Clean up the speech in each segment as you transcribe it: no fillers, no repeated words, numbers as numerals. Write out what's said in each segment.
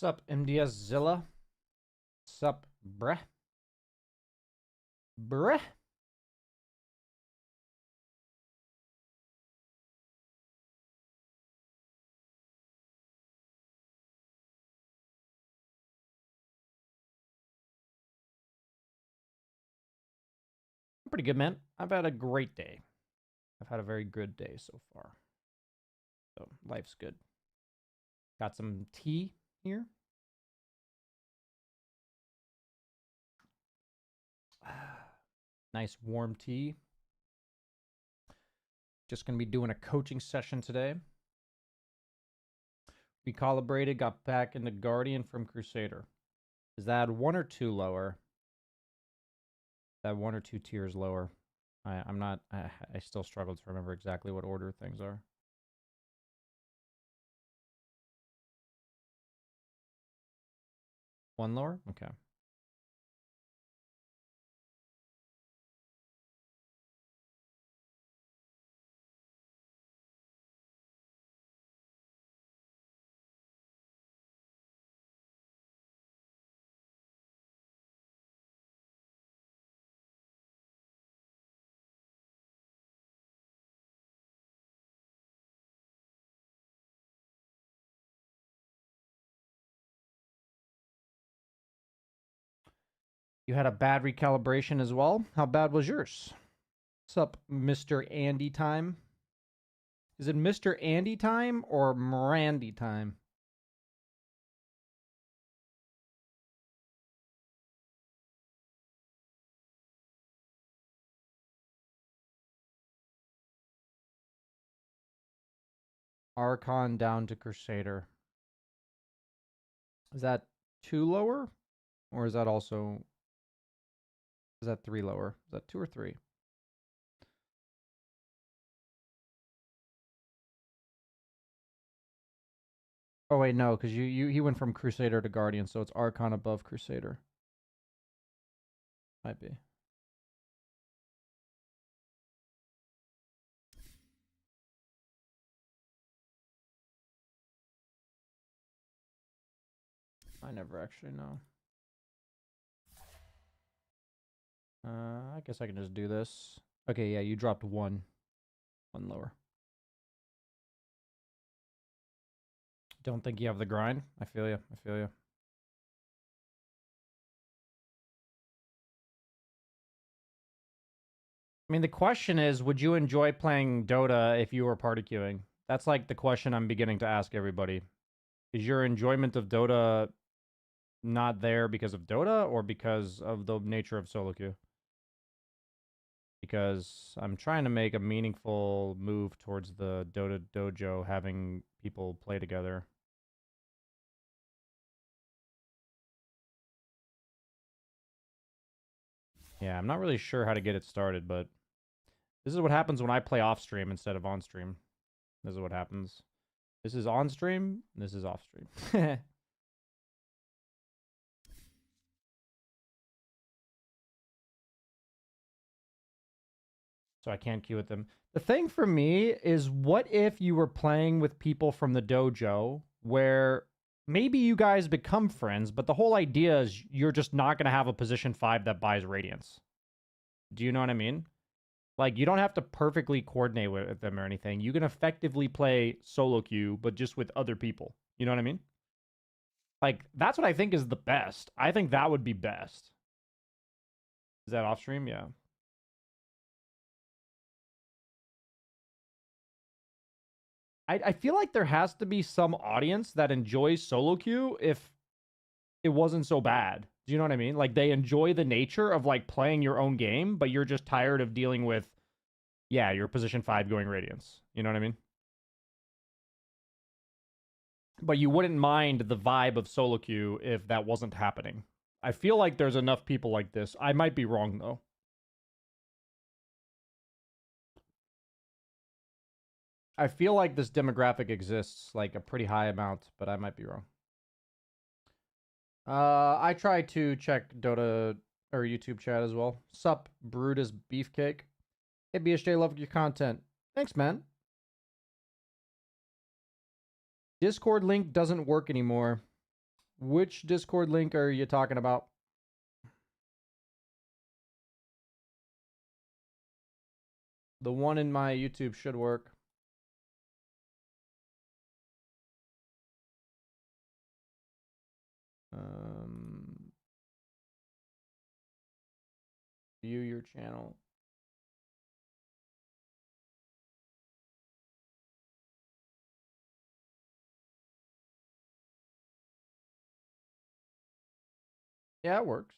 Sup, MDS Zilla? Sup, bruh? Bruh? Pretty good, man. I've had a great day. I've had a very good day so far. So, life's good. Got some tea here. Nice warm tea. Just going to be doing a coaching session today. Recalibrated, got back into Guardian from Crusader. Is that 1 or 2 lower? That 1 or 2 tiers lower? I'm not, I still struggle to remember exactly what order things are. One lower? Okay. You had a bad recalibration as well? How bad was yours? What's up, Mr. Andy time? Is it Mr. Andy time or Mirandy time? Archon down to Crusader. Is that 2 lower? Or is that also... Is that 3 lower? Is that 2 or 3? Oh wait, no, because he went from Crusader to Guardian, so it's Archon above Crusader. Might be. I never actually know. I guess I can just do this. Okay, yeah, you dropped 1. 1 lower. Don't think you have the grind. I feel you. I feel you. I mean, the question is, would you enjoy playing Dota if you were party queuing? That's like the question I'm beginning to ask everybody. Is your enjoyment of Dota not there because of Dota or because of the nature of solo queue? Because I'm trying to make a meaningful move towards the Dota dojo, having people play together. Yeah, I'm not really sure how to get it started, but this is what happens when I play off stream instead of on stream. This is what happens. This is on stream, this is off stream. So I can't queue with them. The thing for me is, what if you were playing with people from the dojo where maybe you guys become friends, but the whole idea is you're just not going to have a position 5 that buys Radiance. Do you know what I mean? Like, you don't have to perfectly coordinate with them or anything. You can effectively play solo queue, but just with other people. You know what I mean? Like, that's what I think is the best. I think that would be best. Is that off stream? Yeah. I feel like there has to be some audience that enjoys solo queue if it wasn't so bad. Do you know what I mean? Like, they enjoy the nature of like playing your own game, but you're just tired of dealing with, yeah, your position 5 going Radiance. You know what I mean? But you wouldn't mind the vibe of solo queue if that wasn't happening. I feel like there's enough people like this. I might be wrong though. I feel like this demographic exists like a pretty high amount, but I might be wrong. I try to check Dota or YouTube chat as well. Sup, Brutus Beefcake. Hey, BSJ, love your content. Thanks, man. Discord link doesn't work anymore. Which Discord link are you talking about? The one in my YouTube should work. View your channel. Yeah, it works.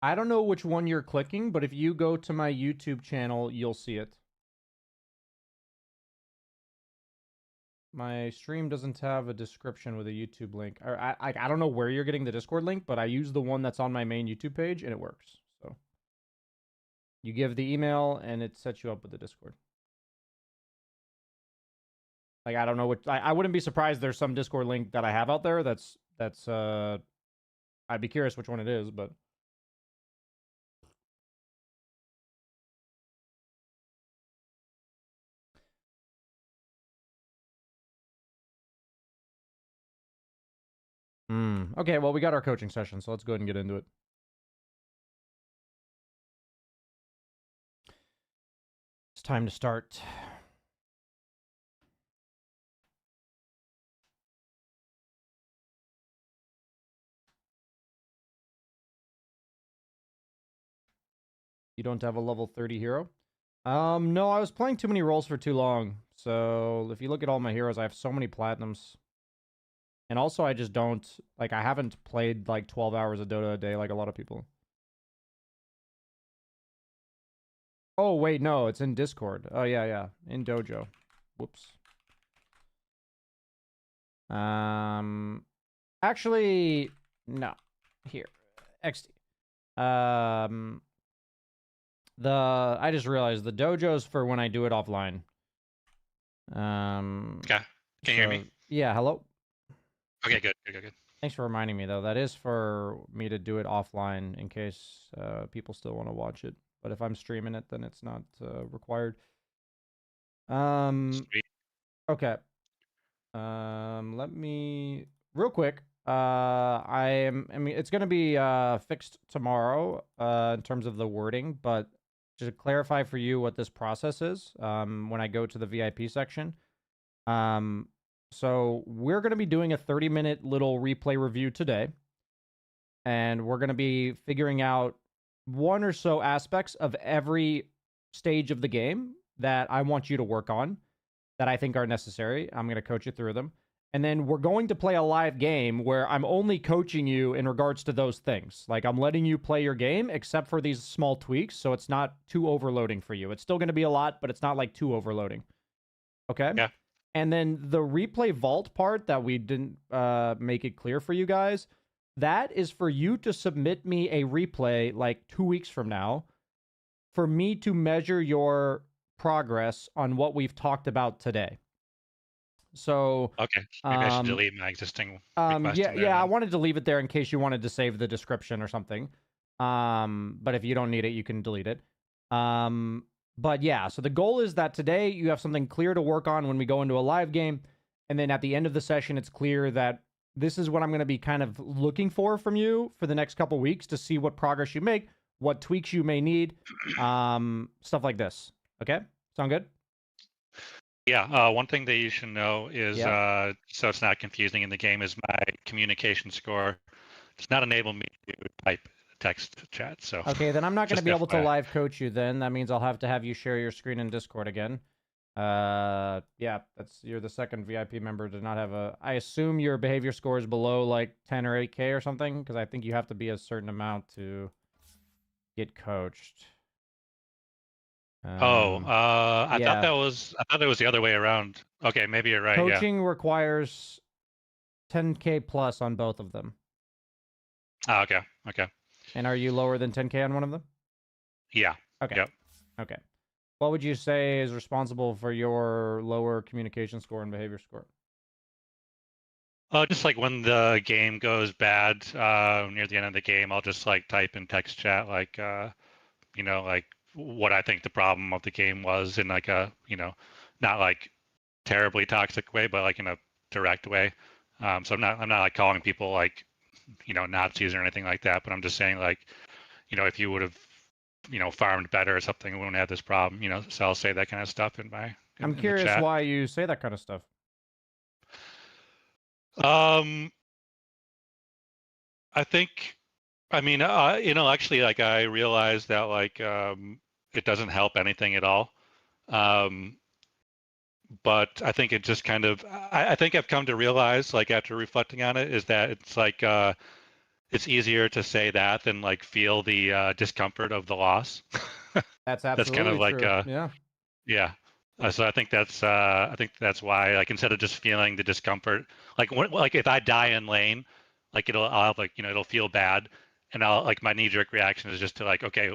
I don't know which one you're clicking, but if you go to my YouTube channel, you'll see it. My stream doesn't have a description with a YouTube link. Or I don't know where you're getting the Discord link, but I use the one that's on my main YouTube page, and it works. So you give the email, and it sets you up with the Discord. Like, I don't know what... I wouldn't be surprised there's some Discord link that I have out there that's I'd be curious which one it is, but... Okay, well, we got our coaching session, so let's go ahead and get into it. It's time to start. You don't have a level 30 hero? No, I was playing too many roles for too long. So if you look at all my heroes, I have so many platinums. And also, I just don't... Like, I haven't played, like, 12 hours of Dota a day like a lot of people. Oh, wait, no, it's in Discord. Oh, yeah. In Dojo. Whoops. Actually, no. Here. XD. I just realized the Dojo's for when I do it offline. Okay. Can you hear me? Yeah, hello? Okay, good. Thanks for reminding me, though. That is for me to do it offline in case people still want to watch it. But if I'm streaming it, then it's not required. Sweet. Okay. Let me... Real quick. I mean, it's going to be fixed tomorrow in terms of the wording, but to clarify for you what this process is when I go to the VIP section. So we're going to be doing a 30-minute little replay review today. And we're going to be figuring out one or so aspects of every stage of the game that I want you to work on that I think are necessary. I'm going to coach you through them. And then we're going to play a live game where I'm only coaching you in regards to those things. Like, I'm letting you play your game except for these small tweaks, so it's not too overloading for you. It's still going to be a lot, but it's not like too overloading. Okay? Yeah. And then the replay vault part that we didn't make it clear for you guys, that is for you to submit me a replay like 2 weeks from now for me to measure your progress on what we've talked about today. So okay, maybe I should delete my existing request. I wanted to leave it there in case you wanted to save the description or something. But if you don't need it, you can delete it. But yeah, so the goal is that today you have something clear to work on when we go into a live game, and then at the end of the session, it's clear that this is what I'm going to be kind of looking for from you for the next couple weeks to see what progress you make, what tweaks you may need, stuff like this. Okay, sound good? Yeah, one thing that you should know is, Yeah. so it's not confusing in the game, is my communication score does not enable me to type text chat. So okay, then I'm not going to be able to FYI. live coach you then. That means I'll have to have you share your screen in Discord again. Yeah, you're the second VIP member to not have a... I assume your behavior score is below like 10 or 8K or something, because I think you have to be a certain amount to get coached. I thought it was the other way around. Okay, maybe you're right. Coaching requires 10K plus on both of them. Oh, okay. And are you lower than 10K on one of them? Yeah. Okay. Yep. Okay. What would you say is responsible for your lower communication score and behavior score? Just like when the game goes bad, near the end of the game, I'll just like type in text chat like, like what I think the problem of the game was in like a, not like terribly toxic way, but like in a direct way. So I'm not like calling people like, Nazis or anything like that, but I'm just saying like, if you would have, farmed better or something, we wouldn't have this problem, so I'll say that kind of stuff in my, I'm in the curious chat. why you say that kind of stuff. Um, I think, I mean, actually, like I realized that like it doesn't help anything at all. Um, but I think it just kind of, I think I've come to realize, like after reflecting on it, is that it's like it's easier to say that than like feel the discomfort of the loss. That's That's kind of absolutely like true. Yeah. yeah. So I think that's why, like, instead of just feeling the discomfort, like if I die in lane, like I'll have like, it'll feel bad, and I'll like my knee jerk reaction is just to like, okay,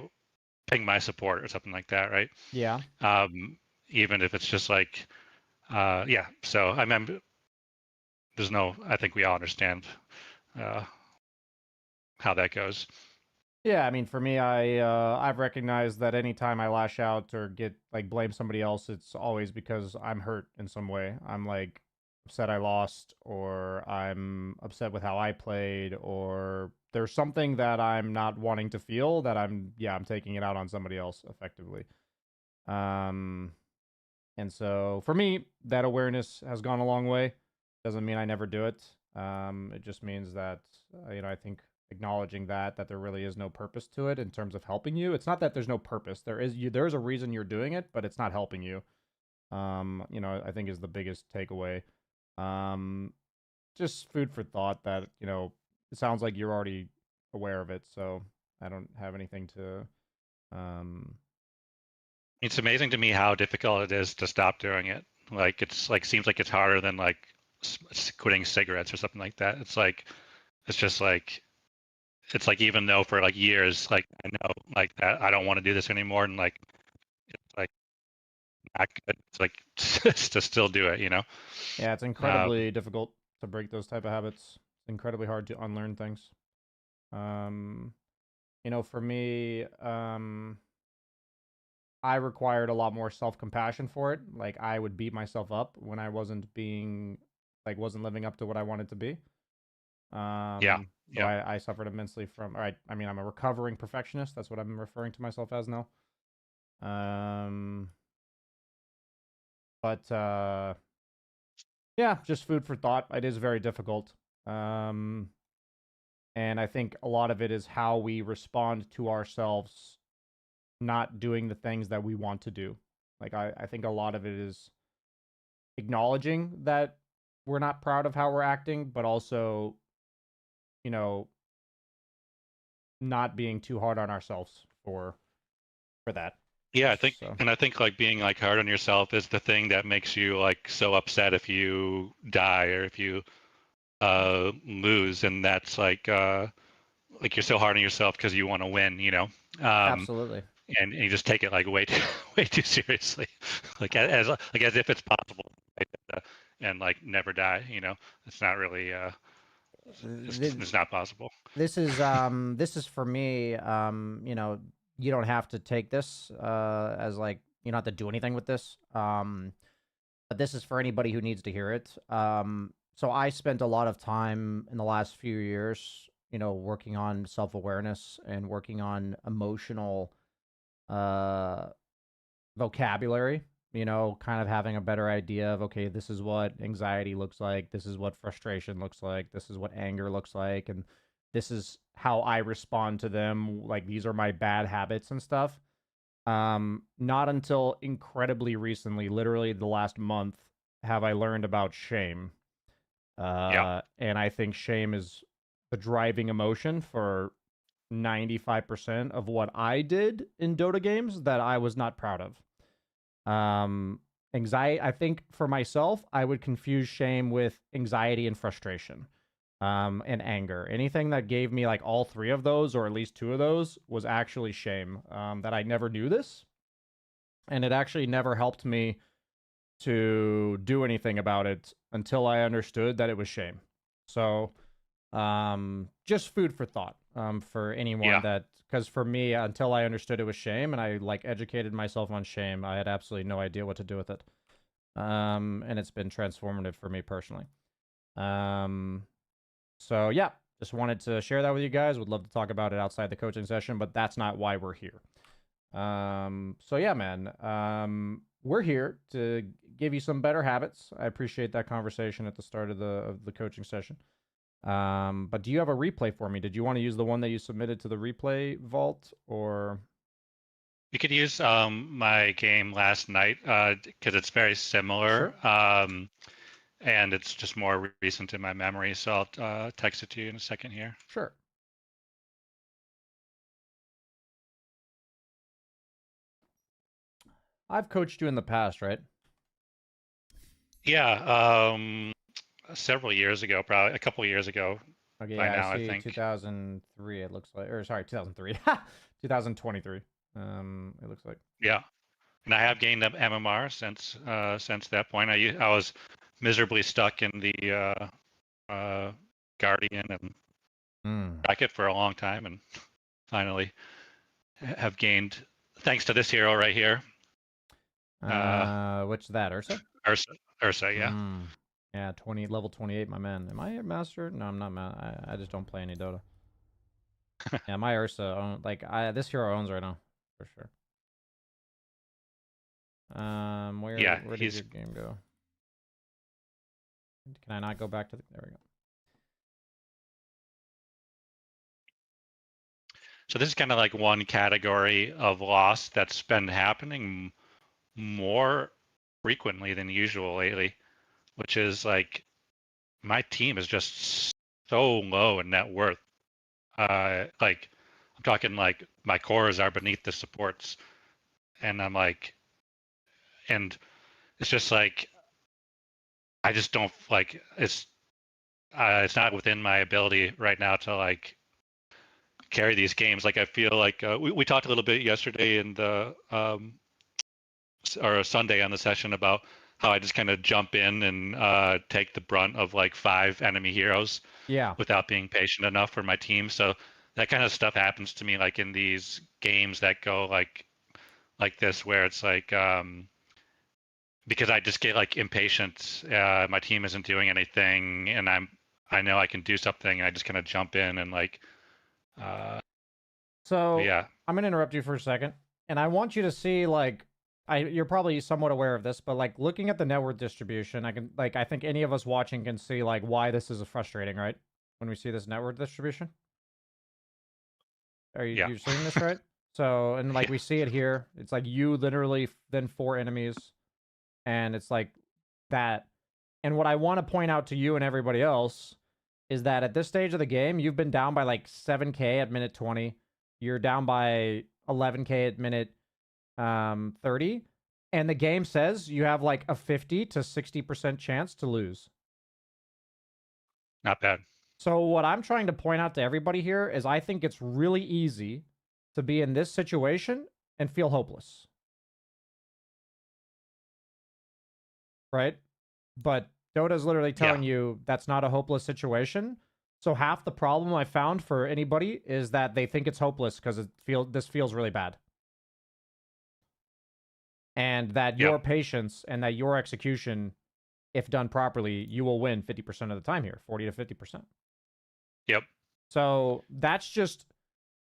ping my support or something like that, right? Yeah. Um, even if it's just like, yeah. So I mean, I think we all understand uh, how that goes. Yeah, I mean, for me, I've recognized that anytime I lash out or get like blame somebody else, it's always because I'm hurt in some way. I'm like upset I lost, or I'm upset with how I played, or there's something that I'm not wanting to feel that I'm taking it out on somebody else effectively. Um, and so for me, that awareness has gone a long way. Doesn't mean I never do it. It just means that I think acknowledging that there really is no purpose to it in terms of helping you. It's not that there's no purpose. There's a reason you're doing it, but it's not helping you. I think is the biggest takeaway. Um, just food for thought that, it sounds like you're already aware of it, so I don't have anything to um It's amazing to me how difficult it is to stop doing it. Like it's like seems like it's harder than like quitting cigarettes or something like that. It's just like it's like even though for like years like I know like that I don't want to do this anymore and like it's like not good. It's like to still do it. yeah, it's Um, incredibly difficult to break those type of habits. It's incredibly hard to unlearn things. Um, for me, I required a lot more self compassion for it. Like I would beat myself up when I wasn't living up to what I wanted to be. yeah, So yeah. I suffered immensely from. All right, I mean, I'm a recovering perfectionist. That's what I'm referring to myself as now. Um, but yeah, just food for thought. It is very difficult. Um, and I think a lot of it is how we respond to ourselves not doing the things that we want to do. Like I think a lot of it is acknowledging that we're not proud of how we're acting, but also, you know, not being too hard on ourselves for that. Yeah, So I think like being like hard on yourself is the thing that makes you like so upset if you die or if you lose, and that's like you're so hard on yourself because you want to win. Um, absolutely. and you just take it like way too way too seriously, like as if it's possible, right? And like never die. It's not really it's not possible. This is for me. You don't have to take this as like you don't have to do anything with this. But this is for anybody who needs to hear it. So I spent a lot of time in the last few years, working on self awareness and working on emotional uh vocabulary, kind of having a better idea of, okay, this is what anxiety looks like, this is what frustration looks like, this is what anger looks like, and this is how I respond to them. Like these are my bad habits and stuff. Not until incredibly recently, literally the last month, have I learned about shame. Yeah, And I think shame is the driving emotion for 95% of what I did in Dota games that I was not proud of. Um, Anxiety, I think for myself, I would confuse shame with anxiety and frustration, and anger. Anything that gave me like all three of those, or at least two of those, was actually shame. That I never knew this, and it actually never helped me to do anything about it until I understood that it was shame. So, just food for thought, for anyone that, because for me, until I understood it was shame and I like educated myself on shame, I had absolutely no idea what to do with it. And it's been transformative for me personally. So yeah, just wanted to share that with you guys. Would love to talk about it outside the coaching session, but that's not why we're here. So yeah, man. We're here to give you some better habits. I appreciate that conversation at the start of the coaching session. But do you have a replay for me? Did you want to use the one that you submitted to the replay vault, or? You could use my game last night because it's very similar. Sure. And it's just more recent in my memory, so I'll text it to you in a second here. Sure. I've coached you in the past, right? Yeah, several years ago, probably a couple years ago. Okay, By yeah, now, I I see think. 2003, it looks like. Or sorry, 2003. 2023. It looks like. Yeah, and I have gained up MMR since that point. I was miserably stuck in the Guardian and bracket for a long time, and finally have gained, thanks to this hero right here. Which that, Ursa? Ursa, yeah. Yeah, level 28, my man. Am I a master? No, I'm not. I just don't play any Dota. Yeah, my Ursa, this hero owns right now, for sure. Where did your game go? Can I not go back to the? There we go. So this is kind of like one category of loss that's been happening more frequently than usual lately, which is like my team is just so low in net worth. Like I'm talking like my cores are beneath the supports, and I'm like, and it's just like I just don't like it's not within my ability right now to like carry these games. Like I feel like we talked a little bit yesterday in the or Sunday on the session about how I just kind of jump in and take the brunt of like 5 enemy heroes without being patient enough for my team. So that kind of stuff happens to me like in these games that go like this where it's like because I just get like impatient. My team isn't doing anything and I know I can do something and I just kind of jump in and like so yeah. I'm gonna interrupt you for a second, and I want you to see like you're probably somewhat aware of this, but like looking at the network distribution, I think any of us watching can see like why this is frustrating, right? When we see this network distribution. Are you seeing this right? So, and like we see it here, it's like you literally then 4 enemies, and it's like that. And what I want to point out to you and everybody else is that at this stage of the game, you've been down by like 7k at minute 20. You're down by 11k at minute 30, and the game says you have like a 50 to 60% chance to lose. Not bad. So what I'm trying to point out to everybody here is I think it's really easy to be in this situation and feel hopeless. Right? But Dota's literally telling you that's not a hopeless situation. So half the problem I found for anybody is that they think it's hopeless because this feels really bad. And that your patience and that your execution, if done properly, you will win 50% of the time here, 40 to 50%. Yep. So that's just,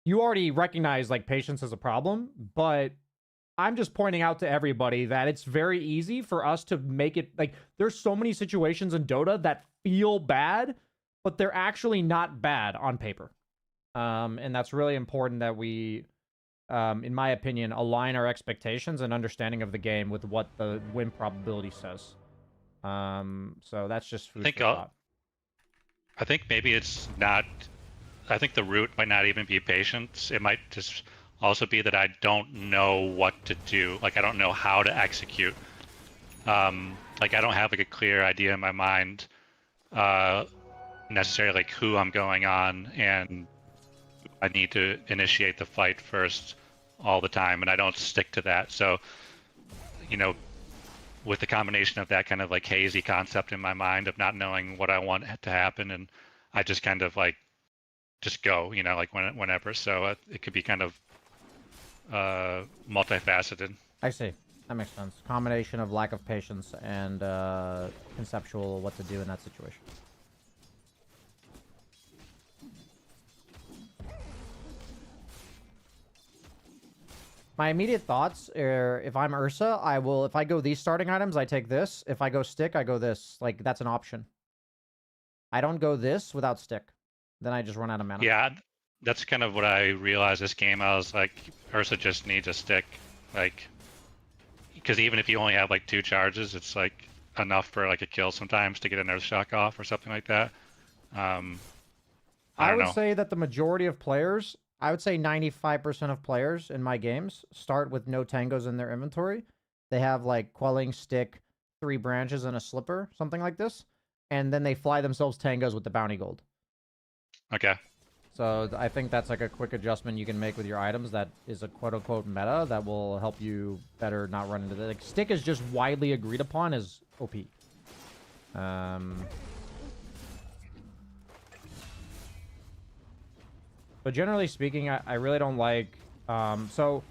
you already recognize like patience as a problem, but I'm just pointing out to everybody that it's very easy for us to make it like there's so many situations in Dota that feel bad, but they're actually not bad on paper. And that's really important that we, in my opinion, align our expectations and understanding of the game with what the win probability says. So that's just food for thought. I think maybe it's not. I think the root might not even be patience. It might just also be that I don't know what to do. Like I don't know how to execute. Like I don't have like a clear idea in my mind, necessarily like who I'm going on, and I need to initiate the fight first all the time, and I don't stick to that. So, you know, with the combination of that kind of like hazy concept in my mind of not knowing what I want to happen, and I just kind of like just go, you know, like whenever. So it could be kind of multifaceted. I see. That makes sense. Combination of lack of patience and conceptual what to do in that situation. My immediate thoughts are, if I'm Ursa, I will, if I go these starting items, I take this. If I go stick, I go this. Like, that's an option. I don't go this without stick. Then I just run out of mana. Yeah, that's kind of what I realized this game. I was like, Ursa just needs a stick. Like, because even if you only have like 2 charges, it's like enough for like a kill sometimes to get an Earth Shock off or something like that. I would say that the majority of players, I would say 95% of players in my games start with no tangos in their inventory. They have like quelling, stick, 3 branches, and a slipper, something like this. And then they fly themselves tangos with the bounty gold. Okay. So I think that's like a quick adjustment you can make with your items that is a quote-unquote meta that will help you better not run into that. Like, stick is just widely agreed upon as OP. But generally speaking, I really don't like... so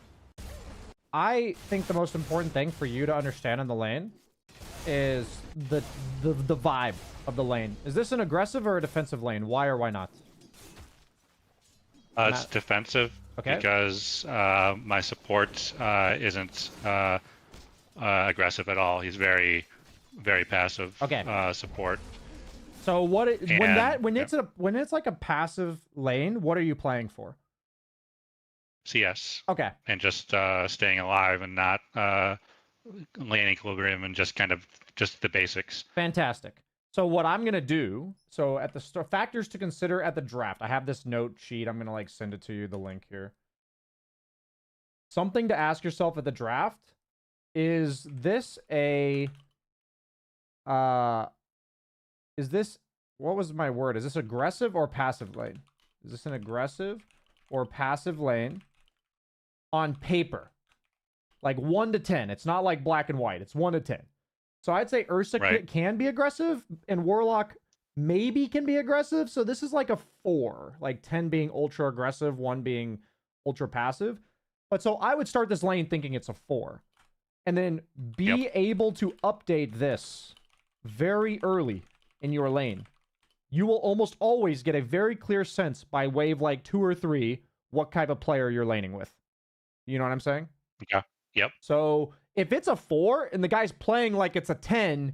I think the most important thing for you to understand in the lane is the vibe of the lane. Is this an aggressive or a defensive lane? Why or why not? It's defensive because my support isn't aggressive at all. He's very, very passive support. So when it's like a passive lane, what are you playing for? CS. Okay. And just staying alive and not lane equilibrium and just kind of just the basics. Fantastic. So what I'm going to do, so at the factors to consider at the draft, I have this note sheet. I'm going to like send it to you, the link here. Something to ask yourself at the draft, is this a, what was my word? Is this aggressive or passive lane? Is this an aggressive or passive lane on paper? Like 1 to 10. It's not like black and white. It's 1 to 10. So I'd say Ursa can be aggressive, and Warlock maybe can be aggressive. So this is like a 4, like 10 being ultra aggressive, 1 being ultra passive. But so I would start this lane thinking it's a 4, and then be able to update this very early in your lane. You will almost always get a very clear sense by wave like 2 or 3 what type of player you're laning with. You know what I'm saying? Yeah. Yep. So if it's a 4 and the guy's playing like it's a 10,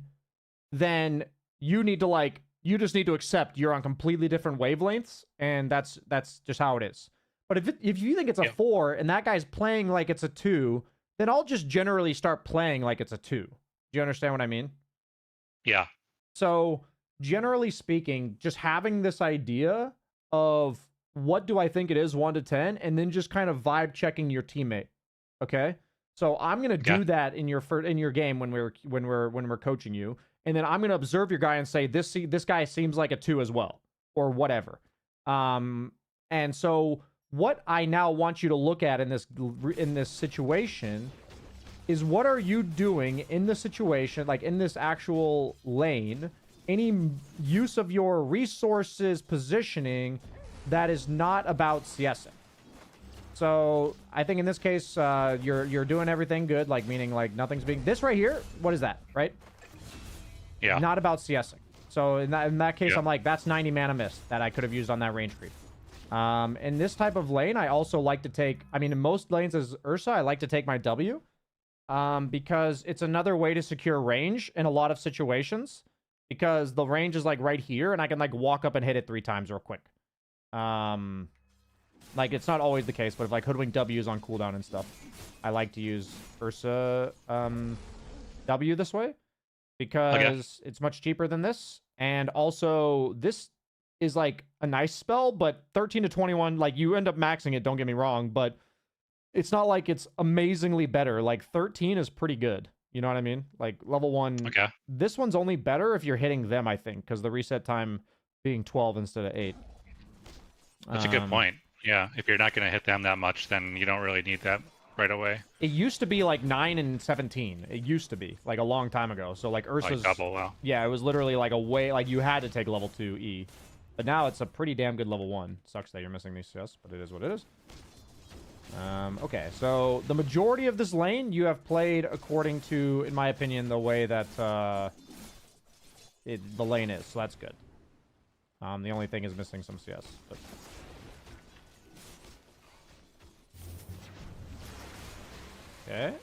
then you just need to accept you're on completely different wavelengths, and that's just how it is. But if you think it's a 4 and that guy's playing like it's a 2, then I'll just generally start playing like it's a 2. Do you understand what I mean? Yeah. So generally speaking, just having this idea of what do I think it is 1 to 10, and then just kind of vibe checking your teammate. Okay? So I'm gonna do that in your game when we're coaching you, and then I'm gonna observe your guy and say this guy seems like a 2 as well, or whatever. And so what I now want you to look at in this situation is, what are you doing in the situation, like in this actual lane? Any use of your resources, positioning that is not about CSing. So I think in this case, you're doing everything good, like meaning like nothing's being... This right here, what is that, right? Yeah. Not about CSing. So in that case, I'm like, that's 90 mana missed that I could have used on that range creep. In this type of lane, I also like to take... I mean, in most lanes as Ursa, I like to take my W. Because it's another way to secure range in a lot of situations. Because the range is like right here, and I can like walk up and hit it 3 times real quick. Like, it's not always the case, but if like Hoodwink W is on cooldown and stuff, I like to use Ursa W this way, because it's much cheaper than this. And also, this is like a nice spell, but 13 to 21, like you end up maxing it, don't get me wrong, but it's not like it's amazingly better. Like 13 is pretty good. You know what I mean? Like level 1. This one's only better if you're hitting them, I think, because the reset time being 12 instead of 8. That's a good point. Yeah, if you're not going to hit them that much, then you don't really need that right away. It used to be like 9 and 17. It used to be like a long time ago. So like Ursa's, Like double, wow. yeah, it was literally like a way, like you had to take level 2 E. But now it's a pretty damn good level 1. Sucks that you're missing these CS, but it is what it is. Okay, so the majority of this lane you have played according to, in my opinion, the way that the lane is. So that's good. The only thing is missing some CS. But... Okay.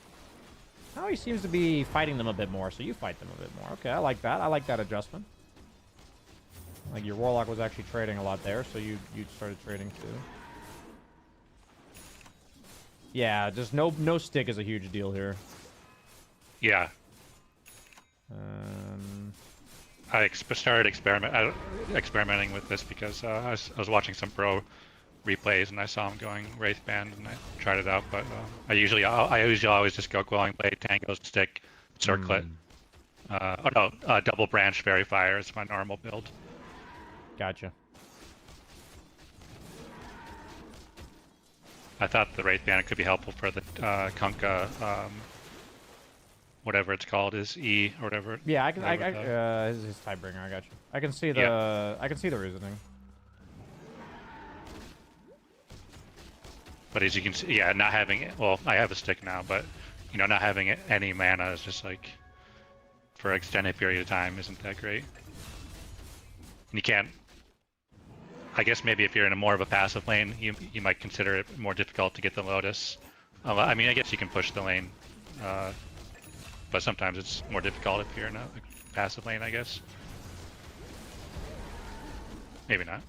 Now he seems to be fighting them a bit more, so you fight them a bit more. Okay, I like that. I like that adjustment. Like, your Warlock was actually trading a lot there, so you started trading too. Yeah, just no stick is a huge deal here. Yeah. I started experimenting with this because I was watching some pro replays and I saw him going Wraith Band and I tried it out, but I usually always just go Glowing Blade, Tango Stick, Circlet. Double Branch Fairy Fire is my normal build. Gotcha. I thought the Wraith Band could be helpful for the Kunkka, whatever it's called, is E or whatever. Yeah, his tiebreaker. I got you. I can see the I can see the reasoning. But as you can see, yeah, not having it. Well, I have a stick now, but you know, not having any mana is just like for an extended period of time isn't that great. And you can't. I guess maybe if you're in a more of a passive lane, you might consider it more difficult to get the Lotus. I mean, I guess you can push the lane, but sometimes it's more difficult if you're in a passive lane, I guess. Maybe not.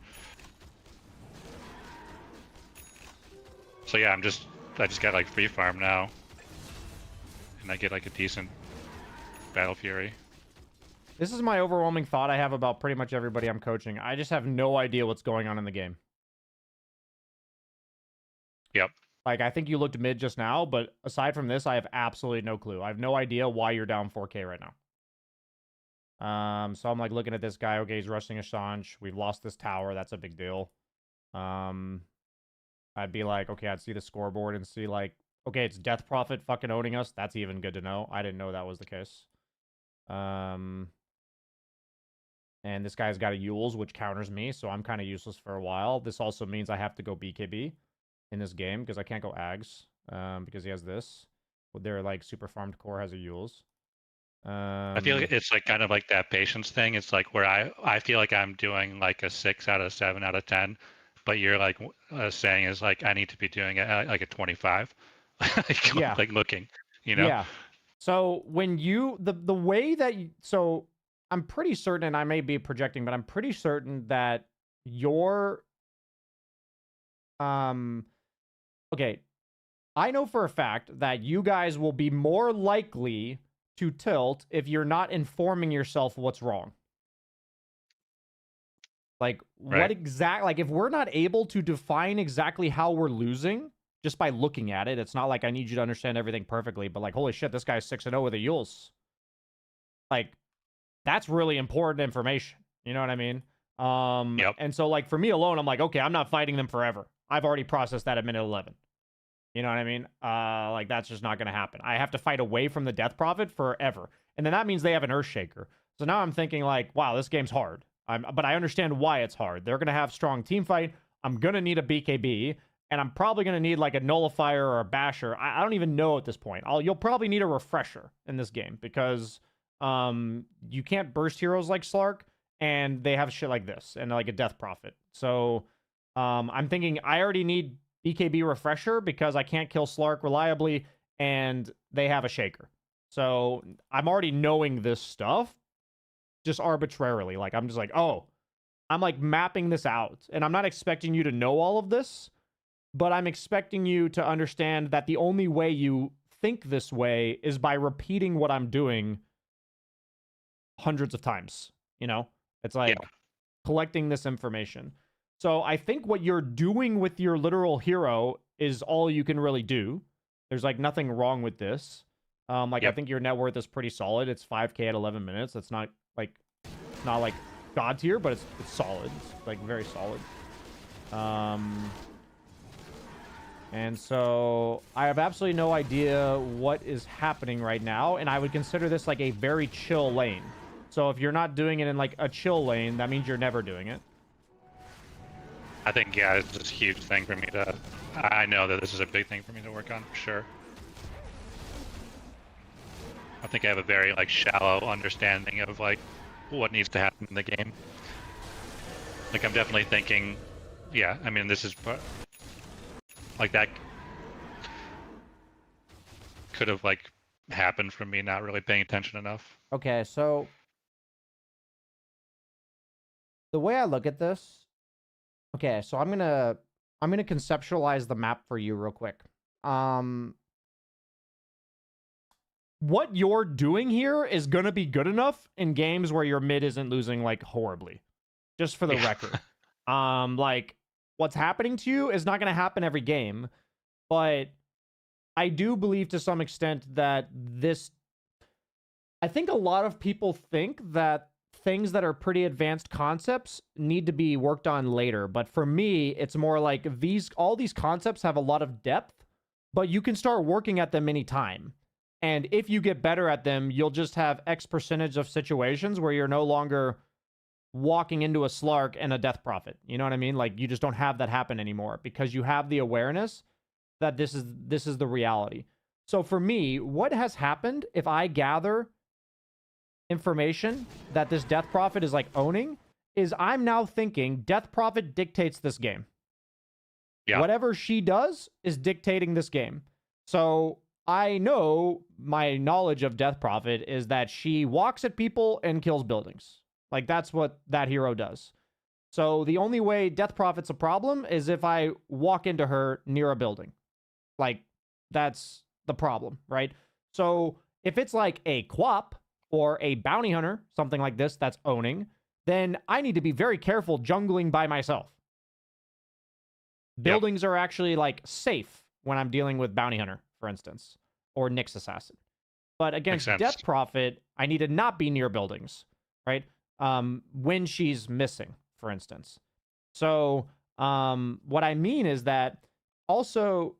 So yeah, I just got like free farm now, and I get like a decent Battle Fury. This is my overwhelming thought I have about pretty much everybody I'm coaching. I just have no idea what's going on in the game. Yep. Like, I think you looked mid just now, but aside from this, I have absolutely no clue. I have no idea why you're down 4K right now. So I'm like looking at this guy. Okay, he's rushing Assange. We've lost this tower. That's a big deal. I'd be like, okay, I'd see the scoreboard and see like, okay, it's Death Prophet fucking owning us. That's even good to know. I didn't know that was the case. And this guy's got a Yules, which counters me, so I'm kind of useless for a while. This also means I have to go BKB in this game, because I can't go Ags, because he has this. Their, like, super farmed core has a Yules. I feel like it's like kind of like that patience thing. It's like where I feel like I'm doing like a 6 out of 7 out of 10, but you're like saying is like I need to be doing it like a 25. Like, yeah. Like looking, you know? Yeah. So when you, the way that you, so I'm pretty certain, and I may be projecting, but I'm pretty certain that your, okay, I know for a fact that you guys will be more likely to tilt if you're not informing yourself what's wrong. Like, Right. what exact, like, if we're not able to define exactly how we're losing just by looking at it, it's not like I need you to understand everything perfectly, but like, holy shit, this guy's 6-0 with a Yules. Like, that's really important information. You know what I mean? Yep. And so, like, for me alone, I'm like, okay, I'm not fighting them forever. I've already processed that at minute 11. You know what I mean? Like, that's just not going to happen. I have to fight away from the Death Prophet forever. And then that means they have an Earthshaker. So now I'm thinking, like, wow, this game's hard. But I understand why it's hard. They're going to have strong team fight. I'm going to need a BKB. And I'm probably going to need, like, a Nullifier or a Basher. I don't even know at this point. You'll probably need a Refresher in this game. Because you can't burst heroes like Slark. And they have shit like this. And, like, a Death Prophet. So I'm thinking I already need BKB Refresher because I can't kill Slark reliably, and they have a Shaker. So I'm already knowing this stuff just arbitrarily. Like, I'm just like, oh, I'm like mapping this out. And I'm not expecting you to know all of this, but I'm expecting you to understand that the only way you think this way is by repeating what I'm doing hundreds of times. You know? It's like collecting this information. So I think what you're doing with your literal hero is all you can really do. There's like nothing wrong with this. I think your net worth is pretty solid. It's 5K at 11 minutes. That's not like god tier, but it's solid. It's like very solid. And so I have absolutely no idea what is happening right now, and I would consider this like a very chill lane. So if you're not doing it in like a chill lane, that means you're never doing it. I think, yeah, it's just a huge thing for me to... I know that this is a big thing for me to work on, for sure. I think I have a very, like, shallow understanding of, like, what needs to happen in the game. Like, I'm definitely thinking, yeah, I mean, this is... Like, that could have, like, happened from me not really paying attention enough. Okay, so the way I look at this... Okay, so I'm gonna conceptualize the map for you real quick. What you're doing here is gonna be good enough in games where your mid isn't losing like horribly. Just for the record. Like what's happening to you is not gonna happen every game, but I do believe to some extent that this... I think a lot of people think that things that are pretty advanced concepts need to be worked on later. But for me, it's more like all these concepts have a lot of depth, but you can start working at them anytime. And if you get better at them, you'll just have X percentage of situations where you're no longer walking into a Slark and a Death Prophet. You know what I mean? Like you just don't have that happen anymore because you have the awareness that this is the reality. So for me, what has happened if I gather information that this Death Prophet is like owning is I'm now thinking Death Prophet dictates this game. Yeah. Whatever she does is dictating this game. So I know my knowledge of Death Prophet is that she walks at people and kills buildings. Like that's what that hero does. So the only way Death Prophet's a problem is if I walk into her near a building. Like that's the problem, right? So if it's like a Quap or a bounty hunter, something like this that's owning, then I need to be very careful jungling by myself. Buildings are actually like safe when I'm dealing with bounty hunter, for instance, or Nyx assassin. But against Death Prophet, I need to not be near buildings, right? When she's missing, for instance. So what I mean is that also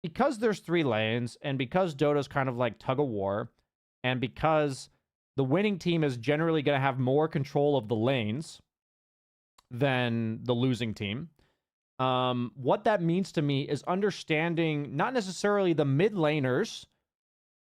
because there's 3 lanes and because Dota's kind of like tug of war, and because the winning team is generally going to have more control of the lanes than the losing team, what that means to me is understanding not necessarily the mid laners,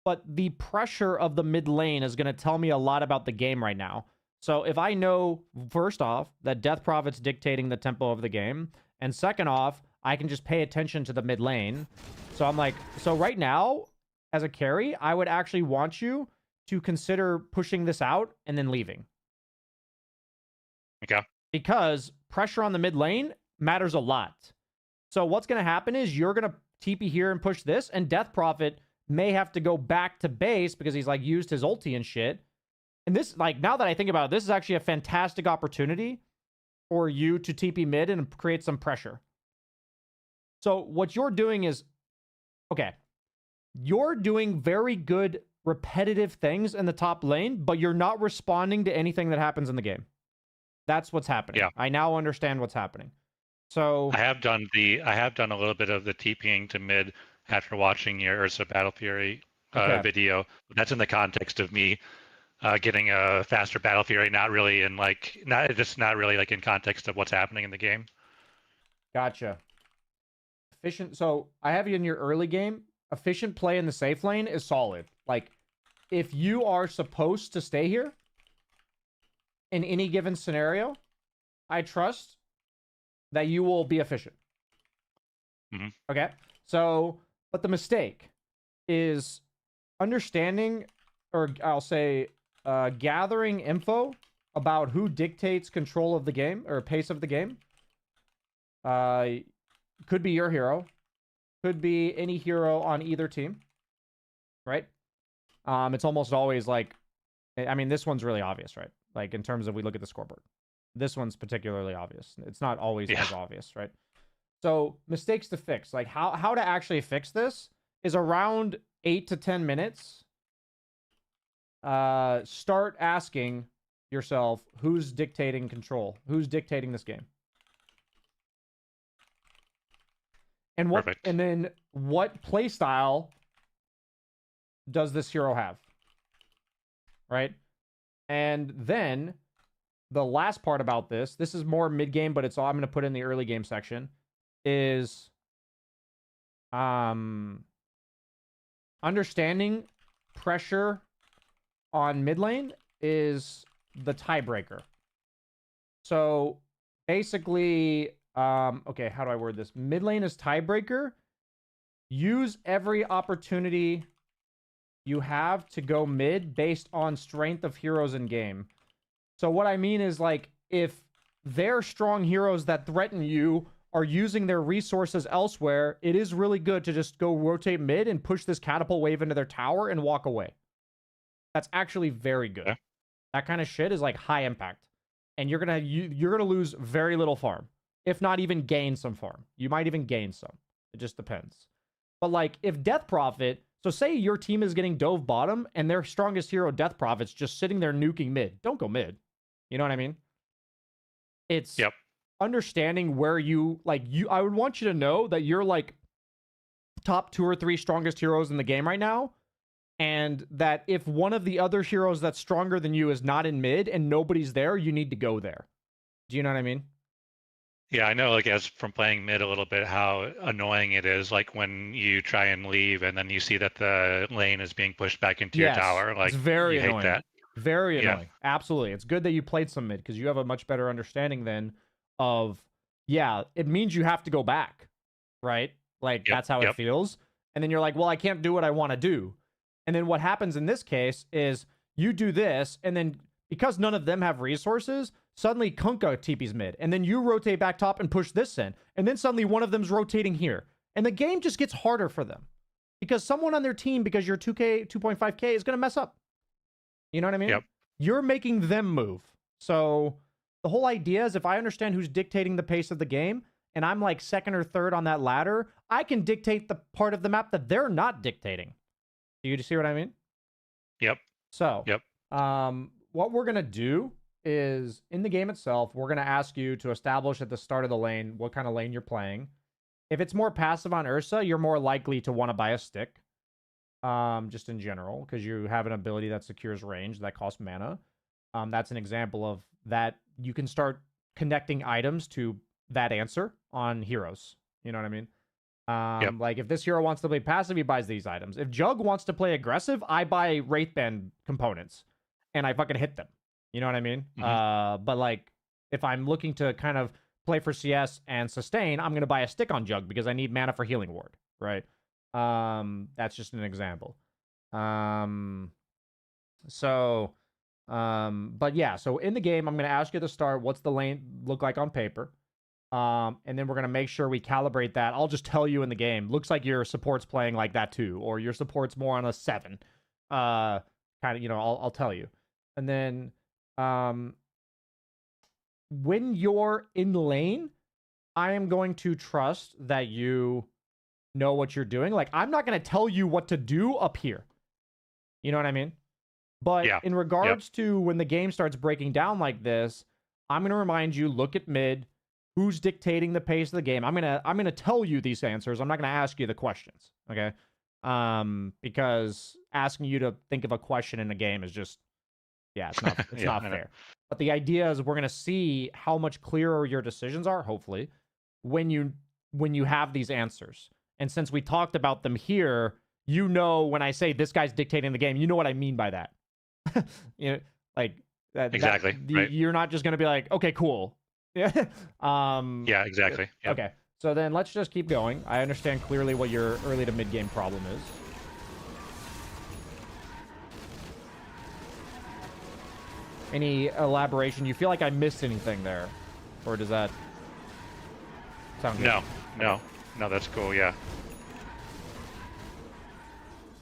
but the pressure of the mid lane is going to tell me a lot about the game right now. So if I know, first off, that Death Prophet's dictating the tempo of the game, and second off, I can just pay attention to the mid lane. So I'm like, so right now, as a carry, I would actually want you to consider pushing this out and then leaving. Okay. Because pressure on the mid lane matters a lot. So what's going to happen is you're going to TP here and push this, and Death Prophet may have to go back to base because he's like used his ulti and shit. And this, like, now that I think about it, this is actually a fantastic opportunity for you to TP mid and create some pressure. So what you're doing is, okay, you're doing very good repetitive things in the top lane, but you're not responding to anything that happens in the game. That's what's happening. Yeah. I now understand what's happening. So I have done a little bit of the TPing to mid after watching your Ursa Battle Fury video. That's in the context of me getting a faster Battle Fury, not really in like not really like in context of what's happening in the game. Gotcha. Efficient. So I have you in your early game. Efficient play in the safe lane is solid. Like, if you are supposed to stay here in any given scenario, I trust that you will be efficient. Mm-hmm. Okay? So, but the mistake is understanding, or I'll say, gathering info about who dictates control of the game, or pace of the game. Could be your hero. Could be any hero on either team, right? It's almost always like, I mean, this one's really obvious, right? Like in terms of we look at the scoreboard. This one's particularly obvious. It's not always as obvious, right? So mistakes to fix, like how to actually fix this is around 8 to 10 minutes. Start asking yourself, who's dictating control? Who's dictating this game? And Perfect. and then what playstyle does this hero have? Right? And then the last part about this is more mid game, but it's all I'm going to put in the early game section, is understanding pressure on mid lane is the tiebreaker. So basically, okay, how do I word this? Mid lane is tiebreaker. Use every opportunity you have to go mid based on strength of heroes in game. So what I mean is, like, if their strong heroes that threaten you are using their resources elsewhere, it is really good to just go rotate mid and push this catapult wave into their tower and walk away. That's actually very good. Yeah. That kind of shit is like high impact. And you're gonna lose very little farm. If not even gain some farm. You might even gain some. It just depends. But like, if Death Prophet, so say your team is getting dove bottom and their strongest hero, Death Prophet's just sitting there nuking mid. Don't go mid. You know what I mean? It's understanding where I would want you to know that you're like top 2 or 3 strongest heroes in the game right now. And that if one of the other heroes that's stronger than you is not in mid and nobody's there, you need to go there. Do you know what I mean? Yeah, I know, like, as from playing mid a little bit, how annoying it is, like, when you try and leave and then you see that the lane is being pushed back into your tower. Like, it's very you annoying. hate that. Very annoying. Absolutely. It's good that you played some mid because you have a much better understanding then of, it means you have to go back, right? Like, that's how it feels. And then you're like, well, I can't do what I want to do. And then what happens in this case is you do this, and then because none of them have resources, suddenly Kunkka TP's mid, and then you rotate back top and push this in, and then suddenly one of them's rotating here. And the game just gets harder for them. Because someone on their team, because you're 2K, 2.5K, is going to mess up. You know what I mean? You're making them move. So the whole idea is, if I understand who's dictating the pace of the game, and I'm like second or third on that ladder, I can dictate the part of the map that they're not dictating. Do you see what I mean? So, what we're going to do is, in the game itself, we're going to ask you to establish at the start of the lane what kind of lane you're playing. If it's more passive on Ursa, you're more likely to want to buy a stick. Just in general, because you have an ability that secures range that costs mana. That's an example of that. You can start connecting items to that answer on heroes. You know what I mean? Like, if this hero wants to play passive, he buys these items. If Jug wants to play aggressive, I buy Wraithband components and I fucking hit them. You know what I mean? But like, if I'm looking to kind of play for CS and sustain, I'm going to buy a stick on Jug because I need mana for Healing Ward, right? That's just an example. But yeah, so in the game, I'm going to ask you to start, what's the lane look like on paper? And then we're going to make sure we calibrate that. I'll just tell you in the game, looks like your support's playing like that too, or your support's more on a 7. Kind of, you know, I'll tell you. And then, when you're in lane, I am going to trust that you know what you're doing. Like, I'm not going to tell you what to do up here. You know what I mean? But in regards to when the game starts breaking down like this, I'm going to remind you, look at mid, who's dictating the pace of the game. I'm going to tell you these answers. I'm not going to ask you the questions, okay? Because asking you to think of a question in a game is just, it's not fair. But the idea is, we're going to see how much clearer your decisions are, hopefully, when you have these answers. And since we talked about them here, you know, when I say this guy's dictating the game, you know what I mean by that. You know, like that. Exactly. Right. You're not just going to be like, okay, cool. Yeah. Yeah, exactly. Yep. Okay. So then let's just keep going. I understand clearly what your early to mid game problem is. Any elaboration? You feel like I missed anything there? Or does that sound good? No, that's cool, yeah.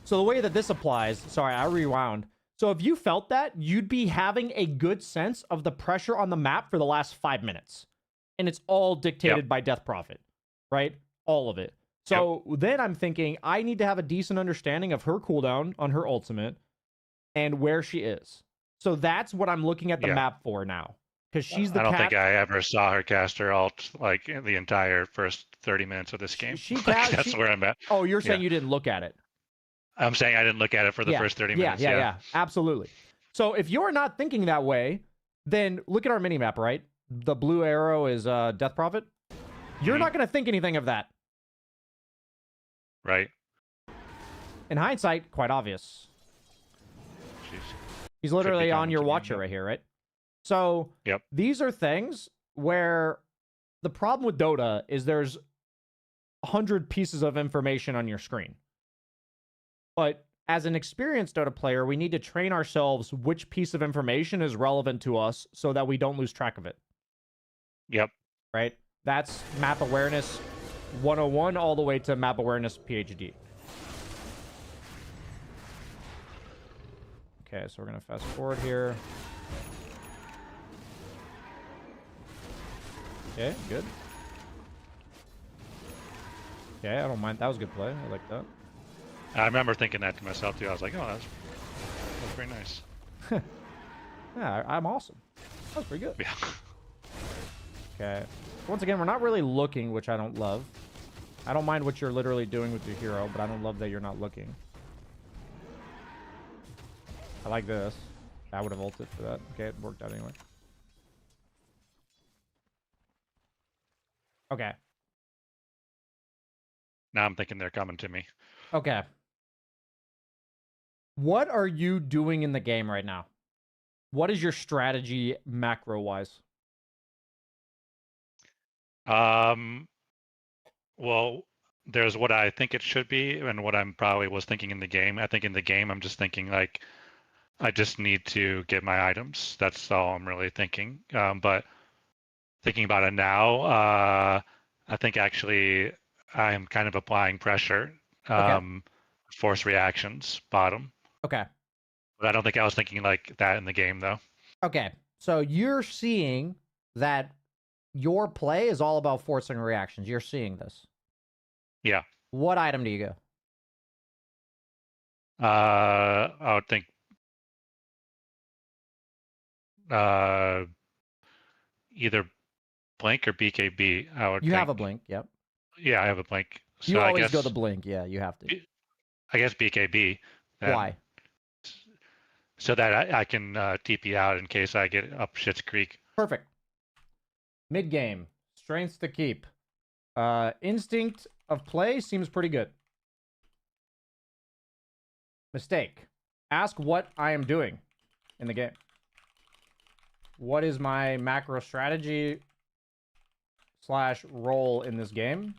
So the way that this applies, sorry, I rewound. So if you felt that, you'd be having a good sense of the pressure on the map for the last 5 minutes. And it's all dictated by Death Prophet, right? All of it. So then I'm thinking, I need to have a decent understanding of her cooldown on her ultimate and where she is. So that's what I'm looking at the map for now. because she's the I don't think cat. I ever saw her cast her ult like in the entire first 30 minutes of this She, game. she Like cat. that's She. where I'm at. Oh, you're saying Yeah. you didn't look at it? I'm saying I didn't look at it for the Yeah, first 30 yeah, minutes. yeah, Yeah. yeah. Absolutely. So if you're not thinking that way, then look at our mini map. Right, the blue arrow is Death Prophet. You're Mhm. not going to think anything of that. Right. In hindsight, quite obvious. Jeez. He's Could be literally on coming your to me, watcher but- right here, right? So Yep. these are things where the problem with Dota is there's 100 pieces of information on your screen. But as an experienced Dota player, we need to train ourselves which piece of information is relevant to us so that we don't lose track of it. Yep. Right? That's map awareness 101 all the way to map awareness PhD. Okay, so we're going to fast forward here. Okay, good. Okay, I don't mind. That was a good play. I like that. I remember thinking that to myself too. I was like, oh, that's very nice. Yeah, I'm awesome. That was pretty good. Yeah. Okay. Once again, we're not really looking, which I don't love. I don't mind what you're literally doing with your hero, but I don't love that you're not looking. I like this. I would have ulted for that. Okay, it worked out anyway. Okay. Now I'm thinking they're coming to me. Okay. What are you doing in the game right now? What is your strategy macro-wise? Well, there's what I think it should be and what I'm probably was thinking in the game. I think in the game, I'm just thinking like, I just need to get my items. That's all I'm really thinking. But thinking about it now, I think actually I'm kind of applying pressure. Force reactions, bottom. Okay. But I don't think I was thinking like that in the game though. Okay. So you're seeing that your play is all about forcing reactions. You're seeing this. Yeah. What item do you go? I would think either Blink or BKB. I would. You think. have a blink. Yep. Yeah, I have a Blink. So You I always guess, go the blink. Yeah, you have to. I guess BKB. then, Why? So that I can TP out in case I get up Shit's Creek. Perfect. Mid game, strengths to keep. Instinct of play seems pretty good. Mistake. Ask what I am doing in the game. What is my macro strategy / role in this game?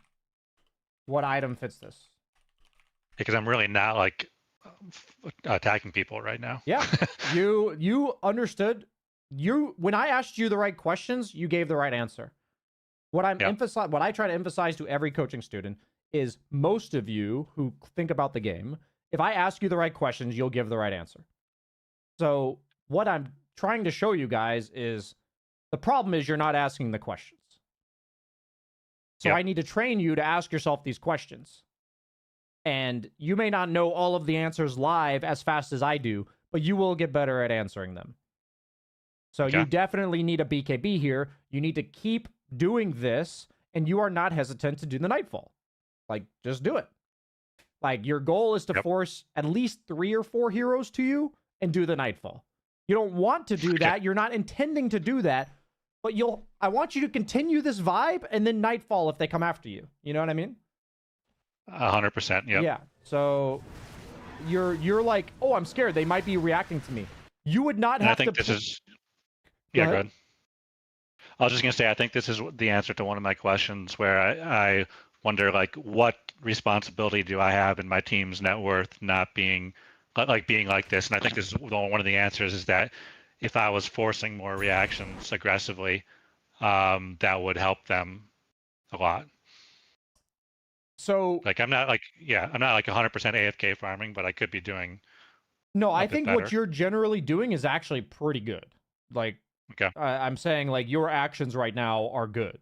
What item fits this? Because I'm really not like attacking people right now. Yeah. You understood. When I asked you the right questions, you gave the right answer. What I try to emphasize to every coaching student is most of you who think about the game, if I ask you the right questions, you'll give the right answer. So what I'm trying to show you guys is the problem is you're not asking the questions. So I need to train you to ask yourself these questions. And you may not know all of the answers live as fast as I do, but you will get better at answering them. So you definitely need a BKB here. You need to keep doing this, and you are not hesitant to do the Nightfall. Like, just do it. Like, your goal is to force at least 3 or 4 heroes to you and do the Nightfall. You don't want to do that. You're not intending to do that, but I want you to continue this vibe and then Nightfall if they come after you. You know what I mean? 100%. Yep. Yeah. So you're like, oh, I'm scared. They might be reacting to me. You would not have to. I think this is. Yeah, go ahead. I was just gonna say, I think this is the answer to one of my questions, where I wonder, like, what responsibility do I have in my team's net worth not being like this? And I think this is one of the answers is that if I was forcing more reactions aggressively, that would help them a lot. So, like, I'm not like 100% AFK farming, but I could be doing. No, I think what you're generally doing is actually pretty good. Like, I'm saying, like, your actions right now are good.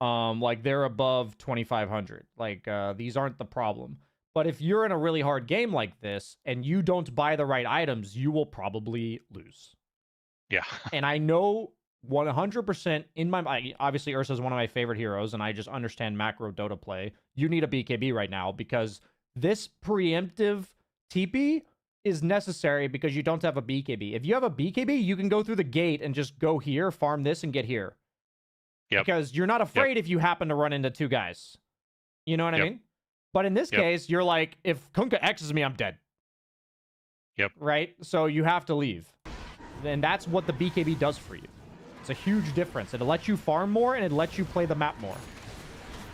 Like, they're above 2,500. Like, these aren't the problem. But if you're in a really hard game like this and you don't buy the right items, you will probably lose. Yeah. And I know 100% in my mind. Obviously, Ursa is one of my favorite heroes, and I just understand macro Dota play. You need a BKB right now because this preemptive TP is necessary because you don't have a BKB. If you have a BKB, you can go through the gate and just go here, farm this, and get here. Yep. Because you're not afraid if you happen to run into two guys. You know what I mean? But in this case, you're like, if Kunkka X's me, I'm dead. Yep. Right? So you have to leave. And that's what the BKB does for you. It's a huge difference. It lets you farm more, and it lets you play the map more.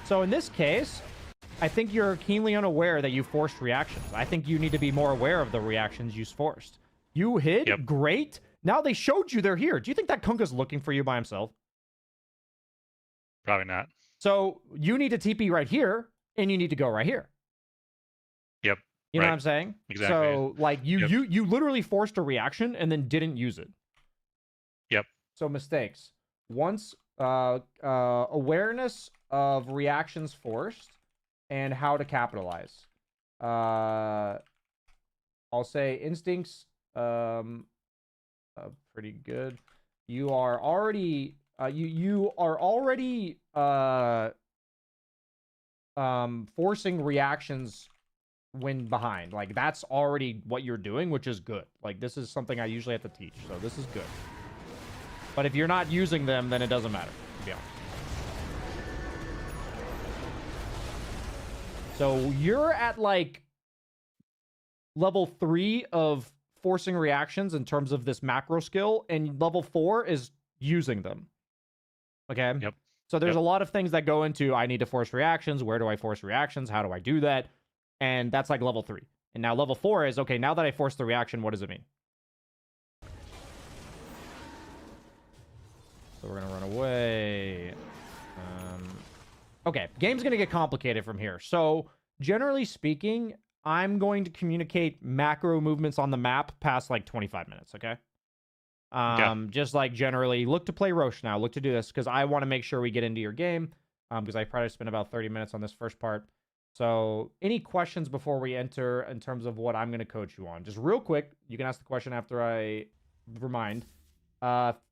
So in this case, I think you're keenly unaware that you forced reactions. I think you need to be more aware of the reactions you forced. You hid, great. Now they showed you they're here. Do you think that Kunkka's looking for you by himself? Probably not. So you need to TP right here, and you need to go right here. Yep. You know what I'm saying? Exactly. So like you literally forced a reaction and then didn't use it. Yep. So mistakes. Once awareness of reactions forced and how to capitalize. I'll say instincts pretty good. You are already you are already forcing reactions when behind. Like that's already what you're doing, which is good. Like this is something I usually have to teach, so this is good. But if you're not using them, then it doesn't matter, to be honest. So you're at like level 3 of forcing reactions in terms of this macro skill, and level 4 is using them. Okay? Yep. So there's a lot of things that go into, I need to force reactions. Where do I force reactions? How do I do that? And that's like level 3. And now level 4 is, okay, now that I force the reaction, what does it mean? So we're going to run away. Okay, game's going to get complicated from here. So generally speaking, I'm going to communicate macro movements on the map past like 25 minutes, okay? Just like generally, look to play Roche now. Look to do this because I want to make sure we get into your game because I probably spent about 30 minutes on this first part. So any questions before we enter in terms of what I'm going to coach you on? Just real quick, you can ask the question after I remind.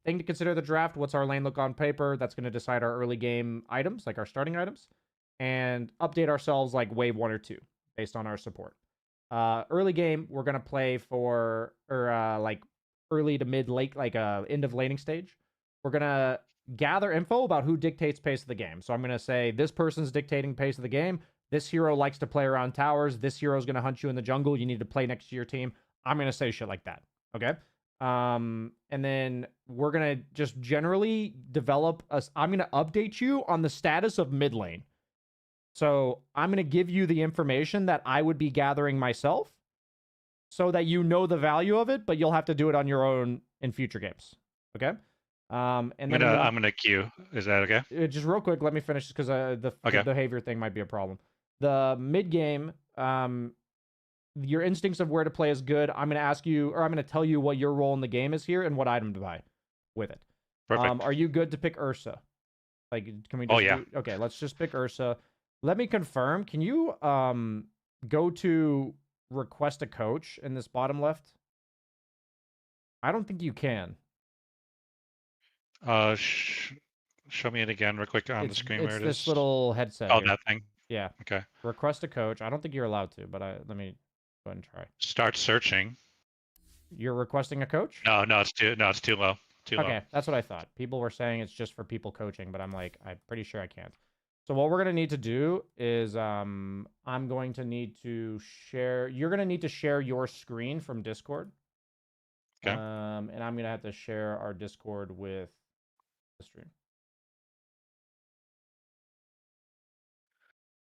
Thing to consider the draft. What's our lane look on paper? That's going to decide our early game items, like our starting items, and update ourselves like wave 1 or 2 based on our support. Early game, we're going to play for, like early to mid late, like end of laning stage. We're going to gather info about who dictates pace of the game. So I'm going to say this person's dictating pace of the game. This hero likes to play around towers. This hero is going to hunt you in the jungle. You need to play next to your team. I'm going to say shit like that. Okay. And then we're going to just generally develop I'm going to update you on the status of mid lane. So I'm going to give you the information that I would be gathering myself so that you know the value of it, but you'll have to do it on your own in future games. Okay. And then I'm going to queue. Is that okay? Just real quick, let me finish because the behavior thing might be a problem. The mid game, your instincts of where to play is good. I'm going to ask you, or I'm going to tell you what your role in the game is here and what item to buy with it. Perfect. Are you good to pick Ursa? Like, can we just okay, let's just pick Ursa. Let me confirm. Can you go to request a coach in this bottom left? I don't think you can. Show me it again real quick on the screen where it is. It's this little headset. Oh, that thing? Yeah. Okay. Request a coach. I don't think you're allowed to, but let me go ahead and try. Start searching. You're requesting a coach? No, it's too low. Okay, that's what I thought. People were saying it's just for people coaching, but I'm like, I'm pretty sure I can't. So what we're going to need to do is I'm going to need to share. You're going to need to share your screen from Discord. Okay. And I'm going to have to share our Discord with the stream.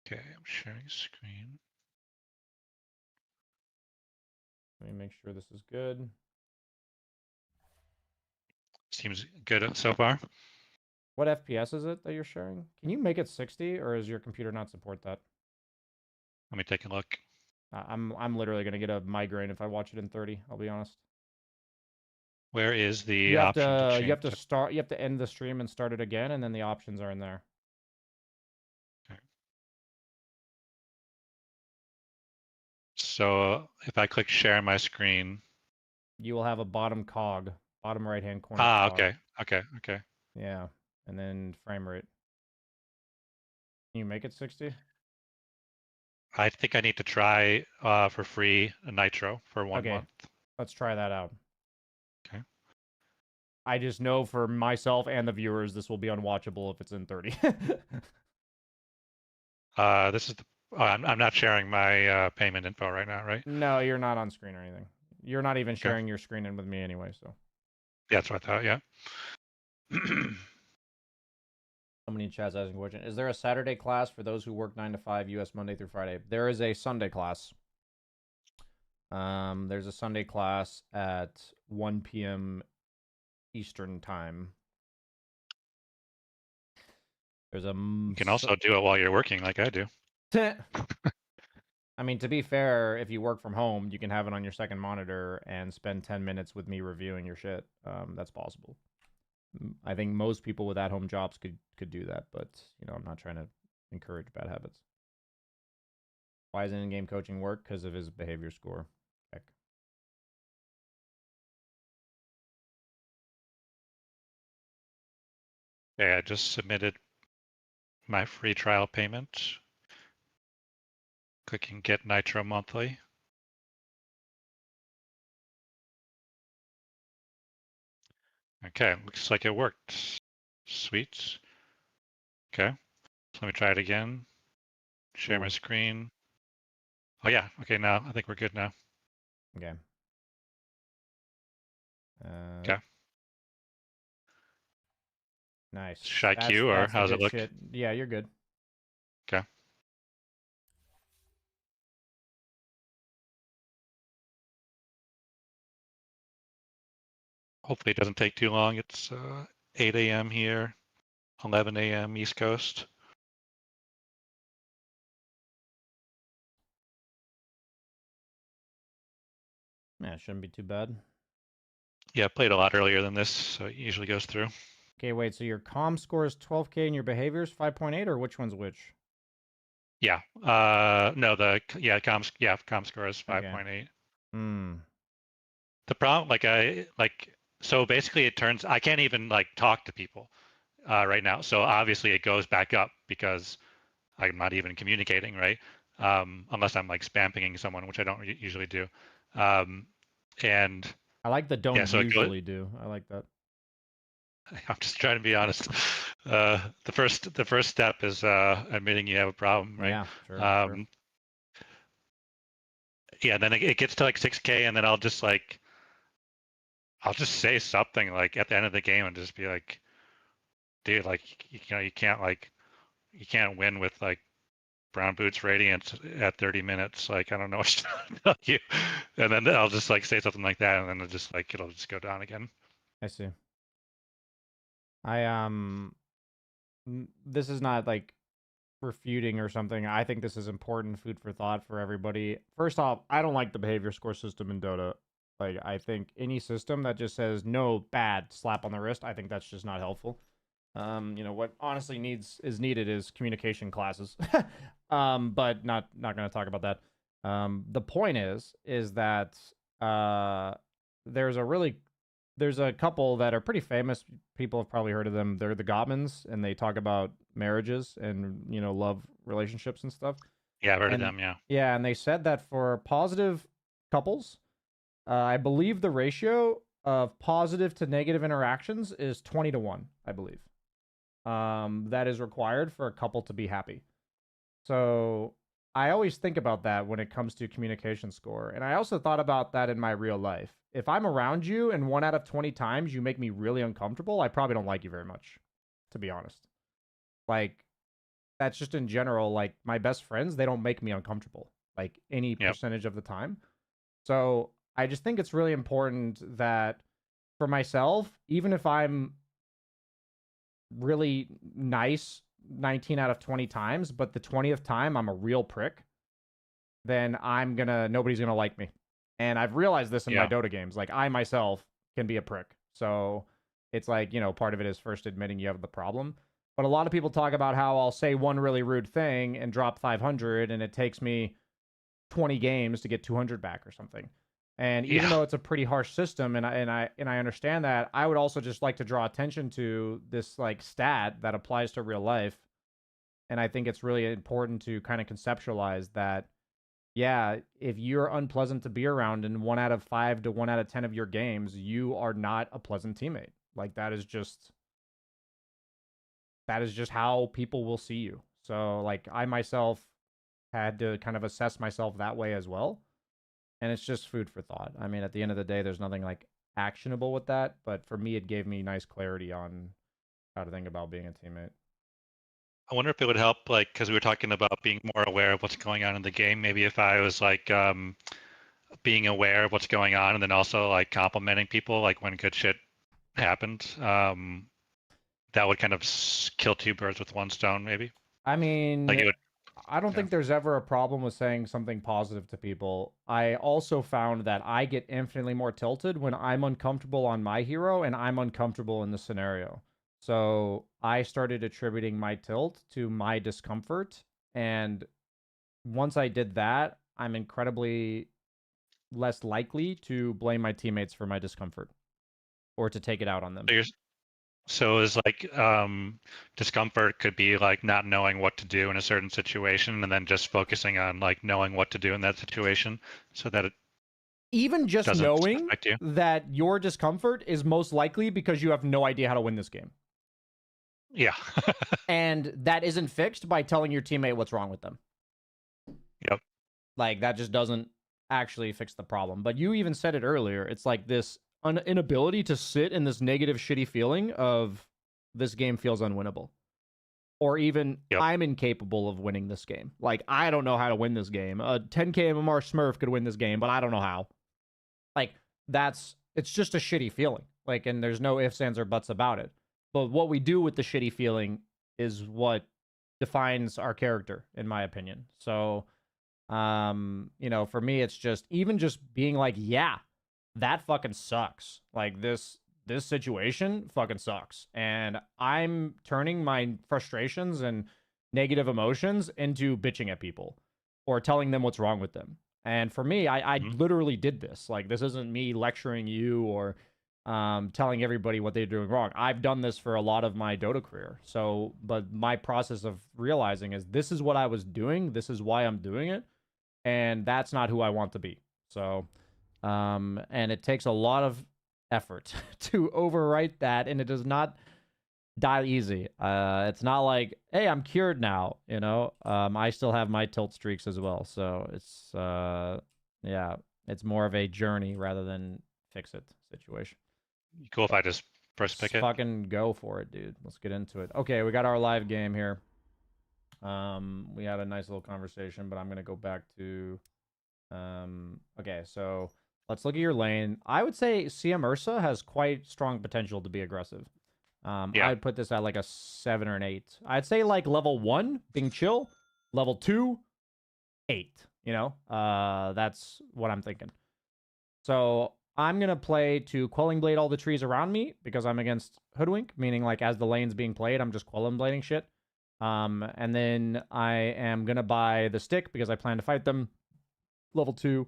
Okay, I'm sharing screen. Let me make sure this is good. Seems good so far. What FPS is it that you're sharing? Can you make it 60, or does your computer not support that? Let me take a look. I'm literally gonna get a migraine if I watch it in 30. I'll be honest. Where is the option to change? You have to start. You have to end the stream and start it again, and then the options are in there. Okay. So if I click share my screen, you will have a bottom cog Bottom right-hand corner. Ah, top. okay. Yeah, and then frame rate. Can you make it 60? I think I need to try for free a Nitro for 1 Okay, month. let's try that out. Okay. I just know for myself and the viewers, this will be unwatchable if it's in 30. This is the. I'm not sharing my payment info right now, right? No, you're not on screen or anything. You're not even Okay. sharing your screen in with me anyway, so. Yeah, that's what I thought. Yeah. Somebody in chat's asking a question. Is there a Saturday class for those who work 9 to 5 US Monday through Friday? There is a Sunday class. There's a Sunday class at 1 p.m. Eastern time. There's a. You can also do it while you're working, like I do. I mean, to be fair, if you work from home, you can have it on your second monitor and spend 10 minutes with me reviewing your shit. That's possible. I think most people with at-home jobs could do that, but I'm not trying to encourage bad habits. Why isn't in-game coaching work? Because of his behavior score. Heck. Okay, I just submitted my free trial payment. Clicking Get Nitro Monthly. Okay, looks like it worked. Sweet. Okay, so let me try it again. Share my screen. Oh yeah, okay, now I think we're good now. Okay. Okay. Nice. Should I queue or That's the how's it good look? shit. Yeah, you're good. Okay. Hopefully it doesn't take too long. It's 8 a.m. here, 11 a.m. East Coast. Yeah, shouldn't be too bad. Yeah, I played a lot earlier than this, so it usually goes through. Okay, wait, so your comm score is 12K and your behavior is 5.8, or which one's which? Yeah. No, com score is 5.8. Okay. Hmm. The problem, so basically it turns, I can't even like talk to people right now. So obviously it goes back up because I'm not even communicating, right? Unless I'm like spam pinging someone, which I don't usually do. And I like the don't yeah, so usually do. I like that. I'm just trying to be honest. The first step is admitting you have a problem, right? Yeah, sure. Yeah, then it gets to like 6K, and then I'll just say something like at the end of the game and just be like, dude, like you can't win with like Brown Boots Radiant at 30 minutes. Like I don't know what to tell you, and then I'll just like say something like that, and then it'll just go down again. I see. This is not like refuting or something. I think this is important food for thought for everybody. First off, I don't like the behavior score system in Dota. Like, I think any system that just says no bad slap on the wrist, I think that's just not helpful. What honestly is needed is communication classes. But not going to talk about that. The point is that there's a couple that are pretty famous. People have probably heard of them. They're the Gottmans, and they talk about marriages and love relationships and stuff. Yeah, I've heard of them. Yeah. Yeah, and they said that for positive couples, I believe the ratio of positive to negative interactions is 20-1. I believe that is required for a couple to be happy. So I always think about that when it comes to communication score. And I also thought about that in my real life. If I'm around you and 1 out of 20 times you make me really uncomfortable, I probably don't like you very much, to be honest. Like, that's just in general, like, my best friends, they don't make me uncomfortable, like, any percentage of the time. So I just think it's really important that for myself, even if I'm really nice 19 out of 20 times, but the 20th time I'm a real prick, then nobody's gonna like me. And I've realized this in my Dota games. Like, I myself can be a prick. So it's like, part of it is first admitting you have the problem. But a lot of people talk about how I'll say one really rude thing and drop 500, and it takes me 20 games to get 200 back or something. And even though it's a pretty harsh system, and I understand that, I would also just like to draw attention to this like stat that applies to real life. And I think it's really important to kind of conceptualize that, yeah, if you're unpleasant to be around in 1 out of 5 to 1 out of 10 of your games, you are not a pleasant teammate. Like that is just how people will see you. So like I myself had to kind of assess myself that way as well. And it's just food for thought. I mean, at the end of the day, there's nothing like actionable with that, but for me, it gave me nice clarity on how to think about being a teammate. I wonder if it would help, like, because we were talking about being more aware of what's going on in the game. Maybe if I was like being aware of what's going on, and then also like complimenting people, like when good shit happened, that would kind of kill two birds with one stone, maybe. I mean, Like it would. I don't think there's ever a problem with saying something positive to people. I also found that I get infinitely more tilted when I'm uncomfortable on my hero and I'm uncomfortable in the scenario. So I started attributing my tilt to my discomfort. And once I did that, I'm incredibly less likely to blame my teammates for my discomfort or to take it out on them. So is like discomfort could be like not knowing what to do in a certain situation, and then just focusing on like knowing what to do in that situation, so that it even just doesn't knowing affect you. that your discomfort is most likely because you have no idea how to win this game. Yeah. And that isn't fixed by telling your teammate what's wrong with them. Yep. Like that just doesn't actually fix the problem. But you even said it earlier. It's like this inability to sit in this negative, shitty feeling of this game feels unwinnable. Or even I'm incapable of winning this game. Like I don't know how to win this game. A 10k MMR Smurf could win this game, but I don't know how. Like it's just a shitty feeling. Like, and there's no ifs, ands, or buts about it. But what we do with the shitty feeling is what defines our character, in my opinion. So, you know, for me, it's just even just being like, yeah, that fucking sucks. Like this situation fucking sucks. And I'm turning my frustrations and negative emotions into bitching at people or telling them what's wrong with them. And for me, I literally did this. Like, this isn't me lecturing you or telling everybody what they're doing wrong. I've done this for a lot of my Dota career. So, but my process of realizing is this is what I was doing. This is why I'm doing it. And that's not who I want to be. So, and it takes a lot of effort to overwrite that. And it does not die easy. It's not like, hey, I'm cured now, you know. I still have my tilt streaks as well. So it's yeah, it's more of a journey rather than fix it situation. Cool if I just first pick it. Fucking go for it, dude. Let's get into it. Okay, we got our live game here. We had a nice little conversation, but I'm gonna go back to okay, so let's look at your lane. I would say CM Ursa has quite strong potential to be aggressive. I'd put this at like a 7 or an 8. I'd say like level 1 being chill, level 2 8, you know. That's what I'm thinking. So I'm gonna play to Quelling Blade all the trees around me because I'm against Hoodwink, meaning like as the lane's being played, I'm just Quelling Blading shit. And then I am gonna buy the stick because I plan to fight them. Level 2.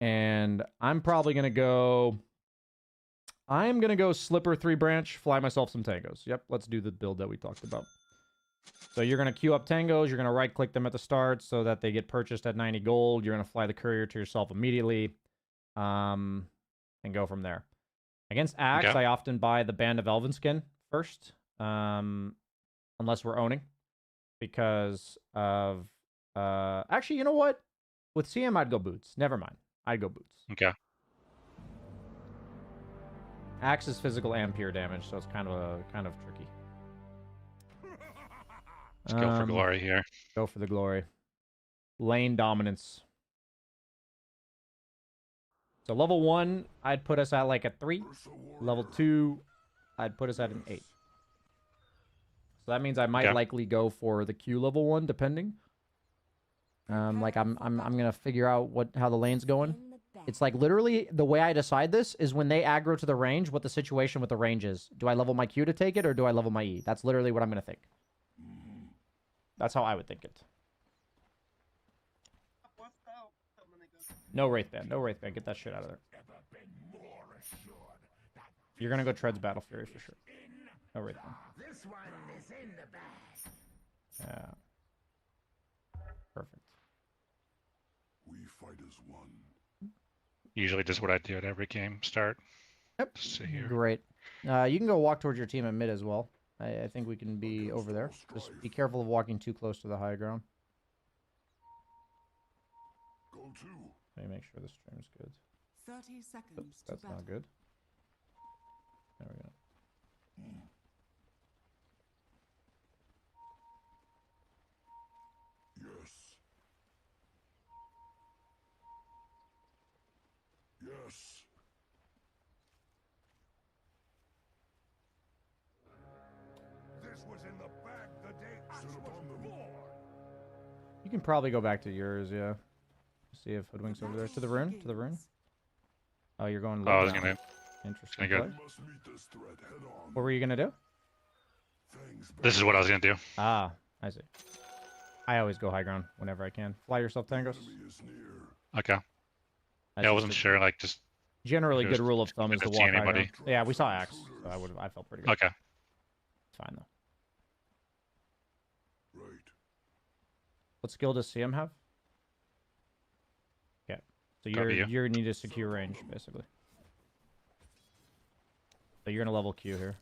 And I'm probably gonna go. I'm gonna go Slipper 3 branch, fly myself some tangos. Yep, let's do the build that we talked about. So you're gonna queue up tangos, you're gonna right click them at the start so that they get purchased at 90 gold. You're gonna fly the courier to yourself immediately. And go from there. Against Axe, I often buy the Band of Elven skin first, unless we're owning, because of actually, you know what? With CM, I'd go boots. Never mind, I'd go boots. Okay. Axe is physical and pure damage, so it's kind of tricky. Let's go for glory here. Go for the glory. Lane dominance. So level 1, I'd put us at like a 3. Level 2, I'd put us at an 8. So that means I might likely go for the Q level 1, depending. Like I'm gonna figure out how the lane's going. It's like literally the way I decide this is when they aggro to the range, what the situation with the range is. Do I level my Q to take it or do I level my E? That's literally what I'm gonna think. That's how I would think it. No Wraith Band. No Wraith Band. Get that shit out of there. You're gonna go Treads Battle Fury for sure. No Wraith Band. This one is in the bag. Yeah. Perfect. We fight as one. Usually just what I do at every game start. Yep. See here. Great. You can go walk towards your team at mid as well. I think we can be over there. Just be careful of walking too close to the high ground. Go to. Let me make sure the stream's good. 30 seconds Oops, to that's battle. not good. There we go. Yes. Yes. This was in the bag the day I was born. You can probably go back to yours, yeah. See if Hoodwink's over there. To the rune? To the rune? Oh, you're going low Oh, I was down. gonna. Interesting gonna go- play. Must meet this threat head on. What were you gonna do? Fangs This is what I was gonna do. Ah, I see. I always go high ground whenever I can. Fly yourself, Tangos. enemy is near. Okay. That's Yeah, I just wasn't a sure. Like, just Generally, Just good rule of thumb is to didn't see walk high anybody. ground. Yeah, we saw Axe, so I felt pretty good. okay. It's fine though. Right. What skill does CM have? Okay, so W. you need to secure range basically. So you're gonna level Q here.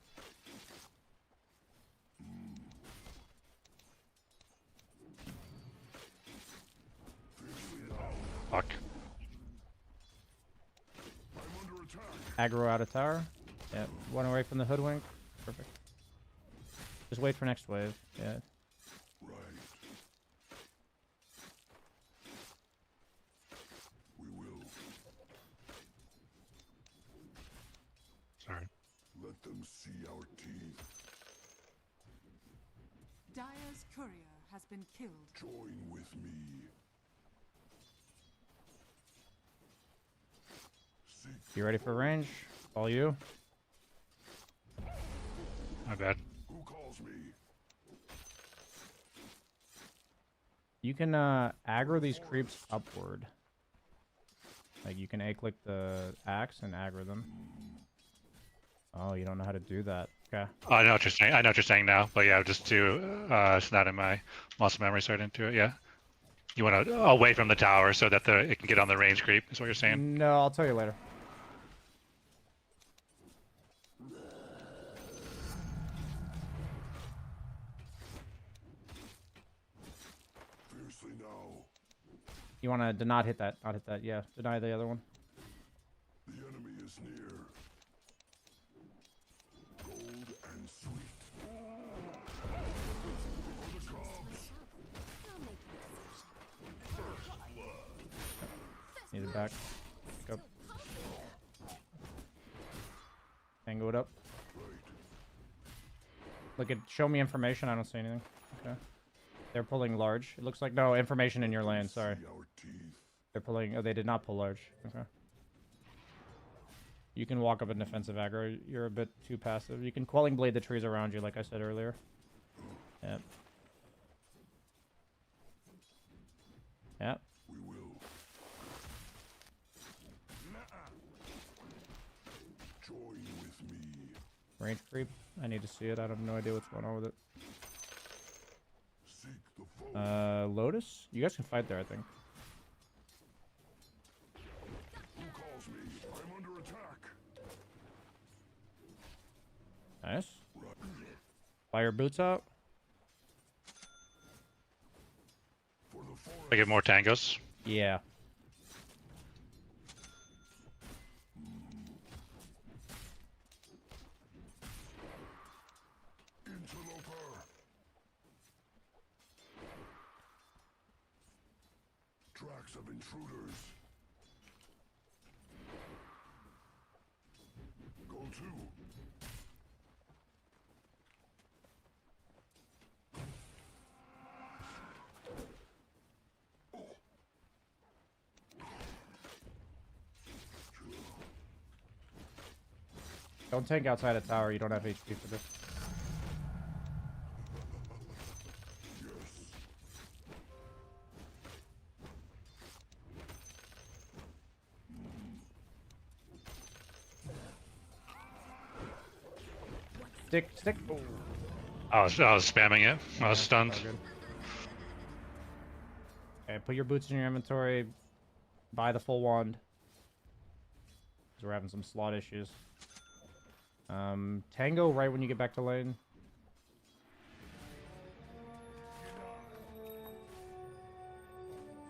Fuck. I'm under attack. Aggro out of tower. Yeah, one away from the Hoodwink. Perfect. Just wait for next wave. Yeah. Right. We will. Sorry. Let them see our teeth. Dire's courier has been killed. Join with me. Seek You ready for range? All you. My bad. who calls me. You can aggro these creeps upward. Like you can A-click the axe and aggro them. Oh, you don't know how to do that. Okay. Oh, I know what you're saying. I know what you're saying now. But yeah, just to it's not in my muscle memory, so I didn't do it. Yeah. You want to away from the tower so that it can get on the range creep. Is what you're saying. No, I'll tell you later. Fiercely now. You want to not hit that. Not hit that. Yeah. Deny the other one. The enemy is near. Gold and sweet. For the cubs. Need it back. Go. Tango it up. Right. Look at. Show me information. I don't see anything. Okay. They're pulling large. It looks like no information in your lane. Sorry. See our teeth. They're pulling. Oh, they did not pull large. Okay. You can walk up in defensive aggro. You're a bit too passive. You can quelling blade the trees around you, like I said earlier. Yep. Yep. We will. Join with me. Range creep. I need to see it. I have no idea what's going on with it. Seek the foe. Lotus? You guys can fight there, I think. Who calls me? I'm under attack. Nice. Right. Fire boots out. For the forest. I get more tangos. Yeah. Interloper. Tracks of intruders. Go to. Don't tank outside a tower. You don't have HP for this. Yes. Stick, stick. Oh. I was spamming it. I was stunned. All good. Okay, put your boots in your inventory. Buy the full wand. Because we're having some slot issues. Tango right when you get back to lane.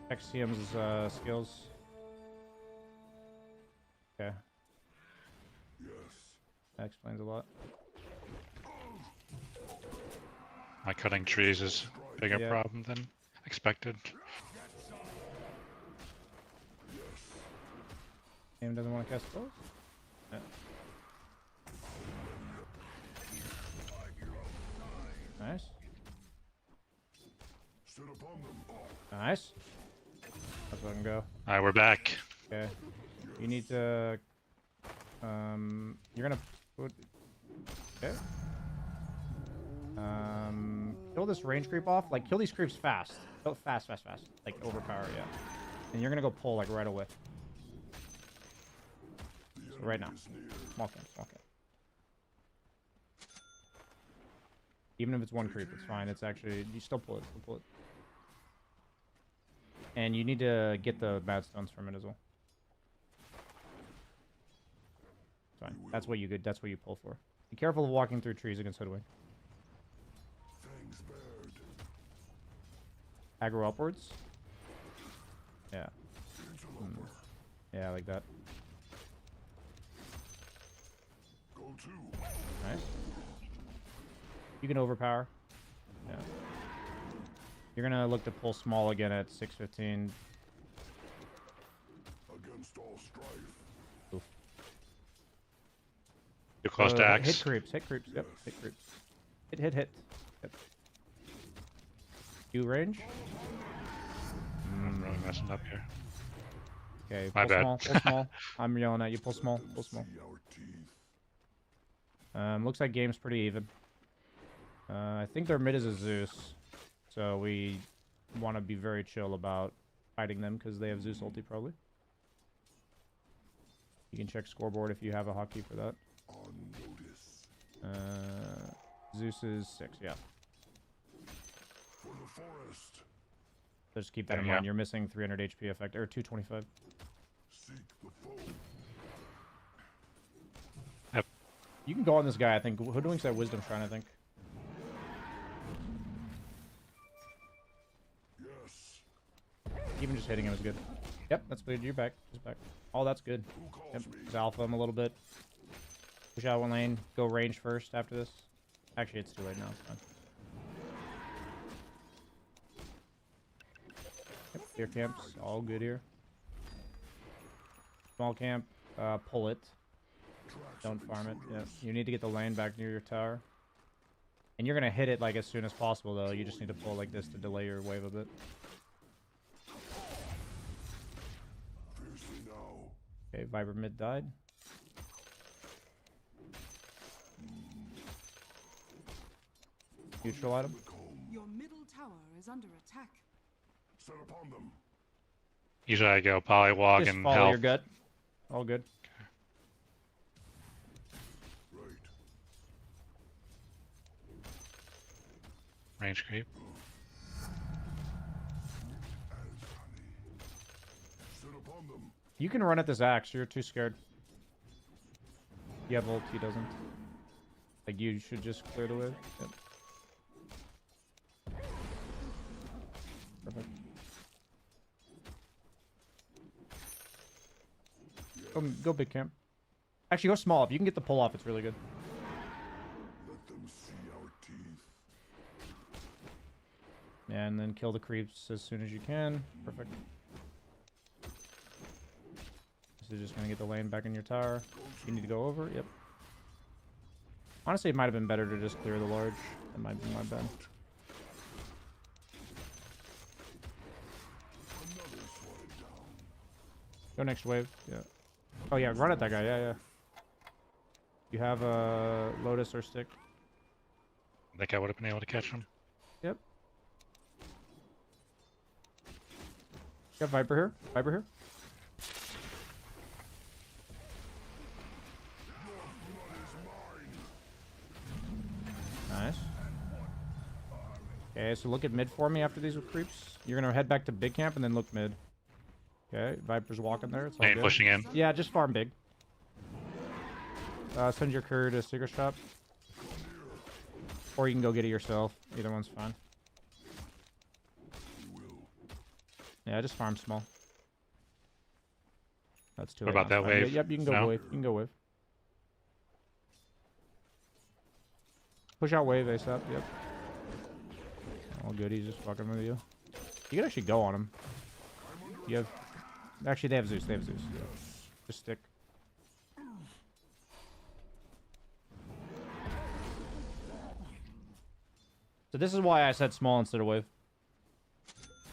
Check CM's skills. Okay. Yes. That explains a lot. My cutting trees is a bigger Yeah. problem than expected. Game doesn't want to cast spells? Yeah. Nice. Sit upon them. Nice. Let's let him go. Alright, we're back. Okay. You need to... You're gonna put... Okay. Kill this range creep off. Like, kill these creeps fast. Go fast. Like, overpower, yeah. And you're gonna go pull, like, right away. So right now. Small camp. Even if it's one creep, it's fine. It's actually... You still pull it. And you need to get the bad stones from it as well. Fine. That's what you pull for. Be careful of walking through trees against Hoodwink. Fangs bared. Aggro upwards. Yeah. Interloper. Yeah, like that. Go to. Nice. You can overpower. Yeah. You're gonna look to pull small again at 6:15. Against all strife. Oof. Too close to axe. Hit creeps. Yep, hit creeps. Hit. Yep. You range? I'm really messing up here. Okay, My bad. Pull small. I'm yelling at you. Pull small. See our teeth. Looks like game's pretty even. I think their mid is a Zeus. So we want to be very chill about fighting them because they have Zeus ulti probably. You can check scoreboard if you have a hotkey for that. On notice. Zeus is 6, yeah. For the forest. So just keep that in Yeah. mind. You're missing 300 HP effect, or 225. Seek the foe. You can go on this guy, I think. Hoodwink's that Wisdom Shrine, I think. Yes. Even just hitting him is good. Yep, that's good. You're back. Just back. Oh, that's good. Who calls Yep. me? Just alpha him a little bit. Push out one lane. Go range first after this. Actually, it's too late now. It's fine. Yep, clear camps. All good here. Small camp. Pull it. Don't farm it. Yeah. You need to get the lane back near your tower. And you're going to hit it like as soon as possible, though. You just need to pull like this to delay your wave a bit. Fiercely now. Okay, Viper mid died. Neutral item. The comb. Your middle tower is under attack. Set upon them. Usually I go polywog Just and follow help. your gut. All good. Right. Range creep. As honey. Sit upon them. You can run at this axe. You're too scared. You have ult. He doesn't. Like, you should just clear the way. Yep. Perfect. Go big camp. Actually, go small. If you can get the pull off, it's really good. Let them see our teeth. Yeah, and then kill the creeps as soon as you can. Perfect. So you're just gonna get the lane back in your tower. You need to go over. Yep. Honestly, it might have been better to just clear the large. That might be my bad. Another swatted down. Go next wave. Yeah. Oh yeah, run at that guy. Yeah. You have a Lotus or stick. I think I would have been able to catch him. Yep. Got Viper here. Viper here. Okay, so look at mid for me after these creeps. You're gonna head back to big camp and then look mid. Okay, Viper's walking there. It's all Main good. pushing in. Yeah, just farm big. Send your courier to Secret Shop. Or you can go get it yourself. Either one's fine. Yeah, just farm small. That's too. What about that wave? Yep, you can go No? wave. You can go wave. Push out wave ASAP. Yep. All good. He's just fucking with you. You can actually go on him. You have. Actually, they have Zeus. They have Zeus. Yeah. Just stick. So this is why I said small instead of wave.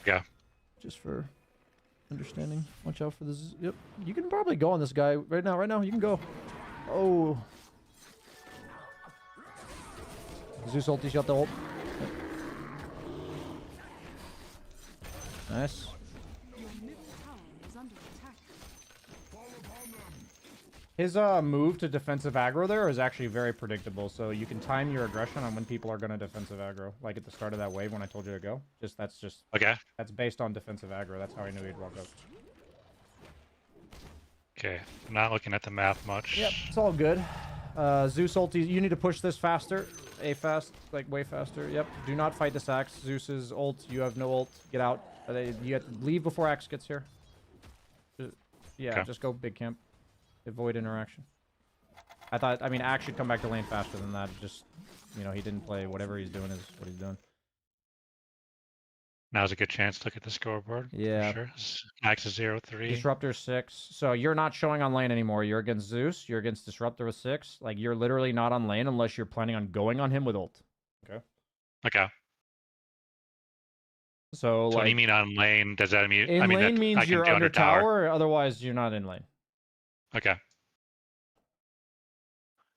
Yeah. Just for understanding. Watch out for this. Yep. You can probably go on this guy right now. Right now, you can go. Oh. Zeus ult, shot the ult. Yep. Nice. Your middle tower is under attack. His move to defensive aggro there is actually very predictable. So you can time your aggression on when people are going to defensive aggro. Like at the start of that wave when I told you to go. That's Okay. based on defensive aggro. That's how I knew he'd walk up. Okay. I'm not looking at the map much. Yep, it's all good. Zeus ulti, you need to push this faster. A-fast, like way faster. Yep, do not fight this Axe. Zeus's ult, you have no ult. Get out. You have to leave before Axe gets here. Yeah, Okay. just go big camp. Avoid interaction. I mean, Axe should come back to lane faster than that. Just, you know, he didn't play. Whatever he's doing is what he's doing. Now's a good chance to look at the scoreboard. Yeah. For sure. Max is 0-3. Disruptor 6. So you're not showing on lane anymore. You're against Zeus. You're against Disruptor with 6. Like, you're literally not on lane unless you're planning on going on him with ult. Okay. Okay. So, So like, what do you mean on lane? Does that mean? in I mean, lane that means I can you're do under tower, otherwise you're not in lane. Okay.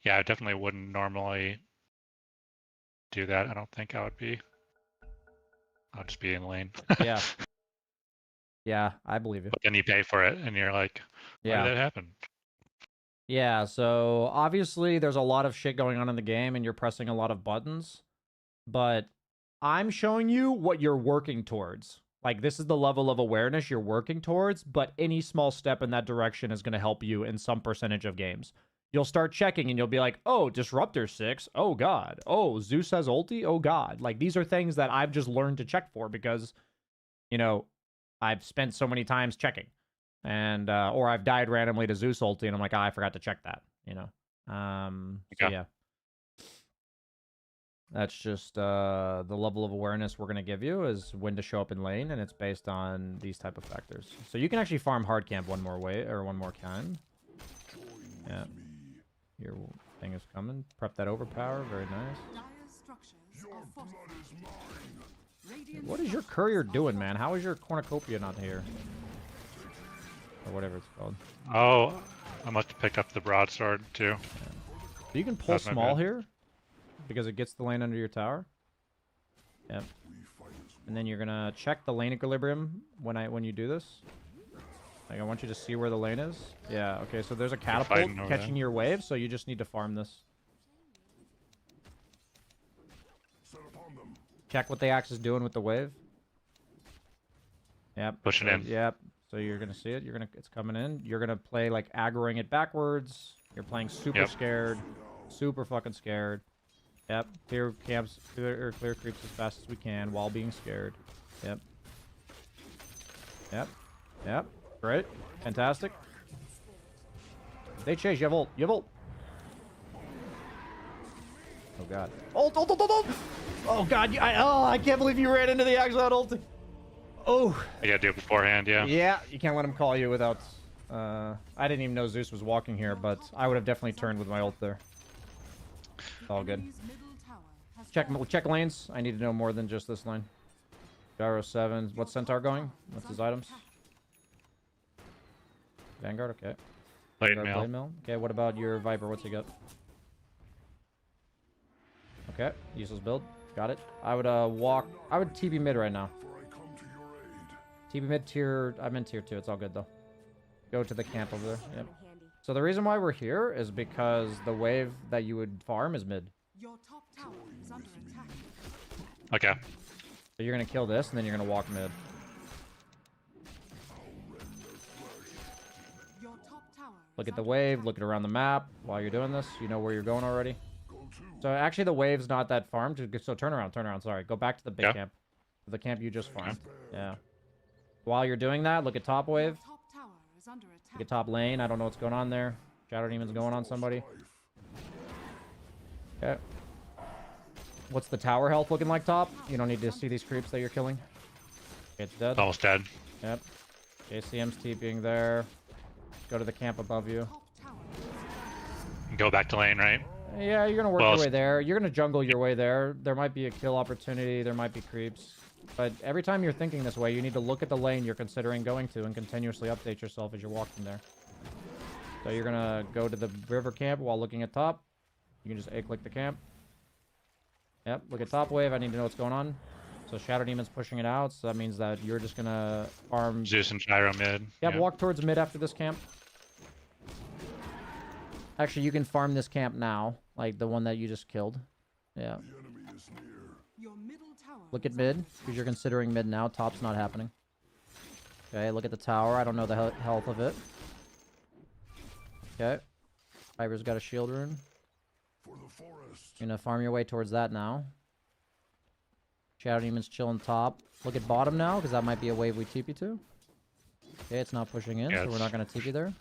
Yeah, I definitely wouldn't normally do that. I don't think I would be. I'll just be in lane. Yeah. Yeah, I believe you. But then you pay for it, and you're like, why Yeah. did that happen? Yeah, so obviously there's a lot of shit going on in the game and you're pressing a lot of buttons, but I'm showing you what you're working towards. Like, this is the level of awareness you're working towards, but any small step in that direction is going to help you in some percentage of games. You'll start checking and you'll be like, oh, Disruptor 6, oh god. Oh, Zeus has ulti, oh god. Like, these are things that I've just learned to check for because, you know, I've spent so many times checking. And or I've died randomly to Zeus ulti and I'm like, I forgot to check that, you know. So yeah. That's just the level of awareness we're gonna give you is when to show up in lane, and it's based on these type of factors. So you can actually farm hard camp one more way or one more time. Yeah. Your thing is coming. Prep that overpower, very nice. Dire structures are fortified. Radiant What is your courier doing, man? How is your cornucopia not here? Or whatever it's called. Oh, I must have picked up the broadsword too. So you can pull That's my small bad. here because it gets the lane under your tower. Yep. And then you're gonna check the lane equilibrium when you do this. Like, I want you to see where the lane is. Yeah. Okay. So there's a catapult fighting over catching there. your wave, so you just need to farm this. Set upon them. Check what the axe is doing with the wave. Yep. Pushing so- in. Yep. So you're gonna see it. It's coming in. You're gonna play like aggroing it backwards. You're playing super Yep. scared, super fucking scared. Yep. Clear camps, clear creeps as fast as we can while being scared. Yep. Yep. Yep. Great. Fantastic. They chase. You have ult. You have ult. Oh god. Ult. Ult. Ult. Ult. Ult. Oh god. I can't believe you ran into the axe without ulting. Oh. I gotta do it beforehand, yeah. Yeah, you can't let him call you without... I didn't even know Zeus was walking here, but I would have definitely turned with my ult there. It's all good. enemy's middle tower has Check lanes. I need to know more than just this lane. Gyro 7. What's Centaur going? What's his items? Vanguard, okay. Late Vanguard mail. Blade Mill. Okay, what about your Viper? What's he got? Okay, useless build. Got it. I would TB mid right now. For I come to your aid. TB mid tier... I'm in tier 2. It's all good, though. Go to the camp over there. Yep. So the reason why we're here is because the wave that you would farm is mid. Your top tower is under attack. Okay. So you're gonna kill this, and then you're gonna walk mid. Your top tower Look is at the under wave. attack. Look at around the map while you're doing this. You know where you're going already. So actually, the wave's not that farmed. So turn around. Turn around. Sorry. Go back to the big Yeah. camp. The camp you just farmed. Yeah. While you're doing that, look at top Your wave. top tower is under Look attack. at top lane. I don't know what's going on there. Shadow Demon's going on somebody. Okay. What's the tower health looking like top? You don't need to see these creeps that you're killing. Okay, it's dead. Almost dead. Yep. JCM's TPing there. Go to the camp above you. Top tower. Go back to lane, right? Yeah, you're gonna work Well, your way there. You're gonna jungle your way there. There might be a kill opportunity. There might be creeps. But every time you're thinking this way, you need to look at the lane you're considering going to and continuously update yourself as you're walking there. So you're gonna go to the river camp while looking at top. You can just A-click the camp. Yep, look at top wave. I need to know what's going on. So Shadow Demon's pushing it out, so that means that you're just gonna farm. Zeus and Gyro mid. Yep, walk towards mid after this camp. Actually, you can farm this camp now, like the one that you just killed. Yeah. Your middle tower. Look at is mid, under because you're considering mid now. Top's not happening. Okay, look at the tower. I don't know the health of it. Okay. Fiber's got a shield rune. You're gonna farm your way towards that now. Shadow Demon's chilling top. Look at bottom now, because that might be a wave we TP to. Okay, it's not pushing in, Yeah, so we're not gonna TP there.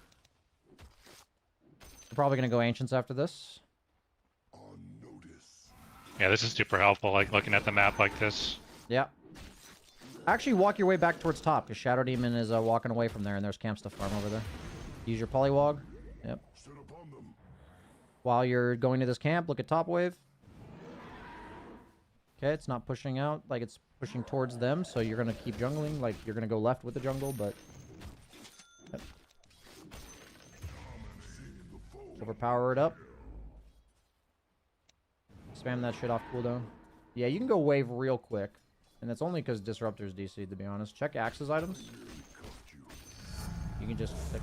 We're probably gonna go Ancients after this. Yeah, this is super helpful, like looking at the map like this. Yeah. Actually, walk your way back towards top, because Shadow Demon is walking away from there, and there's camps to farm over there. Use your polywog. Yep. While you're going to this camp, look at top wave. Okay, it's not pushing out, like it's pushing towards them, so you're going to keep jungling, like you're going to go left with the jungle, but... Yep. Overpower it up. Spam that shit off cooldown. Yeah, you can go wave real quick. And that's only because Disruptor's DC, to be honest. Check Axe's items. You can just... Yep.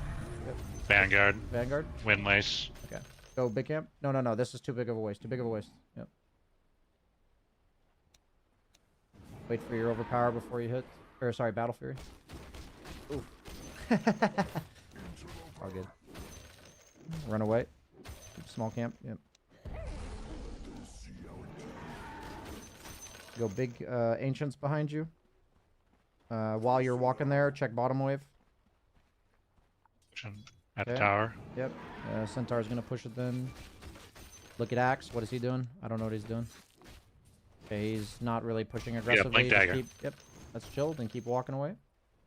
Vanguard, Vanguard. Windlace. Okay. Go big camp. No. This is too big of a waste. Too big of a waste. Yep. Wait for your overpower before you hit. Or, sorry, Battle Fury. Ooh. All good. Run away. Small camp. Yep. Go big Ancients behind you. While you're walking there, check bottom wave. At the Okay. tower. Yep. Centaur's gonna push it then. Look at Axe. What is he doing? I don't know what he's doing. Okay, he's not really pushing aggressively. Blink Just dagger. Yep. Let's chill and keep walking away.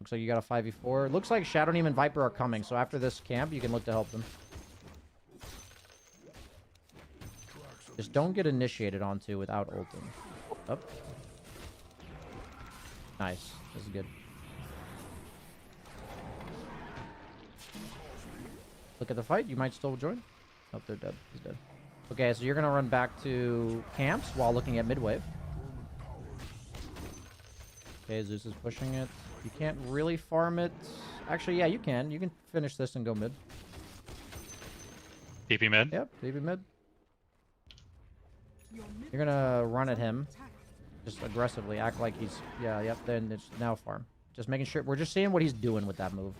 Looks like you got a 5v4. Looks like Shadow Demon and Viper are coming, so after this camp, you can look to help them. Just don't get initiated onto without ulting. Up. Nice. This is good. Look at the fight. You might still join. Oh, they're dead. He's dead. Okay, so you're going to run back to camps while looking at mid-wave. Okay, Zeus is pushing it. You can't really farm it. Actually, yeah, you can. You can finish this and go mid. TP mid. Yep, maybe mid. Your middle You're going to run at him. attack. Just aggressively. Act like he's... Yeah, yep, then it's now farm. Just making sure... We're just seeing what he's doing with that move.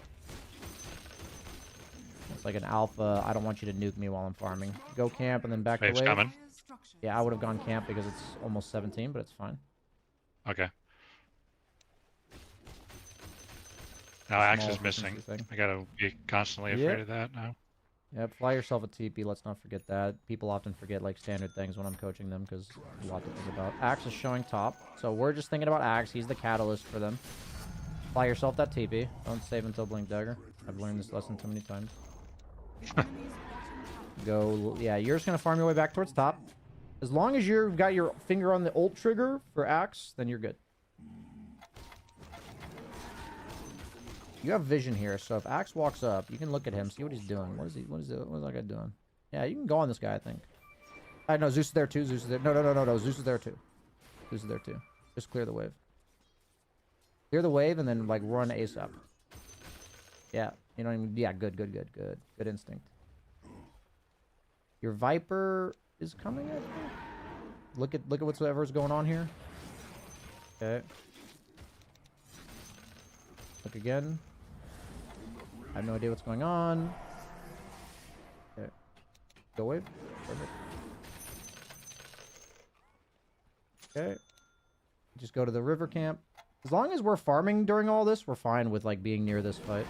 It's like an alpha. I don't want you to nuke me while I'm farming. Go camp and then back to Wave's wave. coming. Dire's structures Yeah, I would have gone camp because it's almost 17, but it's fine. Okay. Now Axe Small is missing. efficiency thing. I gotta be constantly Yep. afraid of that now. Yep, fly yourself a TP. Let's not forget that. People often forget like standard things when I'm coaching them because a lot to think about. Axe is showing top, so we're just thinking about Axe. He's the catalyst for them. Fly yourself that TP. Don't save until Blink Dagger. I've learned this lesson too many times. The enemy's bottom tower. Go, yeah, you're just gonna farm your way back towards top. As long as you've got your finger on the ult trigger for Axe, then you're good. You have vision here, so if Axe walks up, you can look at him, see what he's doing. What is that guy doing? Yeah, you can go on this guy, I think. I know Zeus is there too. Zeus is there. No. Zeus is there too. Zeus is there too. Just clear the wave. Clear the wave and then like run ASAP. Yeah, you know what I mean? Yeah, good instinct. Your Viper is coming, I think. Look at whatever's going on here. Okay. Look again. I have no idea what's going on. Okay. Go wave. Perfect. Okay. Just go to the river camp. As long as we're farming during all this, we're fine with like being near this fight.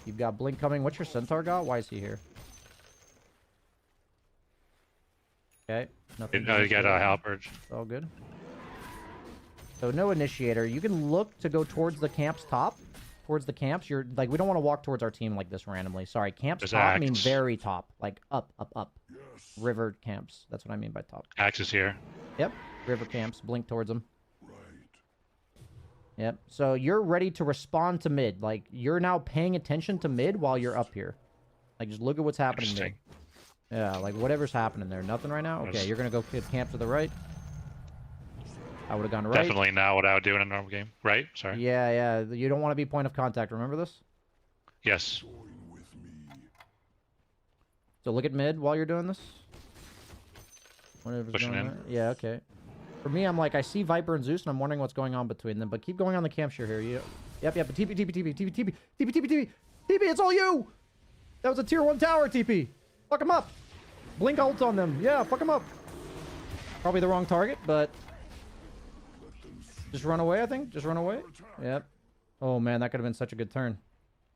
You've got Blink coming. What's your Centaur got? Why is he here? Okay. Nothing. No, you got a halberd. It's all good. So no initiator. You can look to go towards the camp's top. Towards the camps. You're like, we don't want to walk towards our team like this randomly. Sorry, camps There's top. I mean axe. very top. Like up. River camps. That's what I mean by top. Axe is here. Yep. River camps. Blink towards them. Yep. So you're ready to respond to mid. Like, you're now paying attention to mid while you're up here. Like, just look at what's happening mid. Yeah, like, whatever's happening there. Nothing right now? Okay, you're gonna go camp to the right. I would have gone right. Definitely not what I would do in a normal game. Right? Sorry. Yeah. You don't want to be point of contact. Remember this? Yes. So look at mid while you're doing this. Whatever's Pushing going in. on. Yeah, okay. For me, I'm like, I see Viper and Zeus, and I'm wondering what's going on between them. But keep going on the camp share here. Yep. But TP. It's all you! That was a tier 1 tower, TP. Fuck him up. Blink ult on them. Yeah, fuck him up. Probably the wrong target, but... Just run away, I think. Just run away. Yep. Oh, man, that could have been such a good turn.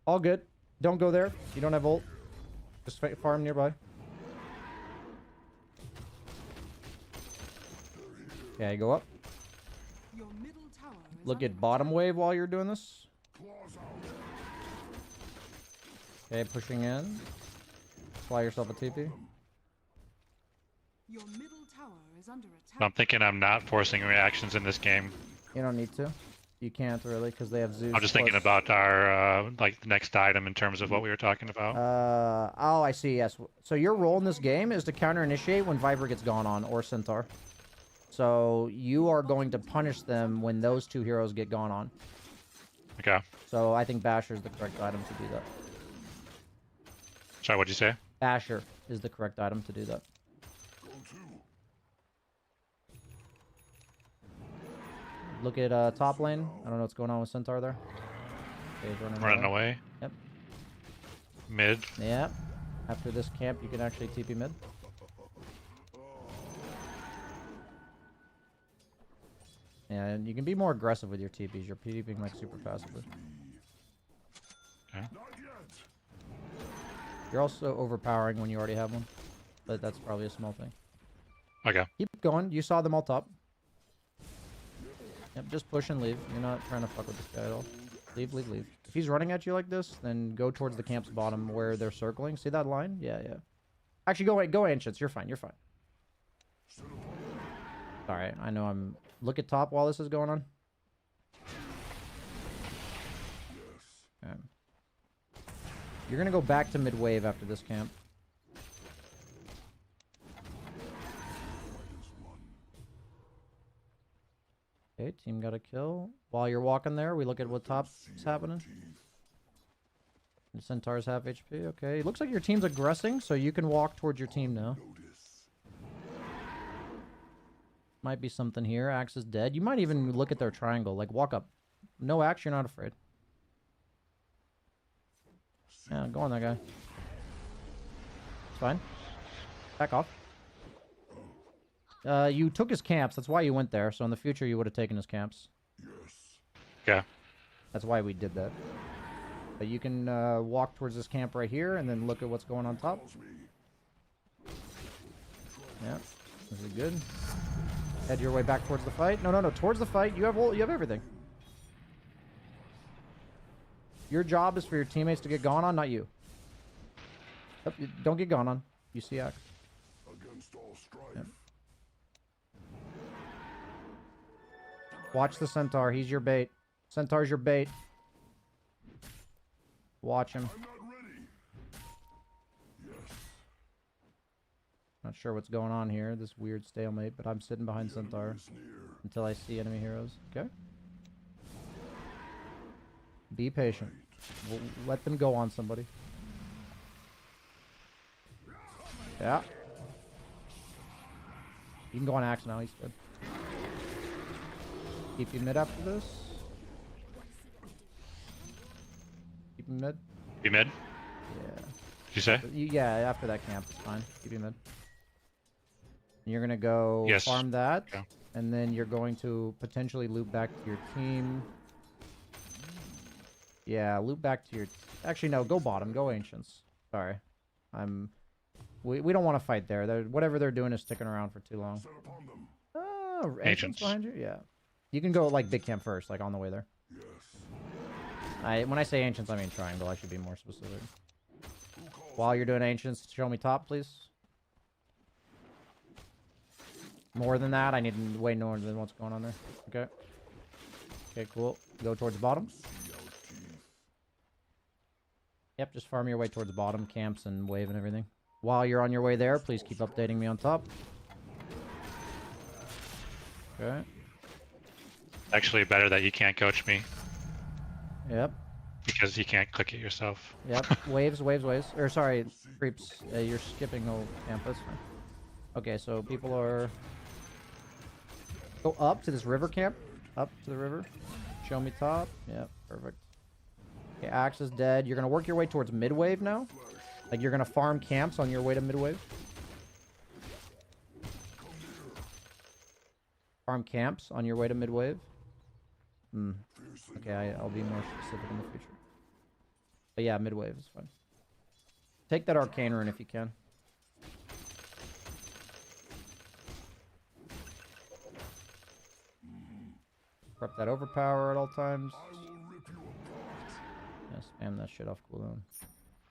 All good. Don't go there. You don't have ult. Just farm nearby. Okay, go up. Your middle tower is Look under at bottom attack. wave while you're doing this. Okay, pushing in. Fly yourself a TP. Your middle tower is under attack. I'm thinking I'm not forcing reactions in this game. You don't need to. You can't really because they have Zeus. I'm just thinking plus- about our like the next item in terms of what we were talking about. Oh, I see. Yes. So your role in this game is to counter initiate when Viper gets gone on or Centaur. So you are going to punish them when those two heroes get gone on. Okay. So I think Basher is the correct item to do that. Sorry, what'd you say? Basher is the correct item to do that. Look at top lane. I don't know what's going on with Centaur there. Okay, he's Running away. Yep. Mid. Yeah. After this camp, you can actually TP mid. Yeah, and you can be more aggressive with your TPs. You're TPing like super passively. Okay. You're also overpowering when you already have one. But that's probably a small thing. Okay. Keep going. You saw them all top. Yep, just push and leave. You're not trying to fuck with this guy at all. Leave. If he's running at you like this, then go towards the camp's bottom where they're circling. See that line? Yeah. Actually, go Ancients. You're fine. Alright, I know I'm... Look at top while this is going on. Okay. You're gonna go back to mid-wave after this camp. Okay, team got a kill. While you're walking there, we look at what top is happening. The Centaur's half HP. Okay, it looks like your team's aggressing, so you can walk towards your team now. Might be something here. Axe is dead. You might even look at their triangle. Like, walk up. No axe, you're not afraid. Yeah, go on that guy. It's fine. Back off. You took his camps. That's why you went there. So in the future, you would have taken his camps. Okay. That's why we did that. But you can walk towards this camp right here and then look at what's going on top. Yeah, this is good. Head your way back towards the fight. No, towards the fight. You have everything. Your job is for your teammates to get gone on, not you. Yep, don't get gone on. You see Axe. Against all strife. Yep. Watch the Centaur. He's your bait. Centaur's your bait. Watch him. I'm not ready. Yes. Not sure what's going on here. This weird stalemate, but I'm sitting behind Centaur until I see enemy heroes. Okay. Be patient. We'll let them go on somebody. Yeah. You can go on axe now, he's good. Keep you mid after this. Keep you mid. You mid? Yeah. Did you say? Yeah, after that camp, it's fine. Keep you mid. You're gonna go Yes. farm that, Yeah. and then you're going to potentially loop back to your team. Yeah, loop back to your... Actually, no, go bottom. Go Ancients. Sorry. We don't want to fight there. Whatever they're doing is sticking around for too long. Set upon them. Oh, Ancients Ancients. behind you? Yeah. You can go, like, big camp first, like, on the way there. Yes. When I say Ancients, I mean triangle. I should be more specific. Who calls? While you're doing Ancients, show me top, please. More than that, I need way more than what's going on there. Okay. Okay, cool. Go towards the bottom. See our teeth. Yep, just farm your way towards the bottom, camps and wave and everything. While you're on your way there, please keep updating me on top. Okay. Actually, better that you can't coach me Yep. because you can't click it yourself. Yep. Waves, waves, waves. Or sorry, creeps. You're skipping the camp. That's fine. Okay, so people are... Go up to this river camp. Up to the river. Show me top. Yep, perfect. Okay, Axe is dead. You're going to work your way towards mid-wave now. Like, you're going to farm camps on your way to mid-wave. Farm camps on your way to mid-wave. Hmm. Okay, I'll be more specific in the future. But yeah, mid-wave is fine. Take that Arcane Rune if you can. Prep that overpower at all times. I will rip you apart. Yeah, spam that shit off cooldown.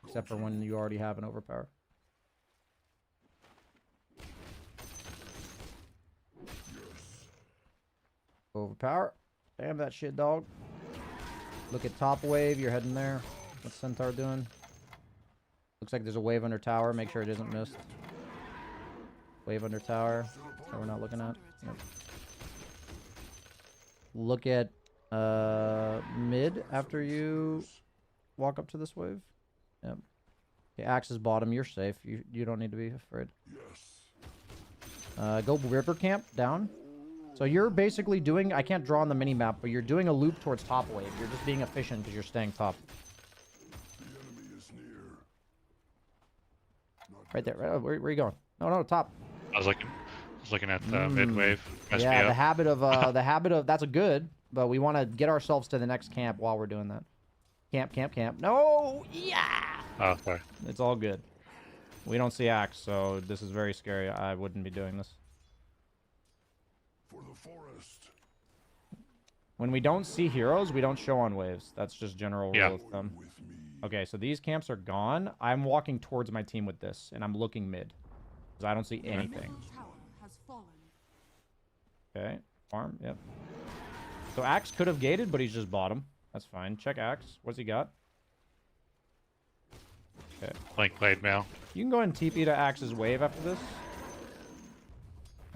Except for when you already have an overpower. Overpower. Spam that shit, dog. Look at top wave. You're heading there. What's Centaur doing? Looks like there's a wave under tower. Make sure it isn't missed. Wave under tower. That we're not looking at. Yep. Look at mid after you walk up to this wave. Yep. Okay, Axe is bottom. You're safe. You don't need to be afraid. Yes. Go river camp down. So you're basically doing... I can't draw on the mini-map, but you're doing a loop towards top wave. You're just being efficient because you're staying top. The enemy is near. Right there. Right, where are you going? No, top. I was looking at the mid wave. Messed me Yeah, up. the habit of... That's a good, but we want to get ourselves to the next camp while we're doing that. Camp. No! Yeah! Oh, sorry. It's all good. We don't see Axe, so this is very scary. I wouldn't be doing this. For the forest. When we don't see heroes, we don't show on waves. That's just general Yeah. rule of thumb. With me. Okay, so these camps are gone. I'm walking towards my team with this, and I'm looking mid. Because I don't see anything. Middle tower has fallen. Okay, farm, yep. So Axe could have gated, but he's just bottom. That's fine. Check Axe. What's he got? Okay. Blink blade mail. You can go and TP to Axe's wave after this.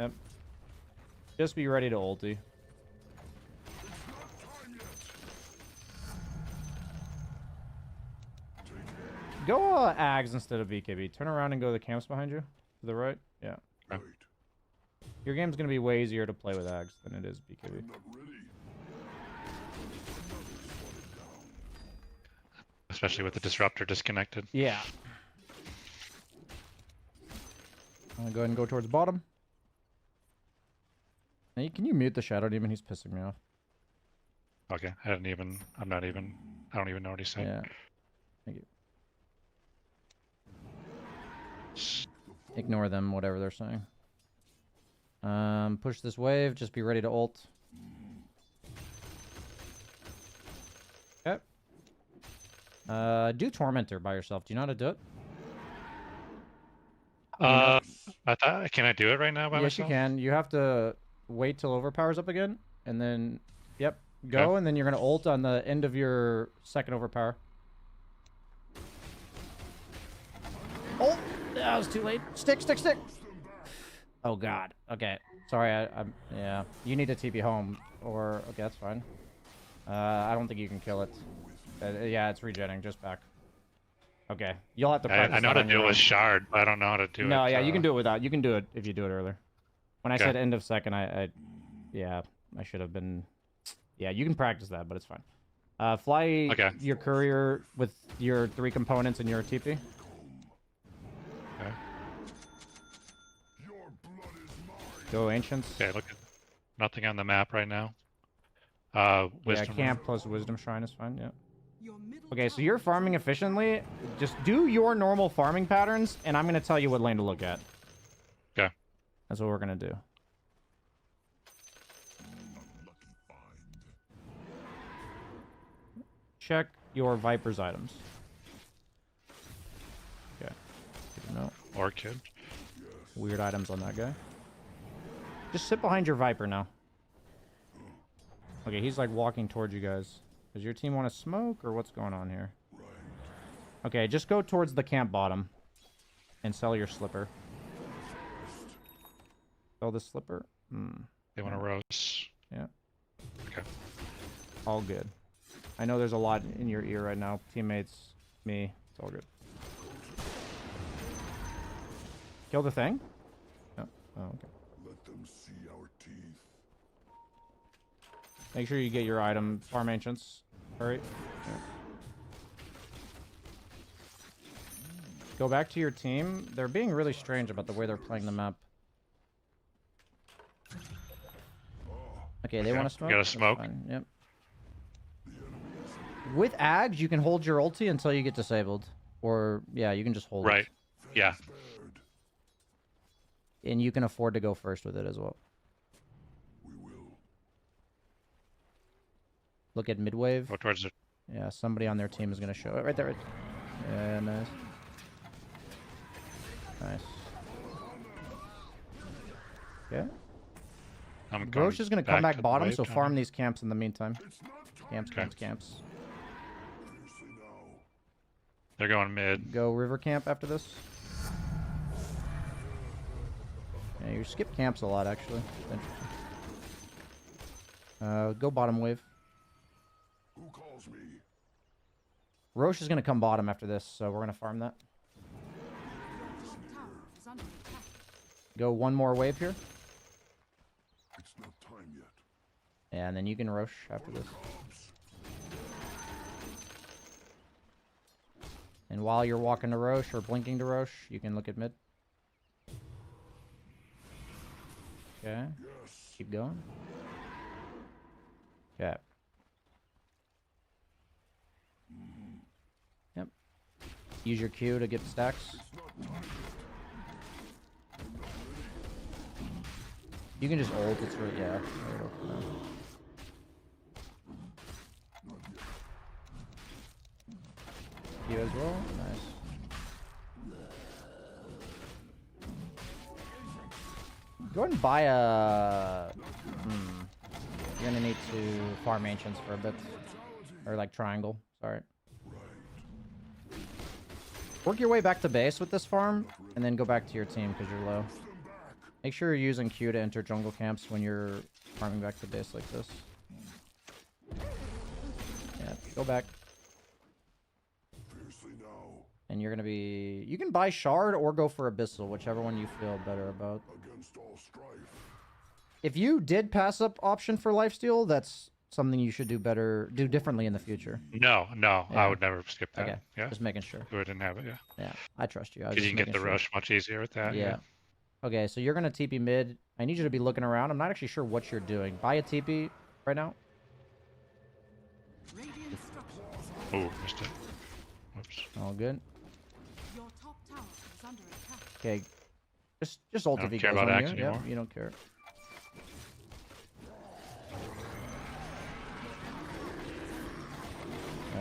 Yep. Just be ready to ulti. Go Ags instead of BKB. Turn around and go to the camps behind you. To the right. Yeah. Wait. Your game's going to be way easier to play with Ags than it is BKB. I'm not ready. Especially with the disruptor disconnected. Yeah. I'm going to go ahead and go towards the bottom. Hey, can you mute the Shadow Demon? He's pissing me off. Okay, I don't even know what he said. Yeah. Thank you. Ignore them, whatever they're saying. Push this wave. Just be ready to ult. Okay. Do Tormentor by yourself. Do you know how to do it? Can I do it right now by Yes, myself? you can. You have to wait till overpower's up again, and then, yep, go, Okay. and then you're gonna ult on the end of your second overpower. Oh, that was too late. Stick. Oh God. Okay. Sorry. Yeah. You need to TP home, or okay, that's fine. I don't think you can kill it. Yeah, it's regenerating. Just back. Okay. You'll have to practice. I know that how to on do your it own. with shard, but I don't know how to do it. No, yeah, you can do it without. You can do it if you do it earlier. When I Okay. said end of second, yeah, I should have been. Yeah, you can practice that, but it's fine. Fly Okay. your courier with your 3 components and your TP. Okay. Your blood is mine. Go ancients. Okay, look at nothing on the map right now. Yeah, Wisdom. camp plus wisdom shrine is fine. Yeah. Your middle Okay, so tower you're is farming under efficiently. Just do your normal farming patterns, and I'm gonna tell you what lane to look at. Okay. That's what we're gonna do. Unlucky find. Check your Viper's items. Okay. Good to know. Orchid. Weird items on that guy. Just sit behind your Viper now. Okay, he's like walking towards you guys. Does your team want to smoke, or what's going on here? Okay, just go towards the camp bottom. And sell your slipper. Sell the slipper? They want to roast. Yeah. Okay. All good. I know there's a lot in your ear right now. Teammates, me, it's all good. Kill the thing? No. Oh, okay. Let them see our teeth. Make sure you get your item. Farm ancients. Hurry. Yeah. Go back to your team. They're being really strange about the way they're playing the map. Okay, they Okay, want to smoke? you gotta That's smoke. fine, yep. With Ags, you can hold your ulti until you get disabled. Or, yeah, you can just hold Right. it. Yeah. Spared. And you can afford to go first with it as well. We will. Look at mid-wave. Go towards the. Yeah, somebody on their team is going to show it. Right there. Right. Yeah, nice. Nice. Okay. I'm going Roche is going to come back to the bottom, wave so down farm here. these camps in the meantime. It's not time. Camps, Okay. camps, camps. Fiercely now. They're going mid. Go river camp after this. Yeah, you skip camps a lot, actually. Interesting. Go bottom wave. Who calls me? Roche is going to come bottom after this, so we're going to farm that. your tower is under attack. Go one more wave here. It's not time yet. Yeah, and then you can Roche after this. Cubs. And while you're walking to Roche or blinking to Roche, you can look at mid. Okay. Yes. Keep going. Okay. Yep. Use your Q to get stacks. You can just ult, it's really, yeah. There we go. You as well? Nice. Go ahead and buy a... You're gonna need to farm ancients for a bit. Or like triangle, sorry. Work your way back to base with this farm, and then go back to your team because you're low. Make sure you're using Q to enter jungle camps when you're farming back to base like this. Yeah, go back. Fiercely now. And you're gonna be... You can buy Shard or go for Abyssal, whichever one you feel better about. Against all strife. If you did pass up option for lifesteal, that's something you should do differently in the future. No, Yeah. I would never skip that. Okay, Yeah. just making sure. We didn't have it. Yeah. Yeah, I trust you. I was Because you just can get making the sure. rush much easier with that. Yeah. Okay, so you're gonna TP mid. I need you to be looking around. I'm not actually sure what you're doing. Buy a TP right now. Radiant structures. Oh, missed it. Whoops. All good. Your top tower is under attack. Okay, just ult I if don't he care goes about on axe you. Yep, anymore. you don't care.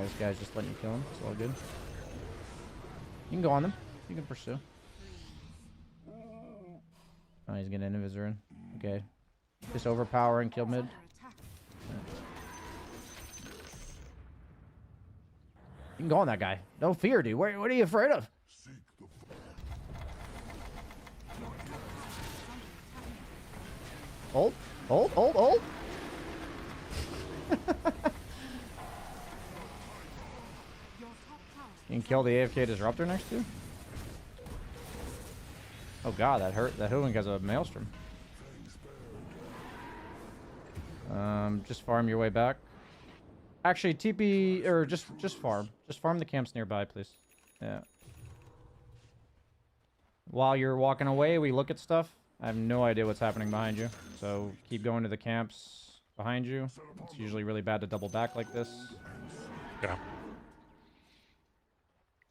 This guy's just letting you kill him. It's all good. You can go on them. You can pursue. Oh, he's getting Invisor in. Okay. Just overpower and kill mid. Under attack. You can go on that guy. No fear, dude. What are you afraid of? Seek the Ult? Ult? Ult? Ult? Your top tower. You can kill the AFK Disruptor next to you? Oh god, that hurt. That hoodwink has a Maelstrom. Just farm your way back. Actually, TP or just farm. Just farm the camps nearby, please. Yeah. While you're walking away, we look at stuff. I have no idea what's happening behind you, so keep going to the camps behind you. It's usually really bad to double back like this. Yeah.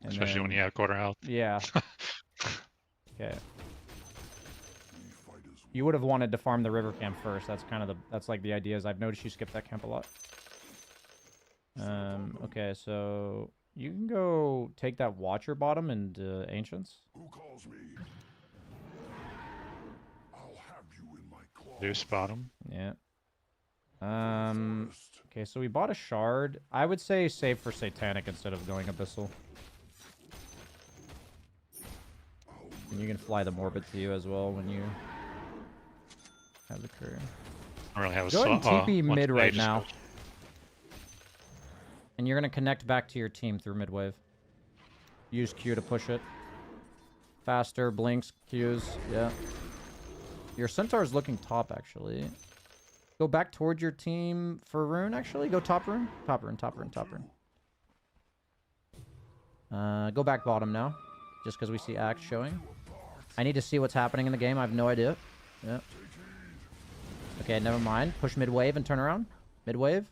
And Especially when then- you have quarter health. Yeah. Okay. You would have wanted to farm the river camp first. That's kind of that's like the idea. Is I've noticed you skip that camp a lot. Okay, so you can go take that watcher bottom and ancients. Who calls me? I'll have you in my claw. Zeus bottom. Yeah. Okay, so we bought a shard. I would say save for satanic instead of going abyssal. And you can fly the morbid to you as well when you have the courier. I don't really have a Go ahead and slot. TP Once mid the right mage is now. close. And you're going to connect back to your team through mid wave. Use Q to push it. Faster, blinks, Qs. Yeah. Your centaur is looking top, actually. Go back towards your team for rune, actually. Go top rune. Top rune, top rune, top rune. Go back bottom now. Just because we see Axe showing. I need to see what's happening in the game. I have no idea. Yeah. Okay, never mind. Push mid wave and turn around. Mid wave.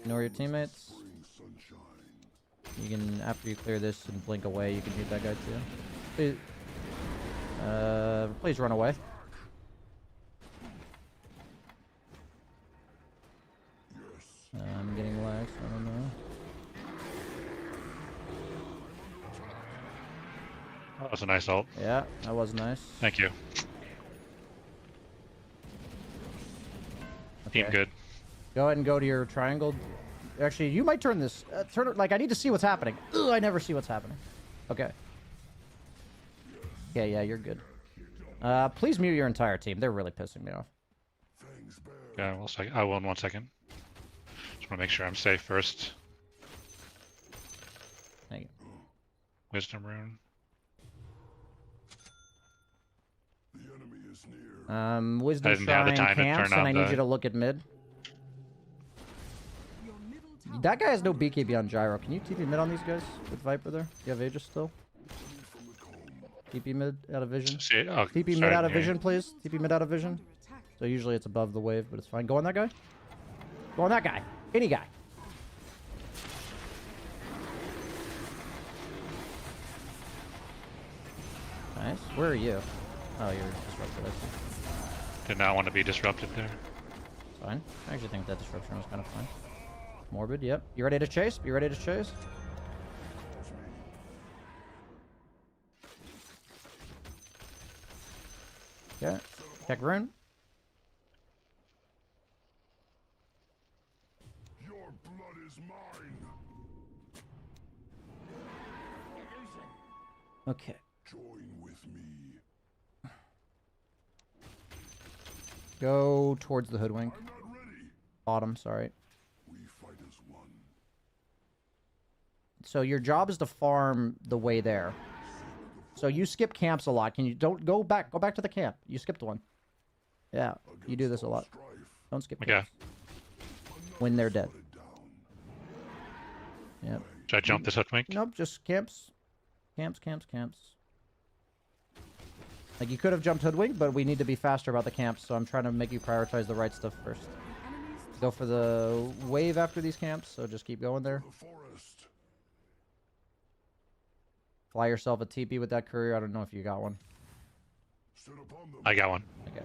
Ignore your teammates. You can, after you clear this and blink away, you can hit that guy too. Please run away. I'm getting lags, I don't know. That was a nice ult. Yeah, that was nice. Thank you. Team good. Go ahead and go to your triangle. Actually, you might turn this. Turn it. Like, I need to see what's happening. Ugh, I never see what's happening. Okay. Yeah, yeah, you're good. Please mute your entire team. They're really pissing me off. Yeah, well, I will in 1 second. Just want to make sure I'm safe first. Thank you. Wisdom rune. The enemy is near. Wisdom I didn't have the Shrine time to camps, turn and on I need the- you to look at mid. Your middle tower That guy has no BKB on Gyro. Can you TP mid on these guys with Viper there? You have Aegis still? TP mid out of vision. See, oh, TP mid sorry, out of yeah. vision, please. TP mid out of vision. under attack. So usually it's above the wave, but it's fine. Go on that guy. Go on that guy. Any guy. Nice. Where are you? Oh, you're disrupted. I see. Did not want to be disrupted there. It's fine. I actually think that disruption was kind of fine. Morbid, yep. You ready to chase? You ready to chase? Okay. Check rune. Your blood is mine. Okay. Join with me. Go towards the hoodwink. I'm not ready. Bottom, sorry. We fight as one. So your job is to farm the way there. So you skip camps a lot. Can you don't go back to the camp. You skipped one. Yeah, you do this a lot. Strife. Don't skip Okay. camps. When they're dead. Put it down. Yep. Should I jump this hoodwink? Nope, just camps. Camps, camps, camps. Like, you could have jumped hoodwink, but we need to be faster about the camps, so I'm trying to make you prioritize the right stuff first. Enemies Go for the wave after these camps, so just keep going there. The forest. Fly yourself a TP with that courier. I don't know if you got one. Sit upon them. I got one. Okay.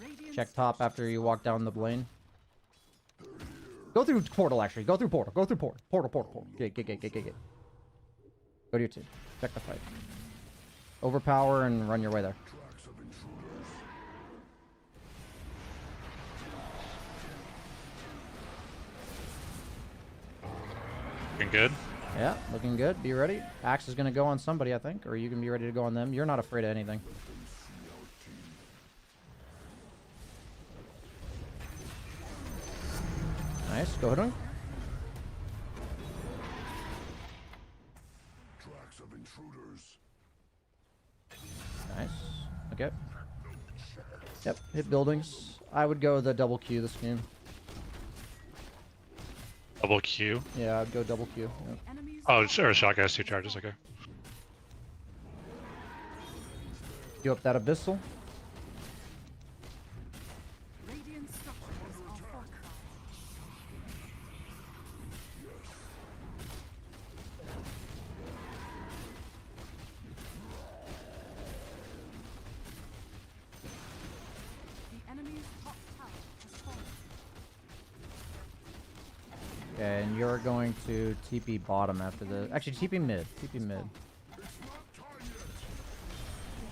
radiant Check top after you walk down the lane. Go through portal, actually. Go through portal. Go through portal. Portal. Get. Go to your team. Check the fight. Overpower and run your way there. Tracks of intruders. Looking good. Yeah, looking good. Be ready. Axe is going to go on somebody, I think. Or you can be ready to go on them. You're not afraid of anything. Nice. Go ahead. Tracks of intruders. Nice. Okay. Yep, hit buildings. I would go the double Q this game. Double Q. Yeah, I'd go double Q. Yep. Enemies Oh, or shotgun has 2 charges. Okay. You up that abyssal? Radiant structures are fortified. The enemy's top tower has fallen. Okay, and you're going to TP bottom after the. Actually, TP mid. TP mid. The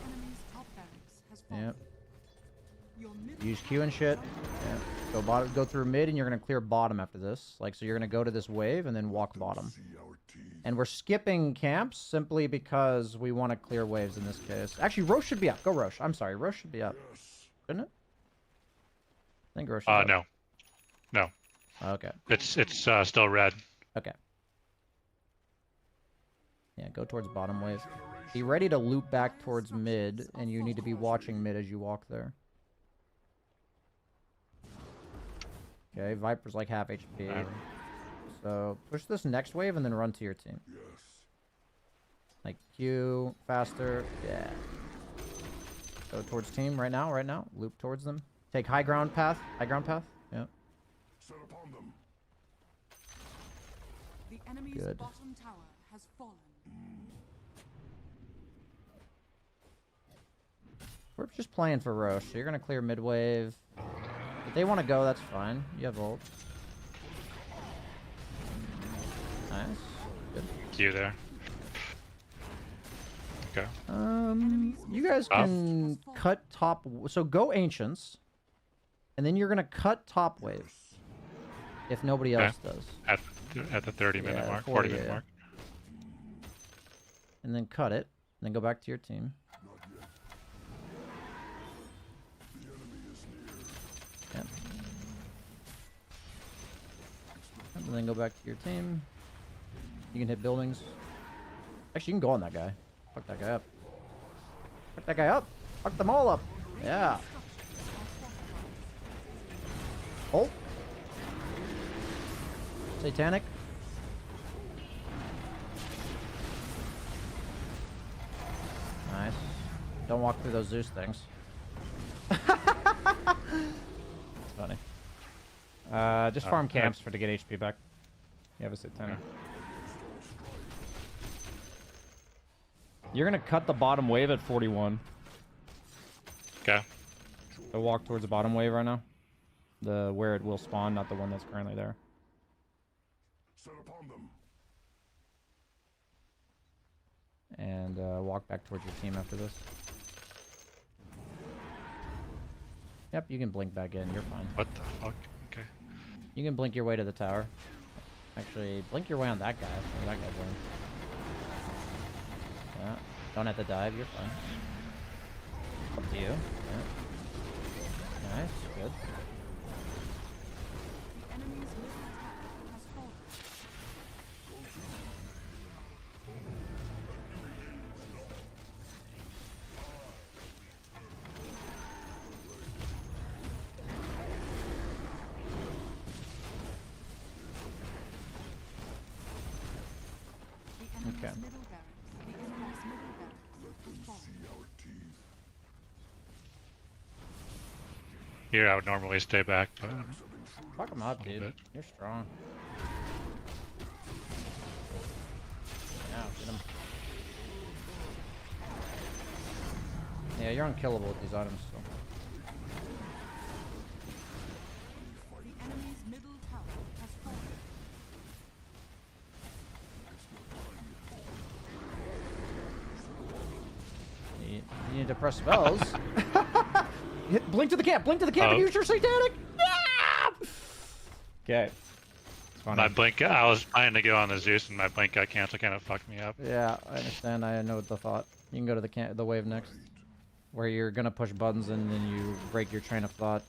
enemy's top barracks has fallen. Yep. Your middle Use Q and shit. Yeah. Go bottom. Go through mid, and you're gonna clear bottom after this. Like, so you're gonna go to this wave and then walk bottom. See our teeth. And we're skipping camps simply because we want to clear waves in this case. Actually, Roche should be up. Go Roche. I'm sorry, Roche should be up. Yes. Shouldn't it? I think Roche is up. No. No. Okay. It's still red. Okay. Yeah, go towards bottom wave. Be ready to loop back towards mid, and you need to be watching mid as you walk there. Okay, Viper's like half HP. Alright. So push this next wave and then run to your team. Yes. Like Q, faster. Yeah. Go towards team right now, right now. Loop towards them. Take high ground path. High ground path. Yeah. Set upon them. The enemy's Good. bottom tower has fallen. We're just playing for Roche. So you're gonna clear mid wave. If they want to go, that's fine. You have ult. Nice. Good. Q there. Okay. You guys can cut top. So go ancients, and then you're gonna cut top wave. If nobody else does, At the 30-minute Yeah, mark, 40, 40-minute yeah. mark. and then cut it, and then go back to your team. The enemy is near. Yep. And then go back to your team. You can hit buildings. Actually, you can go on that guy. Fuck that guy up. Fuck that guy up. Fuck them all up. Yeah. Ult. Satanic. Nice. Don't walk through those Zeus things. It's funny. Just farm camps to get HP back. You have a Satanic. You're gonna cut the bottom wave at 41. Okay. So walk towards the bottom wave right now. The where it will spawn, not the one that's currently there. Set upon them. And walk back towards your team after this. Yep, you can blink back in. You're fine. What the fuck? Okay. You can blink your way to the tower. Actually, blink your way on that guy. Let that guy blink. Yeah. Don't have to dive. You're fine. Up to you. Yeah. Nice. Good. The enemy's middle tower has fallen. The enemy's Okay. middle barracks. The enemy's middle barracks has fallen. See our teeth. Here I would normally stay back, but Fuck him up, dude. bit. You're strong. Yeah, get him. Yeah, you're unkillable with these items. So. The enemy's middle tower has fallen. You need to press spells. Blink to the camp. Blink to the camp and Oh. use your satanic. Okay. It's funny. my blink, I was trying to go on the Zeus and my blink got canceled, kind of fucked me up. Yeah, I understand. I know the thought. You can go to the wave next, where you're gonna push buttons and then you break your train of thought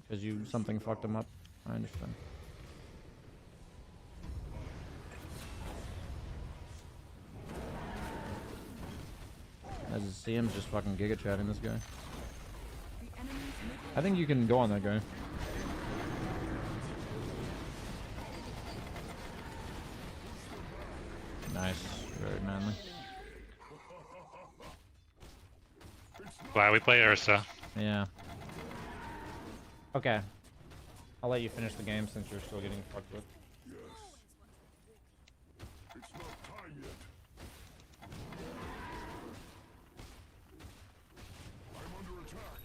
because something fucked them up. I understand. As a CM's just fucking giga chatting this guy. The enemy's middle I think you can go on that guy. Nice. Very manly. Glad we play Ursa. Yeah. Okay. I'll let you finish the game since you're still getting fucked with. Yes. It's not time yet. I'm under attack.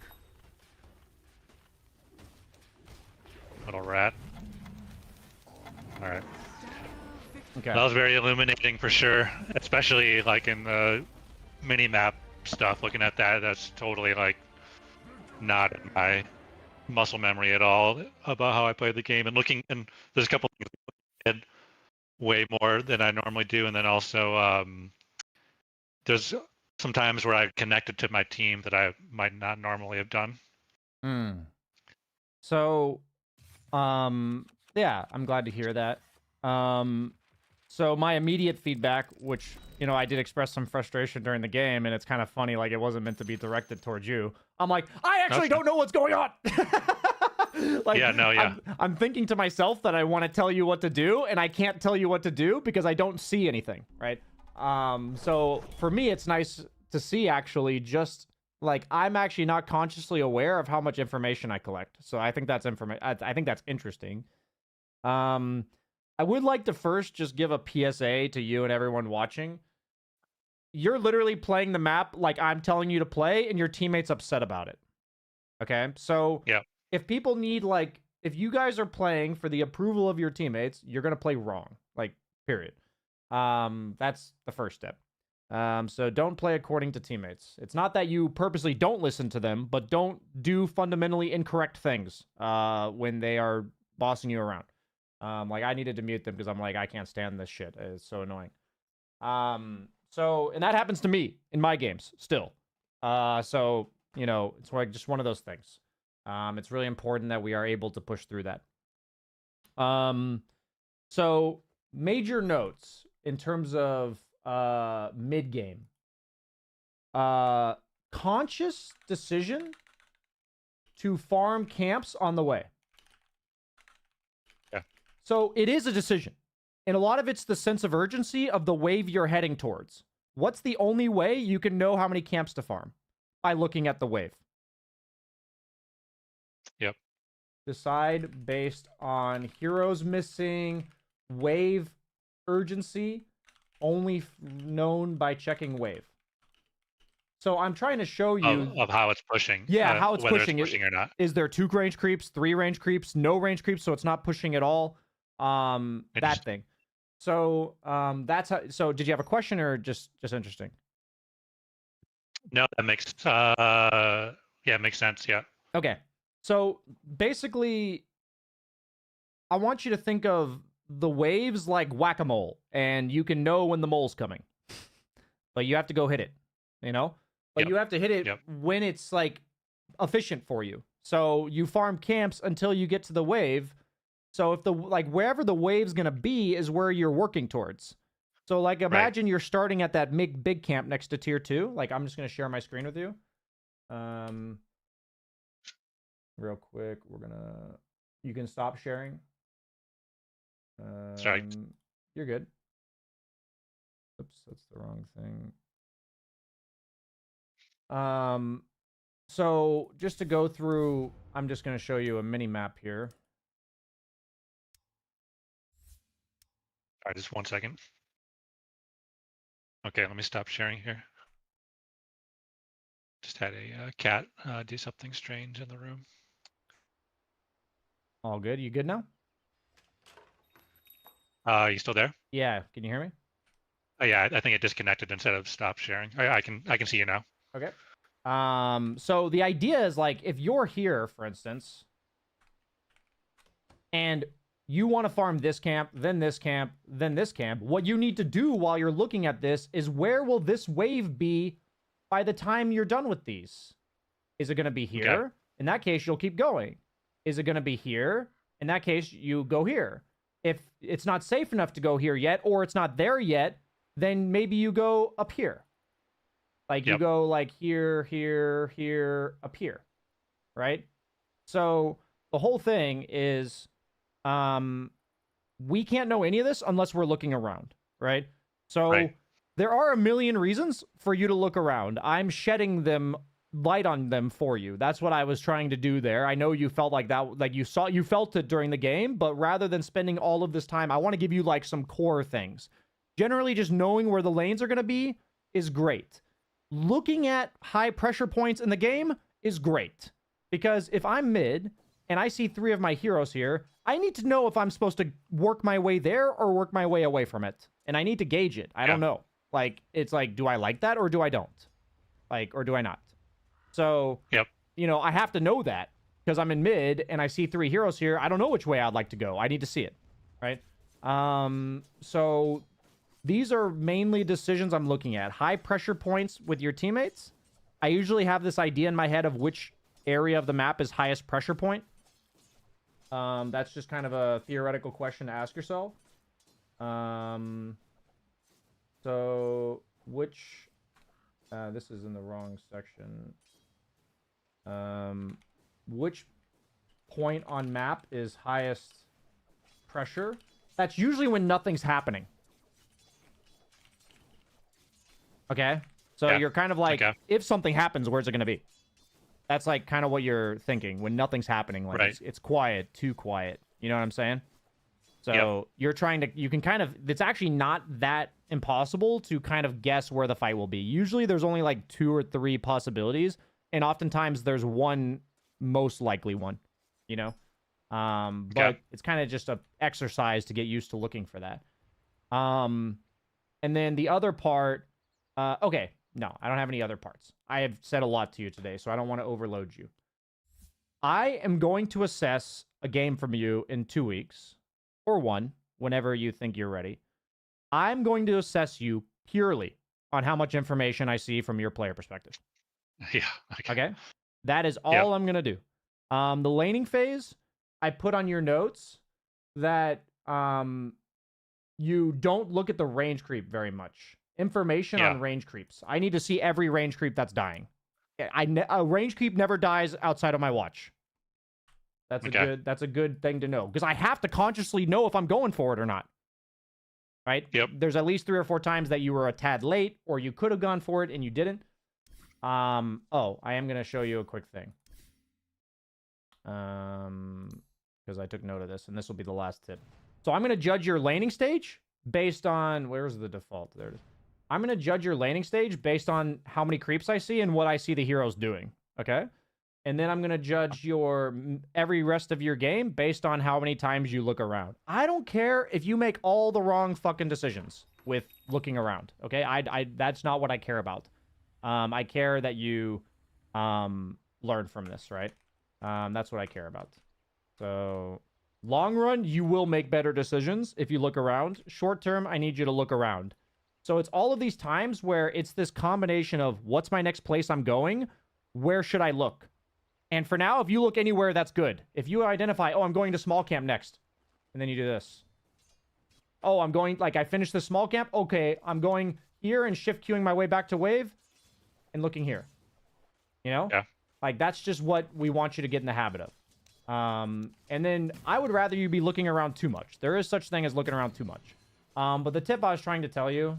Little rat. Alright. Okay. That was very illuminating for sure. Especially like in the mini-map stuff. Looking at that, that's totally like not in my muscle memory at all about how I played the game. And looking, and there's a couple things I did way more than I normally do. And then also there's some times where I've connected to my team that I might not normally have done. So, yeah, I'm glad to hear that. So my immediate feedback, which, you know, I did express some frustration during the game, and it's kind of funny, like, it wasn't meant to be directed towards you. I'm like, I actually don't know what's going on! Like, Yeah, no, yeah. I'm thinking to myself that I want to tell you what to do, and I can't tell you what to do because I don't see anything, right? So for me, it's nice to see, actually, just, like, I'm actually not consciously aware of how much information I collect. So I think that's I think that's interesting. I would like to first just give a PSA to you and everyone watching. You're literally playing the map like I'm telling you to play, and your teammate's upset about it. Okay? So Yeah. if people need, like, if you guys are playing for the approval of your teammates, you're going to play wrong. Like, period. That's the first step. So don't play according to teammates. It's not that you purposely don't listen to them, but don't do fundamentally incorrect things when they are bossing you around. Like, I needed to mute them because I'm like, I can't stand this shit. It's so annoying. So, and that happens to me in my games still. So, you know, it's like just one of those things. It's really important that we are able to push through that. So major notes in terms of mid game. Conscious decision to farm camps on the way. Yeah. So it is a decision. And a lot of it's the sense of urgency of the wave you're heading towards. What's the only way you can know how many camps to farm? By looking at the wave. Yep. Decide based on heroes missing, wave urgency, only known by checking wave. So I'm trying to show you Of how it's pushing. Yeah, how it's whether pushing. It's pushing or not. Is there 2 range creeps, 3 range creeps, no range creeps, so it's not pushing at all? That thing. So that's how. So did you have a question or just interesting? No, that makes yeah, it makes sense. Yeah. Okay. So basically, I want you to think of the waves like whack-a-mole, and you can know when the mole's coming, but you have to go hit it. You know, but you have to hit it when it's like efficient for you. So you farm camps until you get to the wave. So if the wherever the wave's gonna be is where you're working towards. So like imagine you're starting at that big camp next to tier 2. Like I'm just gonna share my screen with you. Real quick, you can stop sharing. Sorry. You're good. Oops, that's the wrong thing. So just to go through, I'm just gonna show you a mini map here. All right, just 1 second. Okay, let me stop sharing here. Just had a cat do something strange in the room. All good. You good now? You still there? Yeah. Can you hear me? Oh yeah, I think it disconnected instead of stop sharing. I can see you now. Okay. So the idea is like if you're here, for instance, and you want to farm this camp, then this camp, then this camp, what you need to do while you're looking at this is where will this wave be by the time you're done with these? Is it going to be here? Okay. In that case, you'll keep going. Is it going to be here? In that case, you go here. If it's not safe enough to go here yet, or it's not there yet, then maybe you go up here. Like you Yep. go like here, here, here, up here, right? So the whole thing is, we can't know any of this unless we're looking around, right? So Right. there are a million reasons for you to look around. I'm shedding them light on them for you. That's what I was trying to do there. I know you felt like that, like you felt it during the game, but rather than spending all of this time, I want to give you like some core things. Generally, just knowing where the lanes are going to be is great. Looking at high pressure points in the game is great. Because if I'm mid and I see 3 of my heroes here, I need to know if I'm supposed to work my way there or work my way away from it. And I need to gauge it. I don't know. Like, it's like, do I like that or do I don't? Like, or do I not? So, Yep. you know, I have to know that because I'm in mid and I see 3 heroes here. I don't know which way I'd like to go. I need to see it, right? So these are mainly decisions I'm looking at. High pressure points with your teammates. I usually have this idea in my head of which area of the map is highest pressure point. That's just kind of a theoretical question to ask yourself. So which, this is in the wrong section. Which point on map is highest pressure? That's usually when nothing's happening. Okay? So Yeah. you're kind of like, Okay. if something happens, where's it going to be? That's like kind of what you're thinking when nothing's happening. Like Right. it's quiet, too quiet. You know what I'm saying? So you're trying to, you can kind of, it's actually not that impossible to kind of guess where the fight will be. Usually there's only like 2 or 3 possibilities. And oftentimes there's one most likely one, you know? But it's kind of just a exercise to get used to looking for that. And then the other part, okay, no, I don't have any other parts. I have said a lot to you today, so I don't want to overload you. I am going to assess a game from you in 2 weeks, or 1, whenever you think you're ready. I'm going to assess you purely on how much information I see from your player perspective. Yeah. Okay? That is all I'm going to do. The laning phase, I put on your notes that you don't look at the range creep very much. Information on range creeps. I need to see every range creep that's dying. A range creep never dies outside of my watch. That's a good thing to know because I have to consciously know if I'm going for it or not. Right? Yep. There's at least 3 or 4 times that you were a tad late or you could have gone for it and you didn't. Oh, I am going to show you a quick thing. Because I took note of this and this will be the last tip. So I'm going to judge your laning stage based on, where's the default? There it is. I'm going to judge your laning stage based on how many creeps I see and what I see the heroes doing. Okay? And then I'm going to judge your every rest of your game based on how many times you look around. I don't care if you make all the wrong fucking decisions with looking around. Okay? That's not what I care about. I care that you learn from this, right? That's what I care about. So, long run, you will make better decisions if you look around. Short term, I need you to look around. So it's all of these times where it's this combination of what's my next place I'm going? Where should I look? And for now, if you look anywhere, that's good. If you identify, oh, I'm going to small camp next. And then you do this. Oh, I'm going, like, I finished the small camp. Okay, I'm going here and shift queuing my way back to wave and looking here. You know? Yeah. Like, that's just what we want you to get in the habit of. And then I would rather you be looking around too much. There is such thing as looking around too much. But the tip I was trying to tell you,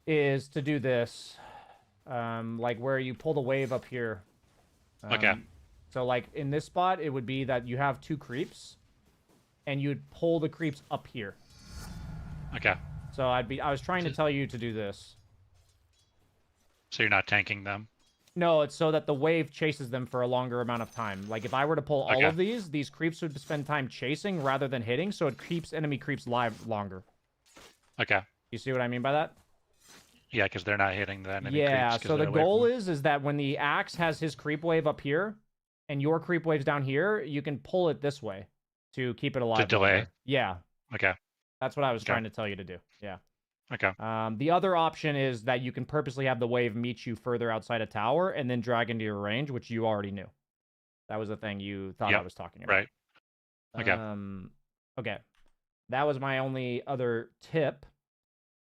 is to do this. Like where you pull the wave up here. Okay. So like in this spot, it would be that you have 2 creeps and you'd pull the creeps up here. Okay. So I was trying to tell you to do this. So you're not tanking them? No, it's so that the wave chases them for a longer amount of time. Like if I were to pull all of these creeps would spend time chasing rather than hitting, so it keeps enemy creeps live longer. Okay. You see what I mean by that? Yeah, because they're not hitting the enemy Yeah, creeps 'cause so the they're away goal from is that when the axe has his creep wave up here and your creep wave's down here, you can pull it this way to keep it alive. To delay. longer. Yeah, them. Okay. that's what I was trying to tell you to do. Yeah. Okay. The other option is that you can purposely have the wave meet you further outside a tower and then drag into your range, which you already knew. That was the thing you thought I was talking about. Right. Okay. Okay. That was my only other tip.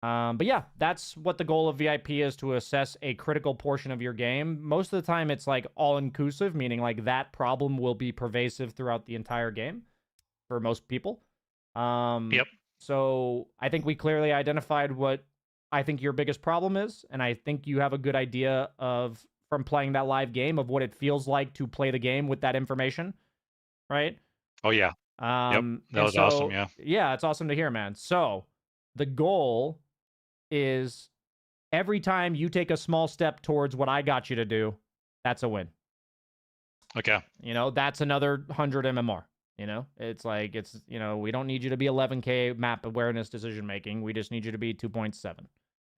But yeah, that's what the goal of VIP is, to assess a critical portion of your game. Most of the time, it's like all-inclusive, meaning like that problem will be pervasive throughout the entire game for most people. Yep. So I think we clearly identified what I think your biggest problem is, and I think you have a good idea of, from playing that live game, of what it feels like to play the game with that information, right? Oh yeah. That And was so, awesome. Yeah. yeah, it's awesome to hear, man. So the goal is every time you take a small step towards what I got you to do, that's a win. Okay. You know, that's another 100 MMR. You know, it's like, it's, you know, we don't need you to be 11K map awareness decision making. We just need you to be 2.7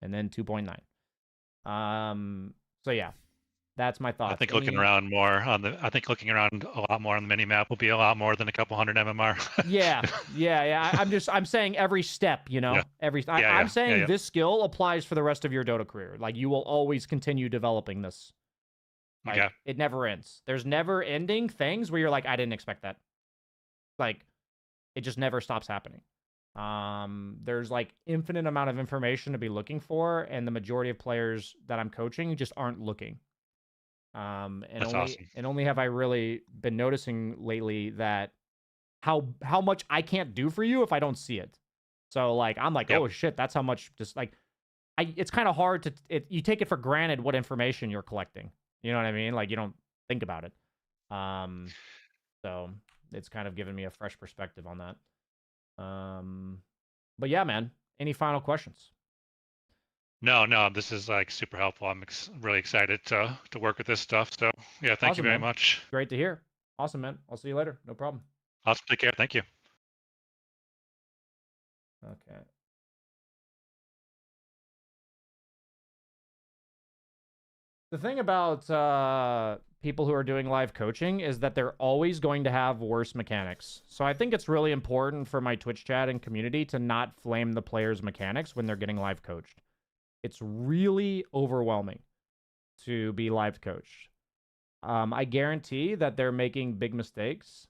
and then 2.9. So yeah, that's my thoughts. I think looking around a lot more on the mini map will be a lot more than a couple hundred MMR. yeah. I'm saying every step, you know, Yeah. I'm saying Yeah. this skill applies for the rest of your Dota career. Like, you will always continue developing this. Like, Okay. it never ends. There's never ending things where you're like, I didn't expect that. Like, it just never stops happening. There's like infinite amount of information to be looking for, and the majority of players that I'm coaching just aren't looking. That's awesome. And only have I really been noticing lately that how much I can't do for you if I don't see it. So like, I'm like, Yep. oh shit, that's how much, just like, it's kind of hard to, you take it for granted what information you're collecting. You know what I mean? Like, you don't think about it. So it's kind of given me a fresh perspective on that. But yeah, man, any final questions? No, this is like super helpful. I'm really excited to work with this stuff. So yeah, thank you Awesome, very man. much. Great to hear. Awesome, man. I'll see you later. No problem. Awesome. Take care. Thank you. Okay. The thing about people who are doing live coaching is that they're always going to have worse mechanics. So I think it's really important for my Twitch chat and community to not flame the players' mechanics when they're getting live coached. It's really overwhelming to be live coached. I guarantee that they're making big mistakes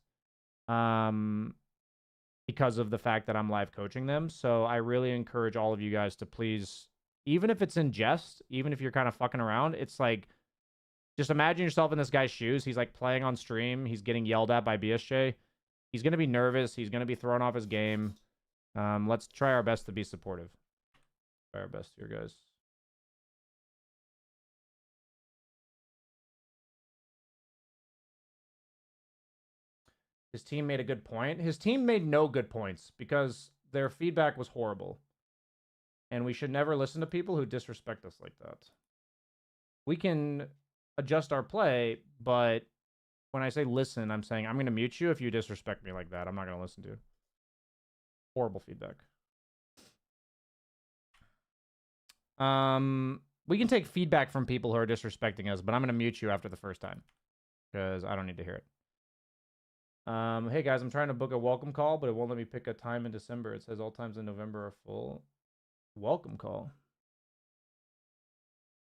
because of the fact that I'm live coaching them. So I really encourage all of you guys to please, even if it's in jest, even if you're kind of fucking around, it's like, just imagine yourself in this guy's shoes. He's like playing on stream. He's getting yelled at by BSJ. He's going to be nervous. He's going to be thrown off his game. Let's try our best to be supportive. Try our best here, guys. His team made a good point. His team made no good points because their feedback was horrible. And we should never listen to people who disrespect us like that. We can adjust our play, but when I say listen, I'm saying I'm going to mute you if you disrespect me like that. I'm not going to listen to you. Horrible feedback. We can take feedback from people who are disrespecting us, but I'm going to mute you after the first time because I don't need to hear it. Hey guys, I'm trying to book a welcome call, but it won't let me pick a time in December. It says all times in November are full. Welcome call.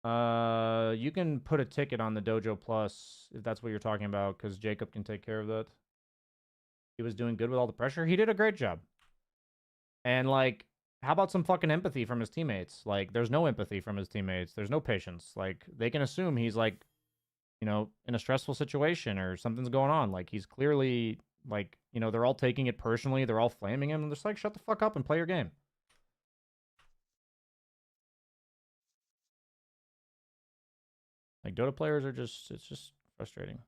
You can put a ticket on the Dojo Plus if that's what you're talking about, because Jacob can take care of that. He was doing good with all the pressure. He did a great job. And like, how about some fucking empathy from his teammates? Like, there's no empathy from his teammates. There's no patience. Like, they can assume he's like, you know, in a stressful situation or something's going on. Like, he's clearly, like, you know, they're all taking it personally. They're all flaming him. And they're just like, shut the fuck up and play your game. Like, Dota players are just, it's just frustrating.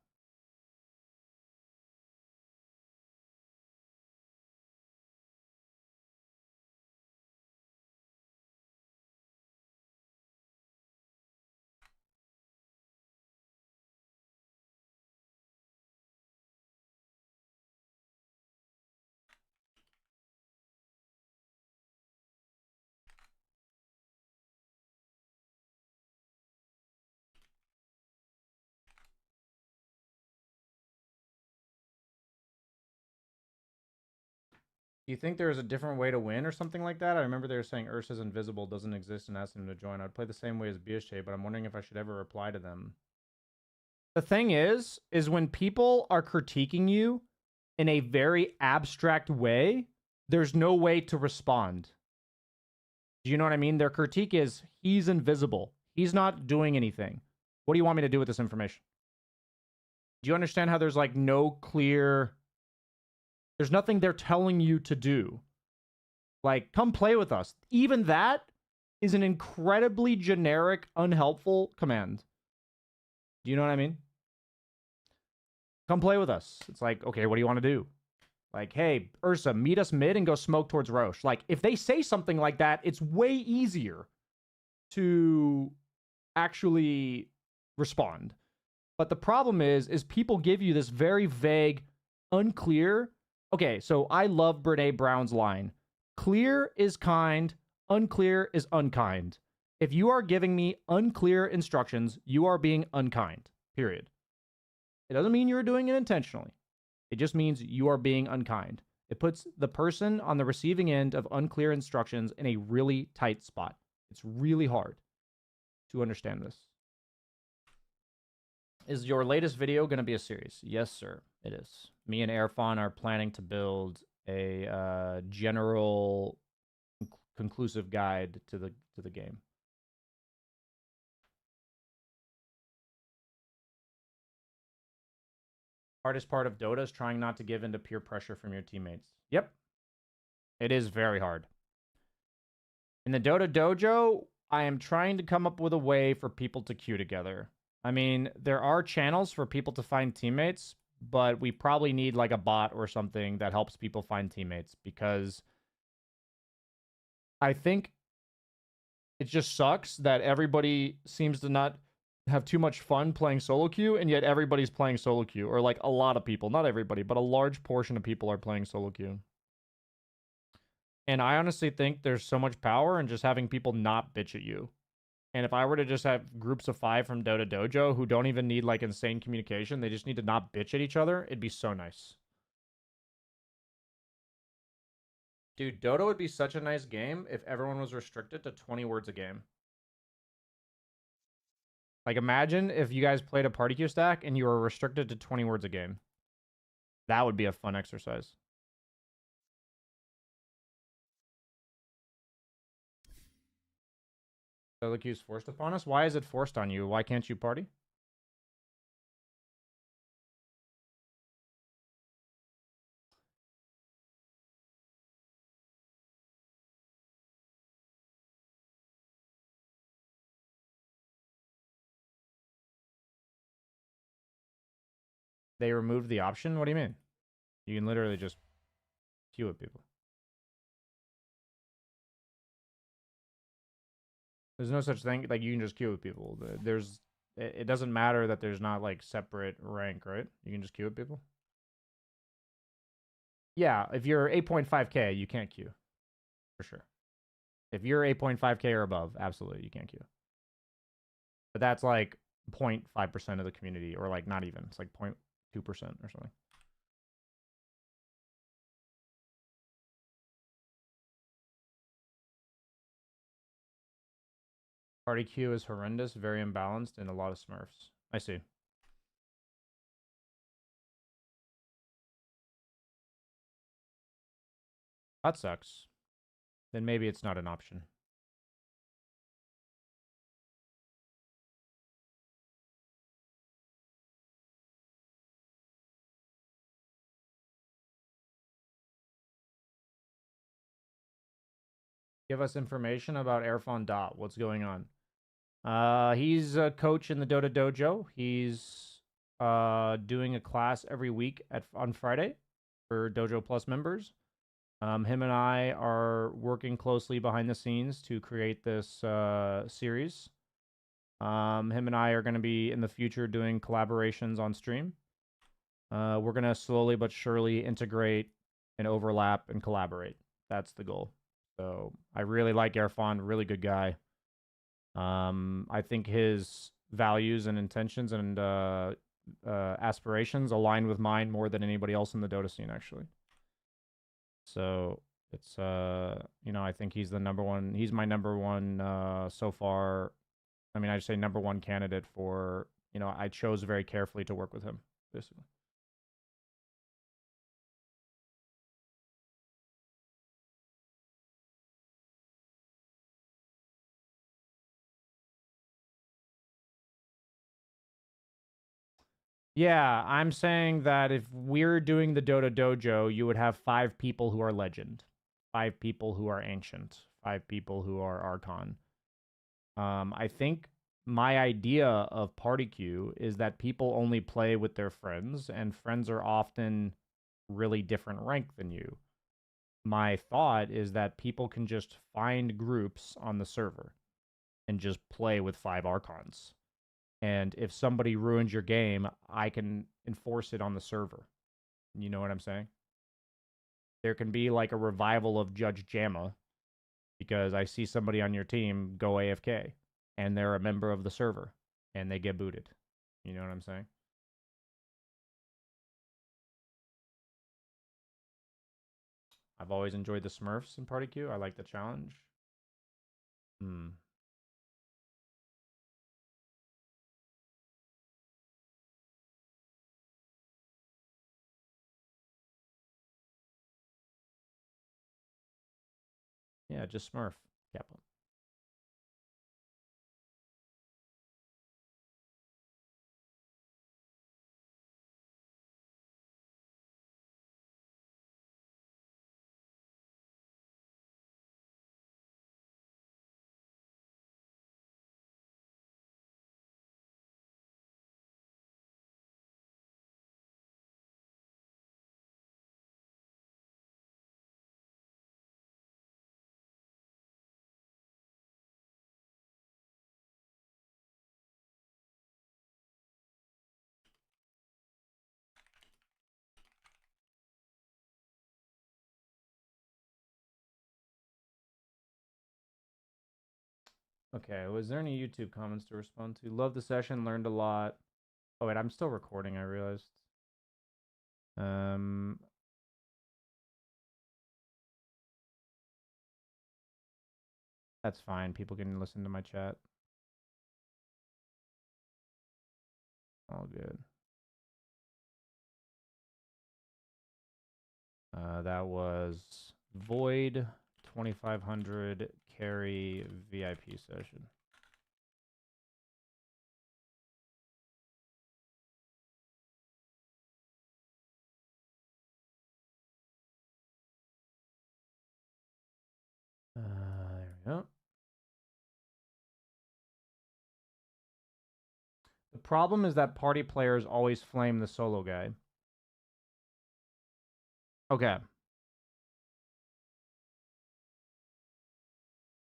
Do you think there is a different way to win or something like that? I remember they were saying Ursa's invisible doesn't exist and asking him to join. I'd play the same way as BSJ, but I'm wondering if I should ever reply to them. The thing is when people are critiquing you in a very abstract way, there's no way to respond. Do you know what I mean? Their critique is he's invisible. He's not doing anything. What do you want me to do with this information? Do you understand how there's like no clear... There's nothing they're telling you to do. Like, come play with us. Even that is an incredibly generic, unhelpful command. Do you know what I mean? Come play with us. It's like, okay, what do you want to do? Like, hey, Ursa, meet us mid and go smoke towards Roche. Like, if they say something like that, it's way easier to actually respond. But the problem is people give you this very vague, unclear... Okay, so I love Brene Brown's line. Clear is kind, unclear is unkind. If you are giving me unclear instructions, you are being unkind, period. It doesn't mean you're doing it intentionally. It just means you are being unkind. It puts the person on the receiving end of unclear instructions in a really tight spot. It's really hard to understand this. Is your latest video going to be a series? Yes, sir, it is. Me and Airfon are planning to build a general conclusive guide to the game. Hardest part of Dota is trying not to give into peer pressure from your teammates. Yep. It is very hard. In the Dota dojo, I am trying to come up with a way for people to queue together. I mean, there are channels for people to find teammates, but we probably need like a bot or something that helps people find teammates, because I think it just sucks that everybody seems to not have too much fun playing solo queue, and yet everybody's playing solo queue, or like a lot of people, not everybody, but a large portion of people are playing solo queue. And I honestly think there's so much power in just having people not bitch at you. And if I were to just have groups of 5 from Dota Dojo who don't even need like insane communication, they just need to not bitch at each other, it'd be so nice. Dude, Dota would be such a nice game if everyone was restricted to 20 words a game. Like, imagine if you guys played a party queue stack and you were restricted to 20 words a game. That would be a fun exercise. Solo queue is forced upon us? Why is it forced on you? Why can't you party? They removed the option? What do you mean? You can literally just queue with people. There's no such thing. Like, you can just queue with people. It doesn't matter that there's not like separate rank, right? You can just queue with people. Yeah, if you're 8.5k, you can't queue. For sure. If you're 8.5k or above, absolutely, you can't queue. But that's like 0.5% of the community, or like not even. It's like 0.2% or something. Party queue is horrendous, very imbalanced, and a lot of smurfs. I see. That sucks. Then maybe it's not an option. Give us information about Airfon Dot. What's going on? He's a coach in the Dota Dojo. He's doing a class every week on Friday for Dojo Plus members. Him and I are working closely behind the scenes to create this series. Him and I are going to be in the future doing collaborations on stream. We're going to slowly but surely integrate and overlap and collaborate. That's the goal. So I really like Airfon, really good guy. I think his values and intentions and aspirations align with mine more than anybody else in the Dota scene, actually. So it's you know, I think he's the number one. He's my number one so far. I mean, I just say number one candidate for, you know, I chose very carefully to work with him, basically. Yeah, I'm saying that if we're doing the Dota dojo, you would have 5 people who are legend, 5 people who are ancient, 5 people who are archon. I think my idea of party queue is that people only play with their friends, and friends are often really different rank than you. My thought is that people can just find groups on the server and just play with 5 archons. And if somebody ruins your game, I can enforce it on the server. You know what I'm saying? There can be like a revival of Judge Jamma because I see somebody on your team go AFK and they're a member of the server and they get booted. You know what I'm saying? I've always enjoyed the Smurfs in Party Queue. I like the challenge. Yeah, just Smurf. Kappa. Okay, was there any YouTube comments to respond to? Loved the session, learned a lot. Oh wait, I'm still recording, I realized. That's fine. People can listen to my chat. All good. That was Void 2500 carry VIP session. There we go. The problem is that party players always flame the solo guy. Okay.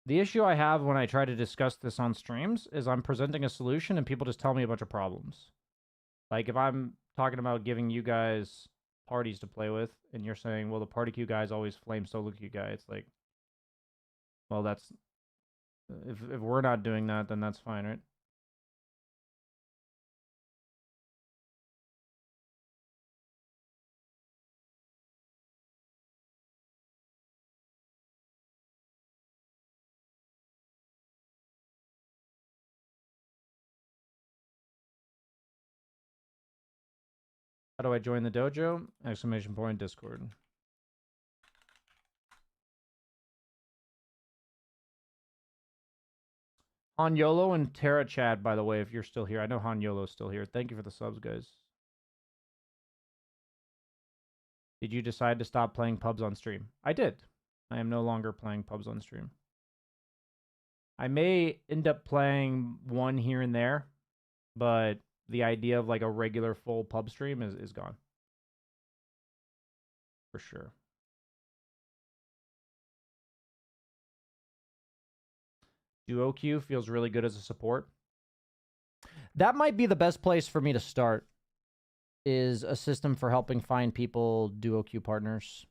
The issue I have when I try to discuss this on streams is I'm presenting a solution and people just tell me a bunch of problems. Like if I'm talking about giving you guys parties to play with and you're saying, well, the party queue guys always flame solo queue guy. It's like, well, that's if we're not doing that, then that's fine, right? How do I join the dojo? Exclamation point Discord. Han Yolo and Terra Chad, by the way, if you're still here. I know Han Yolo's still here. Thank you for the subs, guys. Did you decide to stop playing pubs on stream? I did. I am no longer playing pubs on stream. I may end up playing one here and there, but the idea of like a regular full pub stream is gone. For sure. Duo queue feels really good as a support. That might be the best place for me to start, is a system for helping find people duo queue partners.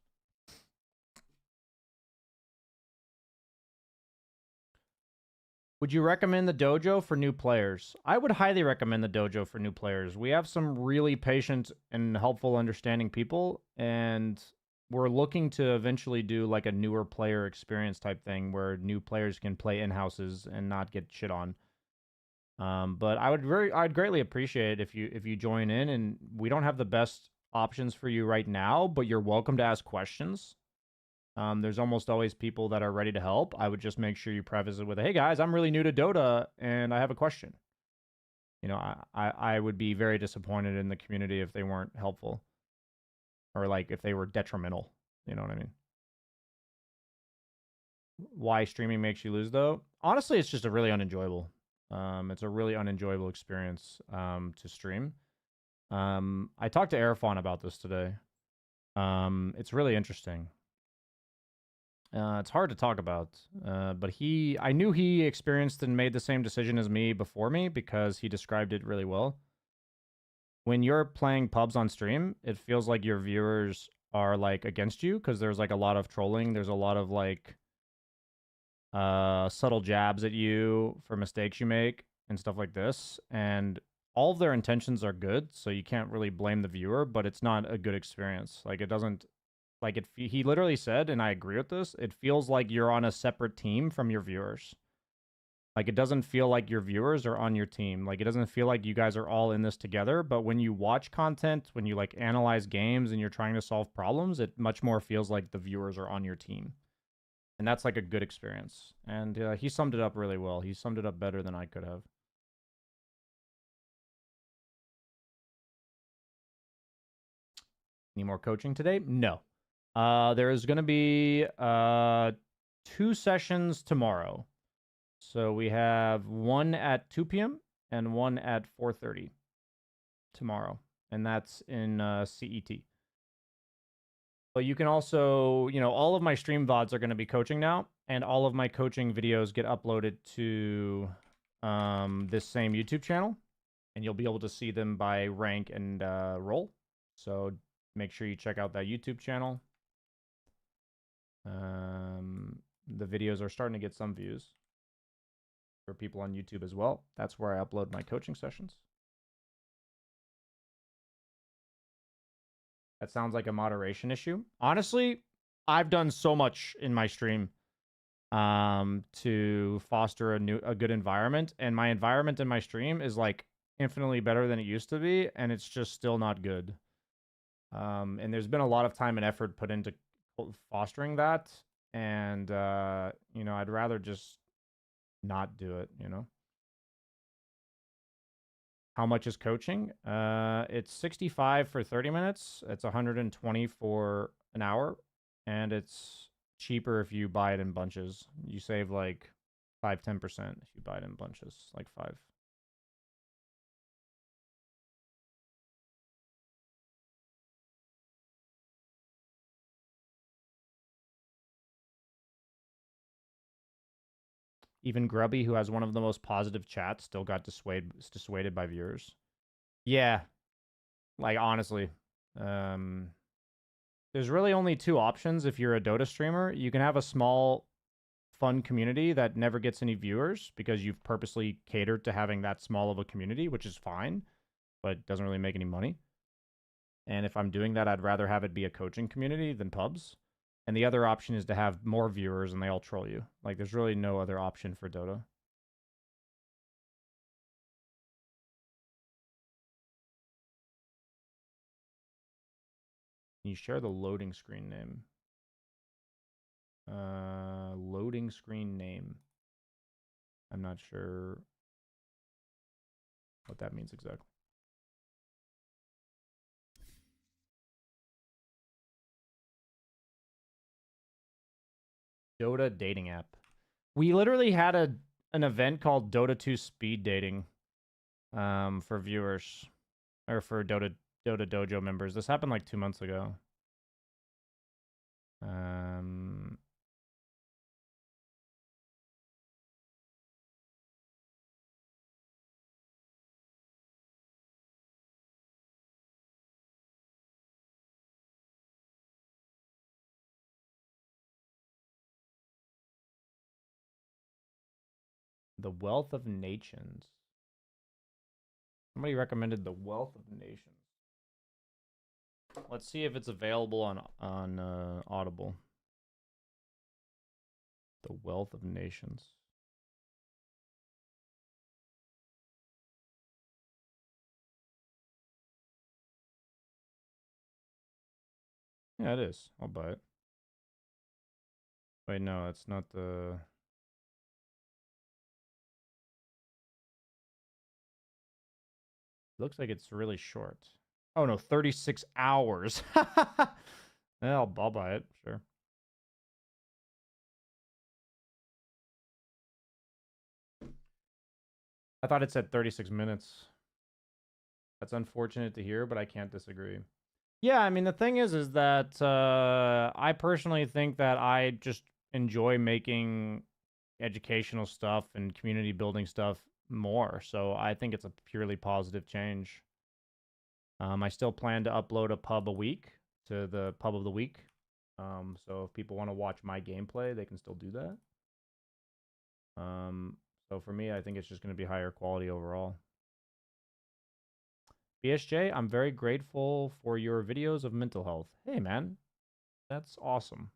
Would you recommend the dojo for new players? I would highly recommend the dojo for new players. We have some really patient and helpful, understanding people, and we're looking to eventually do like a newer player experience type thing where new players can play in houses and not get shit on. But I'd greatly appreciate it if you join in. And we don't have the best options for you right now, but you're welcome to ask questions. There's almost always people that are ready to help. I would just make sure you preface it with, "Hey guys, I'm really new to Dota and I have a question." You know, I would be very disappointed in the community if they weren't helpful. Or like if they were detrimental. You know what I mean? Why streaming makes you lose though? Honestly, it's just a really unenjoyable. It's a really unenjoyable experience to stream. I talked to Arafon about this today. It's really interesting. It's hard to talk about, but I knew he experienced and made the same decision as me before me because he described it really well. When you're playing pubs on stream, it feels like your viewers are like against you because there's like a lot of trolling. There's a lot of like subtle jabs at you for mistakes you make and stuff like this. And all of their intentions are good, so you can't really blame the viewer, but it's not a good experience. Like it doesn't like it he literally said, and I agree with this, it feels like you're on a separate team from your viewers. Like it doesn't feel like your viewers are on your team. Like it doesn't feel like you guys are all in this together, but when you watch content, when you like analyze games and you're trying to solve problems, it much more feels like the viewers are on your team. And that's like a good experience. And he summed it up really well. He summed it up better than I could have. Any more coaching today? No. There is going to be 2 sessions tomorrow. So we have one at 2 p.m. and one at 4:30 tomorrow. And that's in CET. But you can also, you know, all of my stream VODs are going to be coaching now. And all of my coaching videos get uploaded to this same YouTube channel. And you'll be able to see them by rank and role. So make sure you check out that YouTube channel. The videos are starting to get some views for people on YouTube as well. That's where I upload my coaching sessions. That sounds like a moderation issue. Honestly, I've done so much in my stream to foster a good environment, and my environment in my stream is like infinitely better than it used to be, and it's just still not good. And there's been a lot of time and effort put into fostering that, and you know, I'd rather just not do it, you know. How much is coaching? It's 65 for 30 minutes. It's 120 for an hour, and it's cheaper if you buy it in bunches. You save like 5-10% if you buy it in bunches, like 5. Even Grubby, who has one of the most positive chats, still got dissuaded by viewers. Yeah, like honestly, there's really only 2 options if you're a Dota streamer. You can have a small, fun community that never gets any viewers because you've purposely catered to having that small of a community, which is fine, but doesn't really make any money. And if I'm doing that, I'd rather have it be a coaching community than pubs. And the other option is to have more viewers and they all troll you. Like, there's really no other option for Dota. Can you share the loading screen name? Loading screen name. I'm not sure what that means exactly. Dota dating app. We literally had an event called Dota 2 speed dating for viewers, or for Dota Dojo members. This happened like 2 months ago. The Wealth of Nations. Somebody recommended The Wealth of Nations. Let's see if it's available on Audible. The Wealth of Nations. Yeah, it is. I'll buy it. Wait, no, it's not the... Looks like it's really short. Oh no, 36 hours. Well, I'll buy it, sure. I thought it said 36 minutes. That's unfortunate to hear, but I can't disagree. Yeah, I mean, the thing is that I personally think that I just enjoy making educational stuff and community building stuff more. So I think it's a purely positive change. I still plan to upload a pub a week to the pub of the week. So if people want to watch my gameplay, they can still do that. So for me, I think it's just going to be higher quality overall. BSJ, I'm very grateful for your videos of mental health. Hey, man. That's awesome.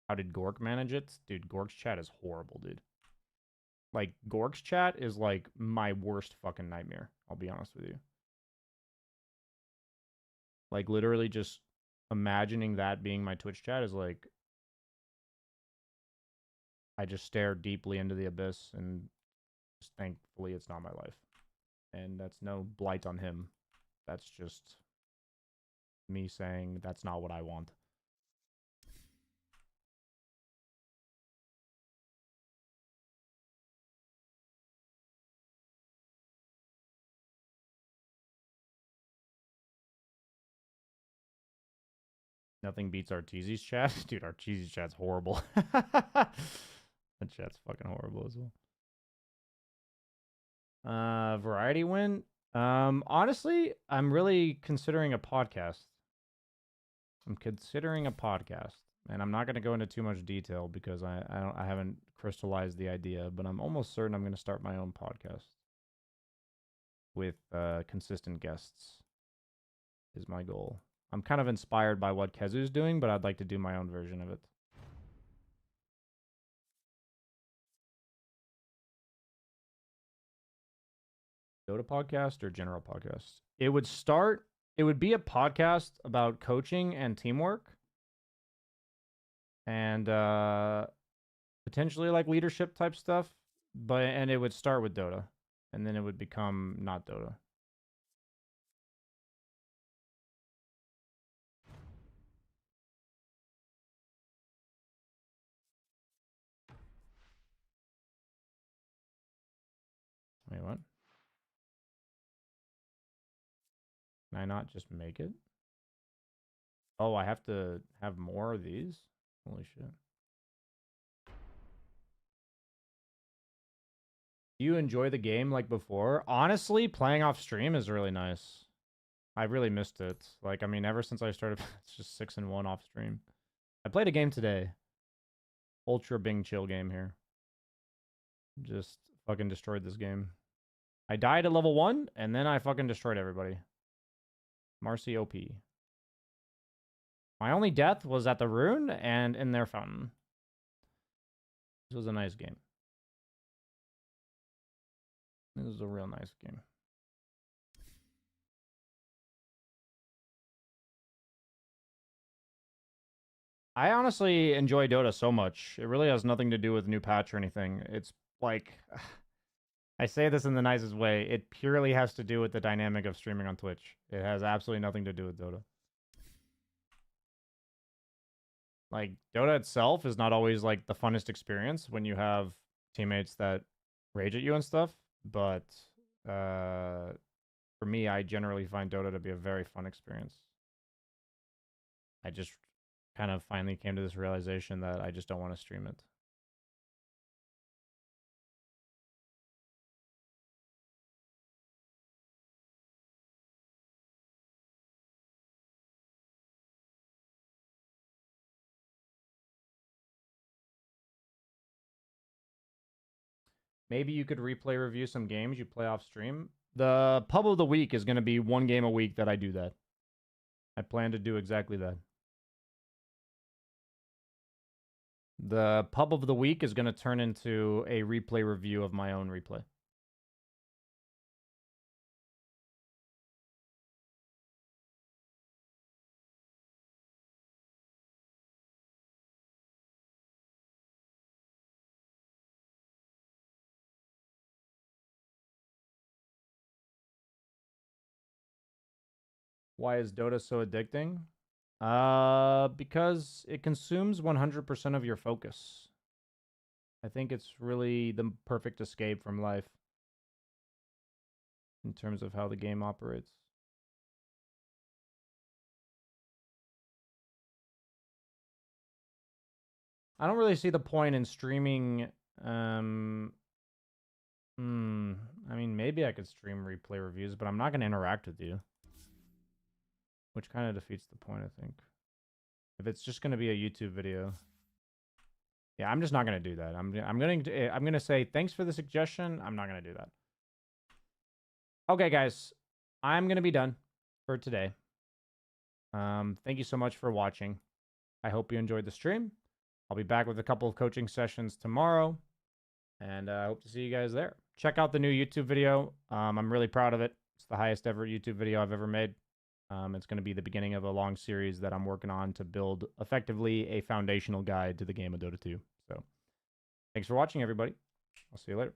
How did Gork manage it? Dude, Gork's chat is horrible, dude. Like, Gork's chat is, like, my worst fucking nightmare. I'll be honest with you. Like, literally just imagining that being my Twitch chat is, like... I just stare deeply into the abyss, and just thankfully it's not my life. And that's no blight on him. That's just me saying that's not what I want. Nothing beats Arteezy's chat. Dude, Arteezy's chat's horrible. That chat's fucking horrible as well. Variety win? Honestly, I'm really considering a podcast. I'm considering a podcast. And I'm not going to go into too much detail because I haven't crystallized the idea, but I'm almost certain I'm going to start my own podcast with consistent guests is my goal. I'm kind of inspired by what Kezu's doing, but I'd like to do my own version of it. Dota podcast or general podcast? It would be a podcast about coaching and teamwork. And potentially like leadership type stuff. And it would start with Dota. And then it would become not Dota. Wait, what? Can I not just make it? Oh, I have to have more of these? Holy shit. Do you enjoy the game like before? Honestly, playing off stream is really nice. I really missed it. Like, I mean, ever since I started, it's just 6-1 off stream. I played a game today. Ultra Bing chill game here. Just fucking destroyed this game. I died at level 1, and then I fucking destroyed everybody. Marcy OP. My only death was at the rune and in their fountain. This was a nice game. This was a real nice game. I honestly enjoy Dota so much. It really has nothing to do with new patch or anything. It's like... I say this in the nicest way. It purely has to do with the dynamic of streaming on Twitch. It has absolutely nothing to do with Dota. Like, Dota itself is not always, like, the funnest experience when you have teammates that rage at you and stuff. But, for me, I generally find Dota to be a very fun experience. I just kind of finally came to this realization that I just don't want to stream it. Maybe you could replay review some games you play off stream. The pub of the week is going to be one game a week that I do that. I plan to do exactly that. The pub of the week is going to turn into a replay review of my own replay. Why is Dota so addicting? Because it consumes 100% of your focus. I think it's really the perfect escape from life in terms of how the game operates. I don't really see the point in streaming. I mean, maybe I could stream replay reviews, but I'm not going to interact with you. Which kind of defeats the point, I think. If it's just going to be a YouTube video. Yeah, I'm just not going to do that. I'm going to say thanks for the suggestion. I'm not going to do that. Okay, guys. I'm going to be done for today. Thank you so much for watching. I hope you enjoyed the stream. I'll be back with a couple of coaching sessions tomorrow. And I hope to see you guys there. Check out the new YouTube video. I'm really proud of it. It's the highest ever YouTube video I've ever made. It's going to be the beginning of a long series that I'm working on to build effectively a foundational guide to the game of Dota 2. So, thanks for watching, everybody. I'll see you later.